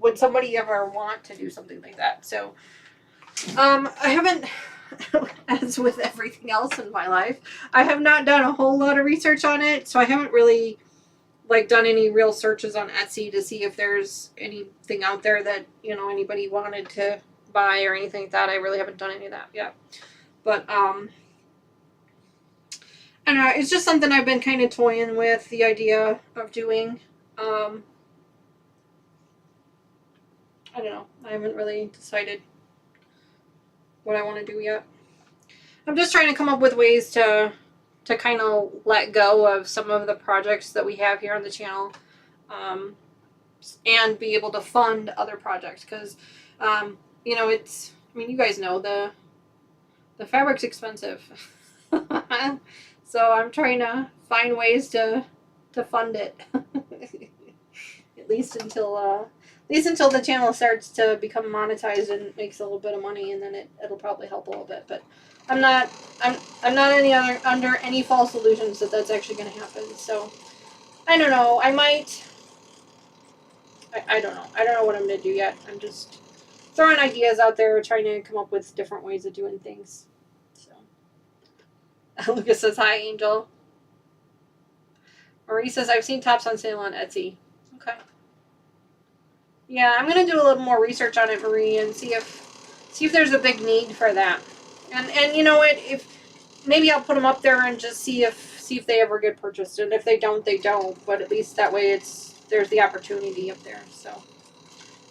B: Would somebody ever want to do something like that? So, I haven't, as with everything else in my life, I have not done a whole lot of research on it, so I haven't really, like, done any real searches on Etsy to see if there's anything out there that, you know, anybody wanted to buy or anything like that. I really haven't done any of that yet. But, I don't know, it's just something I've been kind of toying with, the idea of doing. I don't know. I haven't really decided what I want to do yet. I'm just trying to come up with ways to kind of let go of some of the projects that we have here on the channel, and be able to fund other projects, because, you know, it's, I mean, you guys know the fabric's expensive. So I'm trying to find ways to fund it. At least until the channel starts to become monetized and makes a little bit of money, and then it'll probably help a little bit. But I'm not under any false illusions that that's actually going to happen. So I don't know. I might. I don't know. I don't know what I'm going to do yet. I'm just throwing ideas out there, trying to come up with different ways of doing things. So Lucas says, hi, Angel. Marie says, I've seen tops on sale on Etsy. Okay. Yeah, I'm gonna do a little more research on it, Marie, and see if there's a big need for that. And you know what? If maybe I'll put them up there and just see if they ever get purchased, and if they don't, they don't. But at least that way there's the opportunity up there. So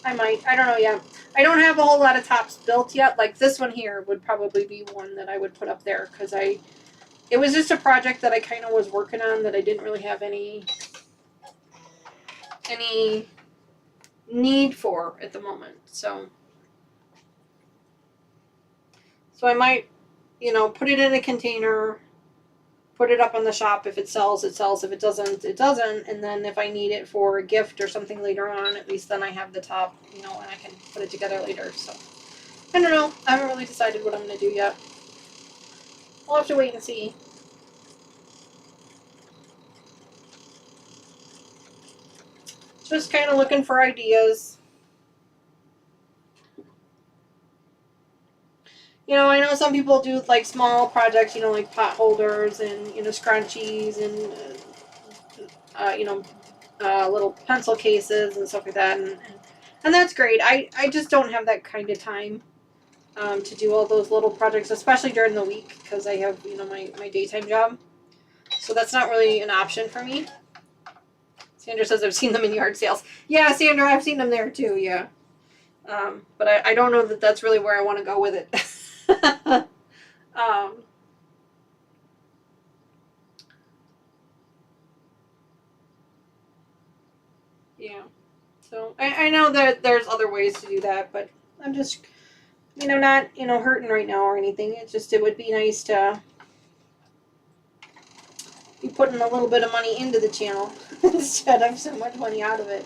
B: I might. I don't know yet. I don't have a whole lot of tops built yet. Like this one here would probably be one that I would put up there, because it was just a project that I kind of was working on that I didn't really have any need for at the moment. So I might, you know, put it in a container, put it up on the shop. If it sells, it sells. If it doesn't, it doesn't. And then if I need it for a gift or something later on, at least then I have the top, you know, and I can put it together later. So I don't know. I haven't really decided what I'm going to do yet. We'll have to wait and see. Just kind of looking for ideas. You know, I know some people do like small projects, you know, like pot holders and, you know, scrunchies and, you know, little pencil cases and stuff like that. And that's great. I just don't have that kind of time to do all those little projects, especially during the week, because I have, you know, my daytime job. So that's not really an option for me. Sandra says I've seen them in yard sales. Yeah, Sandra, I've seen them there too, yeah. But I don't know that that's really where I want to go with it. Yeah. So I know that there's other ways to do that, but I'm just, not, hurting right now or anything. It's just, it would be nice to be putting a little bit of money into the channel instead of so much money out of it,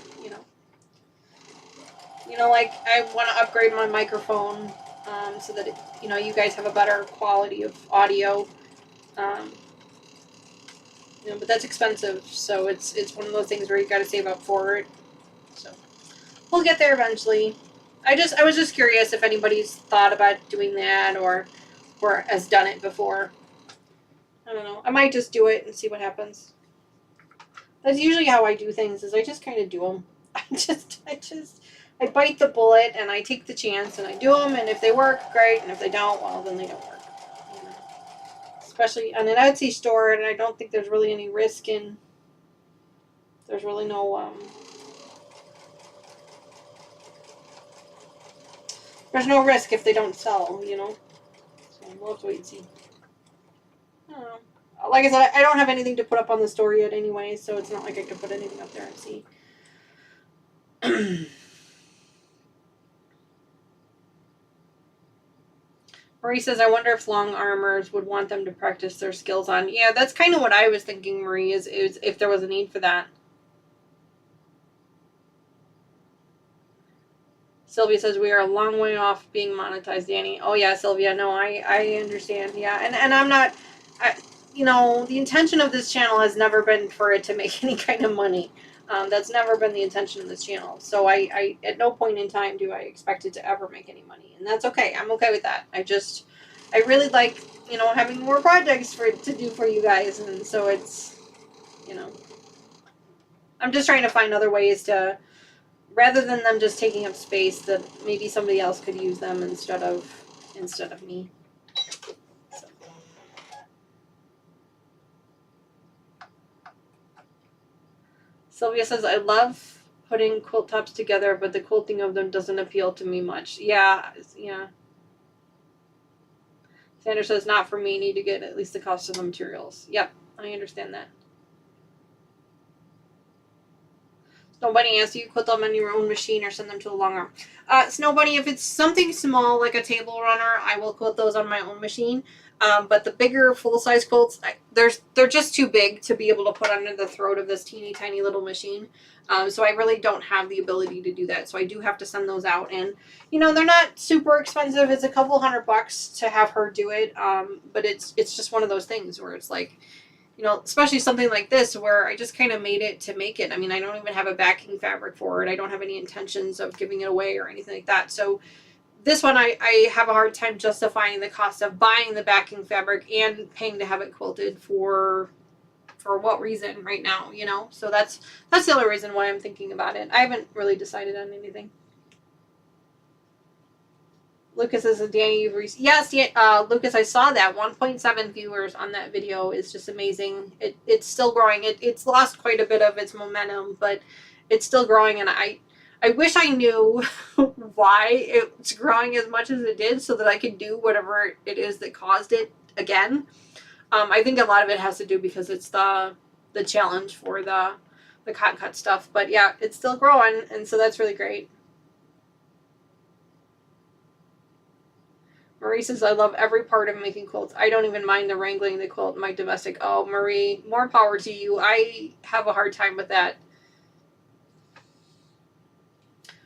B: like I want to upgrade my microphone so that, you guys have a better quality of audio. But that's expensive, so it's one of those things where you got to save up for it. So we'll get there eventually. I was just curious if anybody's thought about doing that or has done it before. I don't know. I might just do it and see what happens. That's usually how I do things. Is I just kind of do them. I bite the bullet and I take the chance and I do them. And if they work, great. And if they don't, well, then they don't work. Especially on an Etsy store, and I don't think there's really any risk in. There's really no there's no risk if they don't sell, So we'll have to wait and see. I don't know. Like I said, I don't have anything to put up on the store yet anyway, so it's not like I could put anything up there and see. Marie says, I wonder if long armors would want them to practice their skills on. Yeah, that's kind of what I was thinking, Marie, is if there was a need for that. Sylvia says, we are a long way off being monetized, Danny. Oh, yeah, Sylvia. No, I understand. Yeah, and I'm not, the intention of this channel has never been for it to make any kind of money. That's never been the intention of this channel. So I at no point in time do I expect it to ever make any money. And that's okay. I'm okay with that. I really like, having more projects to do for you guys. And so it's, I'm just trying to find other ways to, rather than them just taking up space, that maybe somebody else could use them instead of me. So. Sylvia says, I love putting quilt tops together, but the quilting of them doesn't appeal to me much. Yeah. Sandra says, not for me, need to get at least the cost of the materials. Yep, I understand that. Snow Bunny asks, do you quilt them on your own machine or send them to a long arm? Snow Bunny, if it's something small like a table runner, I will quilt those on my own machine. But the bigger full-size quilts, they're just too big to be able to put under the throat of this teeny tiny little machine. So I really don't have the ability to do that. So I do have to send those out. And, they're not super expensive. It's a couple $100 to have her do it. But it's just one of those things where it's like, especially something like this where I just kind of made it to make it. I mean, I don't even have a backing fabric for it. I don't have any intentions of giving it away or anything like that. So this one, I have a hard time justifying the cost of buying the backing fabric and paying to have it quilted for what reason right now, So that's the only reason why I'm thinking about it. I haven't really decided on anything. Lucas says, Danny, you've reached... Yes, Lucas, I saw that. 1.7 viewers on that video is just amazing. It's still growing. It's lost quite a bit of its momentum, but it's still growing, and I wish I knew why it's growing as much as it did so that I could do whatever it is that caused it again. I think a lot of it has to do because it's the challenge for the cotton cut stuff. But yeah, it's still growing, and so that's really great. Marie says, I love every part of making quilts. I don't even mind the wrangling the quilt in my domestic. Oh, Marie, more power to you. I have a hard time with that.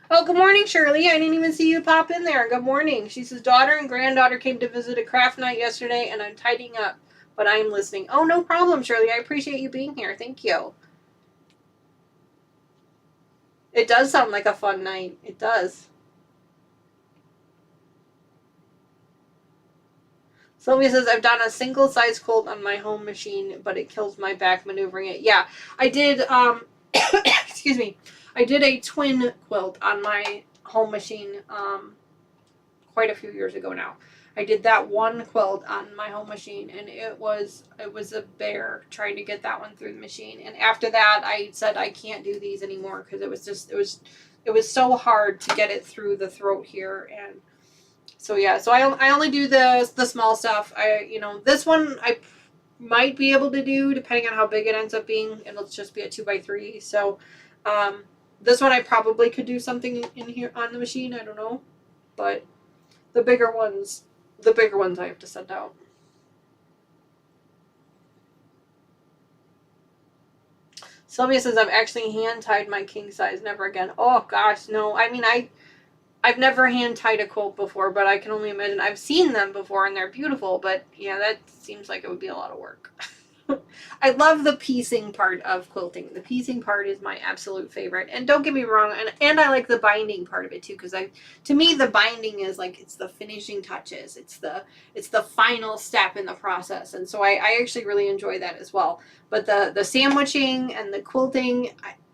B: Oh, good morning, Shirley. I didn't even see you pop in there. Good morning. She says, daughter and granddaughter came to visit a craft night yesterday, and I'm tidying up, but I'm listening. Oh, no problem, Shirley. I appreciate you being here. Thank you. It does sound like a fun night. It does. Sylvia says, I've done a single size quilt on my home machine, but it kills my back maneuvering it. Yeah, I did, excuse me, I did a twin quilt on my home machine quite a few years ago now. I did that one quilt on my home machine, and it was a bear trying to get that one through the machine. And after that, I said I can't do these anymore because it was so hard to get it through the throat here. And so yeah, so I only do the small stuff. This one I might be able to do depending on how big it ends up being. It'll just be a 2x3. So this one I probably could do something in here on the machine. I don't know, but the bigger ones I have to send out. Sylvia says I've actually hand tied my king size. Never again. Oh gosh, no. I mean, I've never hand tied a quilt before, but I can only imagine. I've seen them before and they're beautiful, but yeah, that seems like it would be a lot of work. I love the piecing part of quilting. The piecing part is my absolute favorite. And don't get me wrong, and I like the binding part of it too, because to me the binding is like, it's the finishing touches. It's the final step in the process. And so I actually really enjoy that as well. But the sandwiching and the quilting,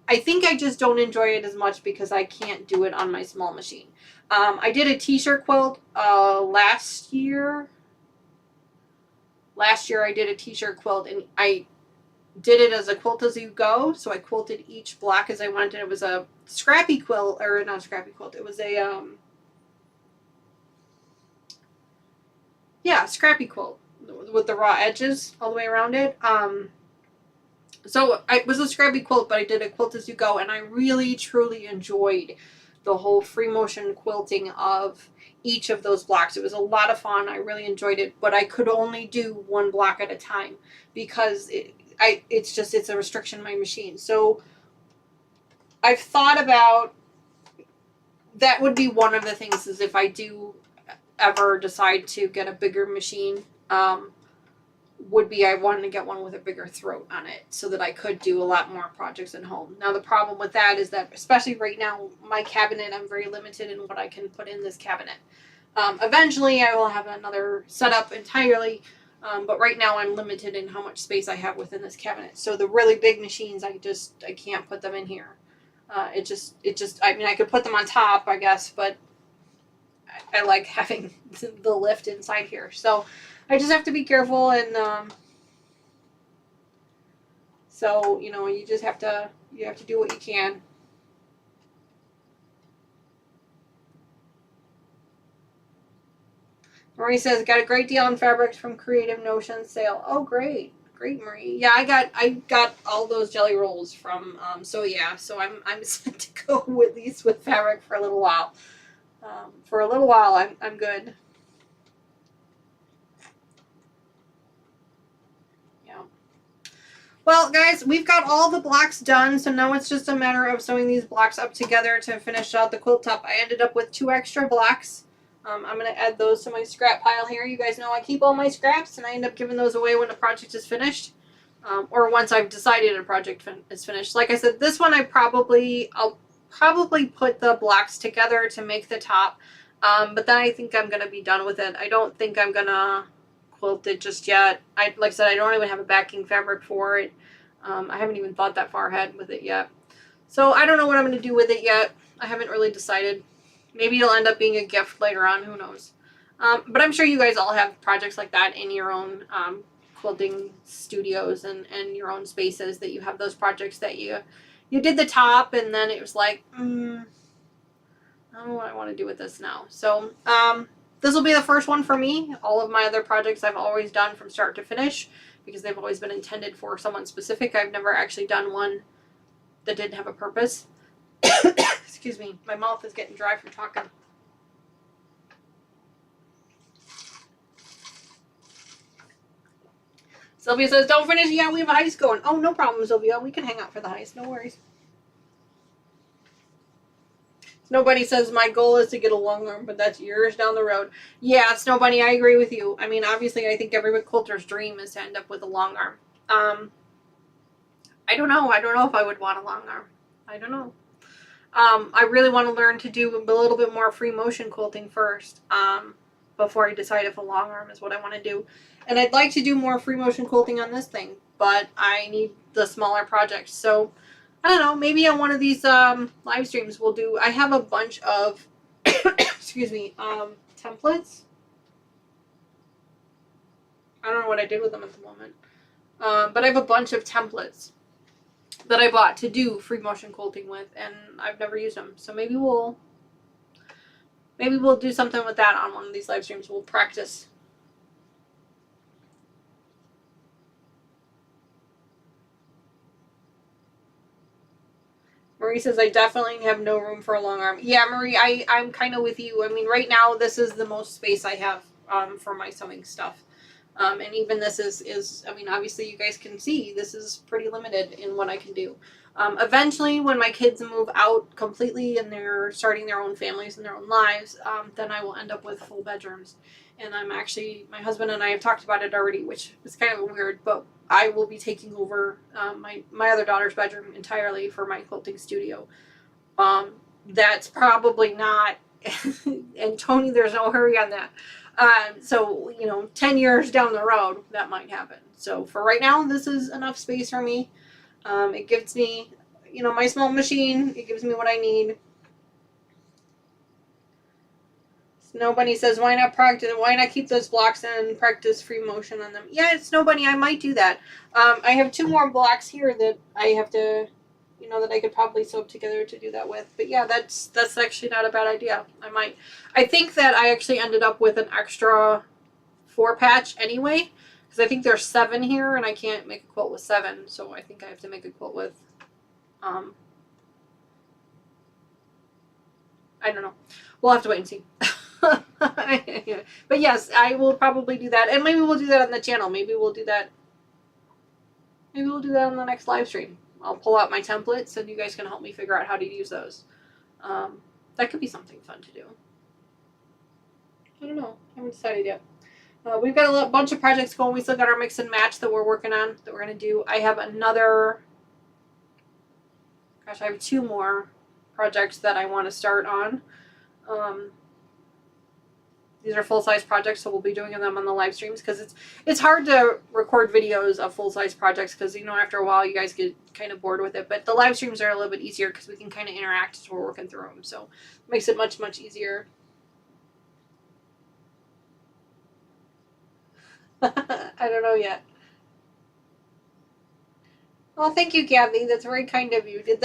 B: I think I just don't enjoy it as much because I can't do it on my small machine. I did a t-shirt quilt last year. Last year I did a t-shirt quilt, and I did it as a quilt as you go. So I quilted each block as I wanted. It was a scrappy quilt, or not a scrappy quilt. It was a scrappy quilt with the raw edges all the way around it. So it was a scrappy quilt, but I did a quilt as you go, and I really truly enjoyed the whole free motion quilting of each of those blocks. It was a lot of fun. I really enjoyed it, but I could only do one block at a time because it's a restriction on my machine. So I've thought about, that would be one of the things, is if I do ever decide to get a bigger machine, would be I wanted to get one with a bigger throat on it so that I could do a lot more projects at home. Now the problem with that is that, especially right now, my cabinet, I'm very limited in what I can put in this cabinet. Eventually I will have another setup entirely, but right now I'm limited in how much space I have within this cabinet. So the really big machines, I can't put them in here. I mean, I could put them on top, I guess, but I like having the lift inside here. So I just have to be careful, and so you just have to do what you can. Marie says, got a great deal on fabrics from Creative Notion sale. Oh, great, Marie. Yeah, I got all those jelly rolls from. So I'm set to go with these with fabric for a little while. I'm good. Well, guys, we've got all the blocks done, so now it's just a matter of sewing these blocks up together to finish out the quilt top. I ended up with 2 extra blocks. I'm going to add those to my scrap pile here. You guys know I keep all my scraps, and I end up giving those away when the project is finished, or once I've decided a project is finished. Like I said, this one I'll probably put the blocks together to make the top, but then I think I'm going to be done with it. I don't think I'm going to quilt it just yet. Like I said, I don't even have a backing fabric for it. I haven't even thought that far ahead with it yet. So I don't know what I'm going to do with it yet. I haven't really decided. Maybe it'll end up being a gift later on. Who knows? But I'm sure you guys all have projects like that in your own quilting studios and your own spaces, that you have those projects that you did the top, and then it was like, I don't know what I want to do with this now. So this will be the first one for me. All of my other projects I've always done from start to finish because they've always been intended for someone specific. I've never actually done one that didn't have a purpose. Excuse me, my mouth is getting dry from talking. Sylvia says, don't finish yet, we have a heist going. Oh, no problem, Sylvia. We can hang out for the heist. No worries. Nobody says my goal is to get a long arm, but that's years down the road. Yeah, Snow Bunny, I agree with you. I mean, obviously, I think every quilter's dream is to end up with a long arm. I don't know. I don't know if I would want a long arm. I don't know. I really want to learn to do a little bit more free motion quilting first, before I decide if a long arm is what I want to do. And I'd like to do more free motion quilting on this thing, but I need the smaller projects. So I don't know, maybe on one of these live streams I have a bunch of excuse me, templates I don't know what I did with them at the moment. But I have a bunch of templates that I bought to do free motion quilting with, and I've never used them. So maybe we'll do something with that on one of these live streams. We'll practice. Marie says, I definitely have no room for a long arm. Yeah, Marie, I'm kind of with you. I mean, right now, this is the most space I have for my sewing stuff. And even this is, I mean, obviously you guys can see this is pretty limited in what I can do. Eventually, when my kids move out completely and they're starting their own families and their own lives, then I will end up with full bedrooms. And I'm actually, my husband and I have talked about it already, which is kind of weird, but I will be taking over my other daughter's bedroom entirely for my quilting studio. That's probably not, and Tony, there's no hurry on that. So, 10 years down the road, that might happen. So for right now, this is enough space for me. It gives me, my small machine, it gives me what I need. Snow Bunny says, why not practice? Why not keep those blocks and practice free motion on them? Yeah, Snow Bunny, I might do that. I have 2 more blocks here that I have to, that I could probably sew together to do that with. But yeah, that's actually not a bad idea. I think that I actually ended up with an extra 4 patch anyway, because I think there's 7 here and I can't make a quilt with 7. So I think I have to make a quilt with, I don't know. We'll have to wait and see. But yes, I will probably do that, and maybe we'll do that on the channel. Maybe we'll do that on the next live stream. I'll pull out my templates and you guys can help me figure out how to use those. That could be something fun to do. I don't know. I haven't decided yet. We've got a bunch of projects going. We still got our mix and match that we're working on, that we're going to do. I have another, I have 2 more projects that I want to start on. These are full-size projects, so we'll be doing them on the live streams, because it's hard to record videos of full-size projects, because after a while you guys get kind of bored with it. But the live streams are a little bit easier because we can kind of interact as we're working through them, so it makes it much, much easier. I don't know yet. Well, thank you, Gabby. That's very kind of you. Did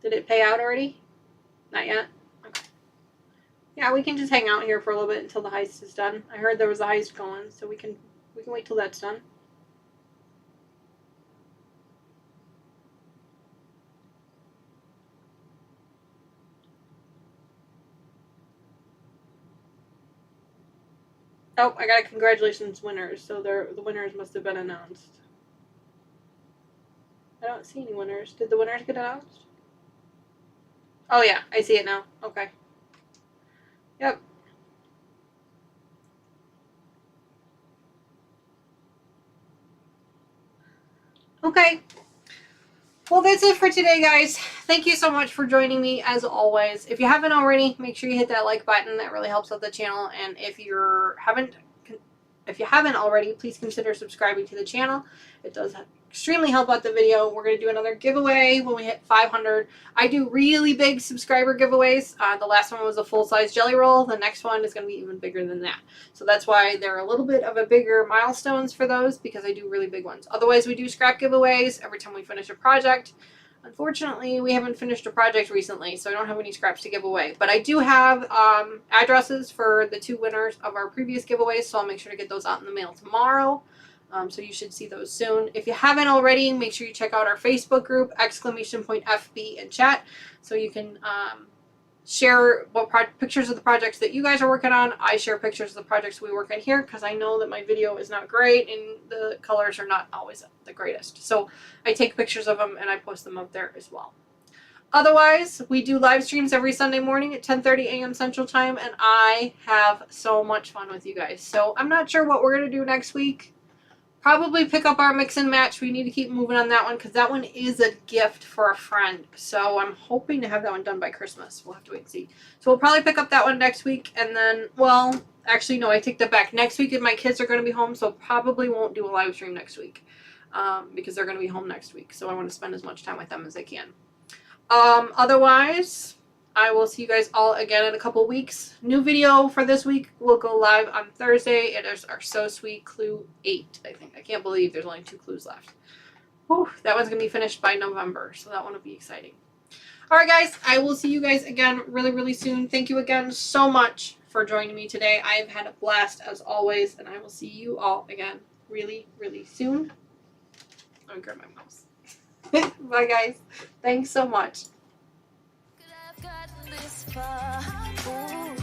B: it pay out already? Not yet. Yeah, we can just hang out here for a little bit until the heist is done. I heard there was a heist going, so we can wait till that's done. Oh, I got a congratulations winners, so the winners must have been announced. I don't see any winners. Did the winners get announced? Oh yeah, I see it now. Okay. Yep. Okay. Well, that's it for today, guys. Thank you so much for joining me, as always. If you haven't already, make sure you hit that like button. That really helps out the channel. And if you haven't already, please consider subscribing to the channel. It does extremely help out the video. We're going to do another giveaway when we hit 500. I do really big subscriber giveaways. The last one was a full-size jelly roll. The next one is going to be even bigger than that. So that's why they're a little bit of a bigger milestones for those, because I do really big ones. Otherwise, we do scrap giveaways every time we finish a project. Unfortunately, we haven't finished a project recently, so I don't have any scraps to give away. But I do have addresses for the 2 winners of our previous giveaways, so I'll make sure to get those out in the mail tomorrow. So you should see those soon. If you haven't already, make sure you check out our Facebook group, !FB in chat, so you can share pictures of the projects that you guys are working on. I share pictures of the projects we work on here, because I know that my video is not great and the colors are not always the greatest. So I take pictures of them and I post them up there as well. Otherwise, we do live streams every Sunday morning at 10:30 a.m. Central Time, and I have so much fun with you guys. So I'm not sure what we're going to do next week. Probably pick up our mix and match. We need to keep moving on that one, because that one is a gift for a friend. So I'm hoping to have that one done by Christmas. We'll have to wait and see. So we'll probably pick up that one next week. And then, well, actually, no, I take that back. Next week, my kids are going to be home, so probably won't do a live stream next week, because they're going to be home next week. So I want to spend as much time with them as I can. Otherwise, I will see you guys all again in a couple weeks. New video for this week will go live on Thursday. It is our So Sweet Clue 8, I think. I can't believe there's only 2 clues left. Whew, that one's going to be finished by November, so that one will be exciting. Alright guys, I will see you guys again really, really soon. Thank you again so much for joining me today. I have had a blast as always, and I will see you all again really, really soon. I'm going to grab my mouse. Bye guys. Thanks so much.
C: I've gotten this far. Ooh,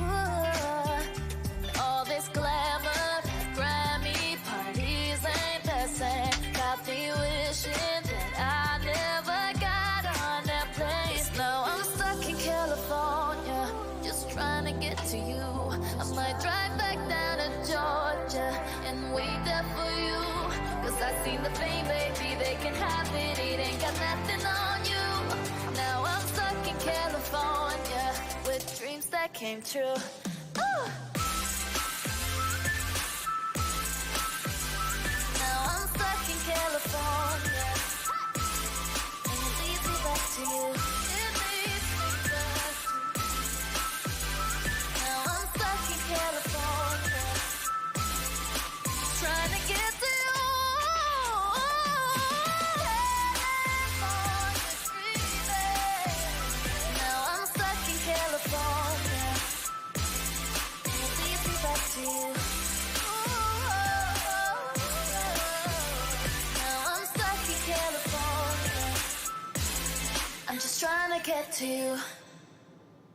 C: all this glamour, Grammy parties ain't the same. Got me wishing that I never got on that place. Now I'm stuck in California, just trying to get to you. I might drive back down to Georgia and wait there for you. Cause I seen the fame, baby, they can have it. It ain't got nothing on you. Now I'm stuck in California with dreams that came true. Ooh. Now I'm stuck in California, and it leads me back to you. It leads me back to you. Now I'm stuck in California, trying to get to you. Now I'm stuck in California, and it leads me back to you. Now I'm stuck in California, I'm just trying to get to you.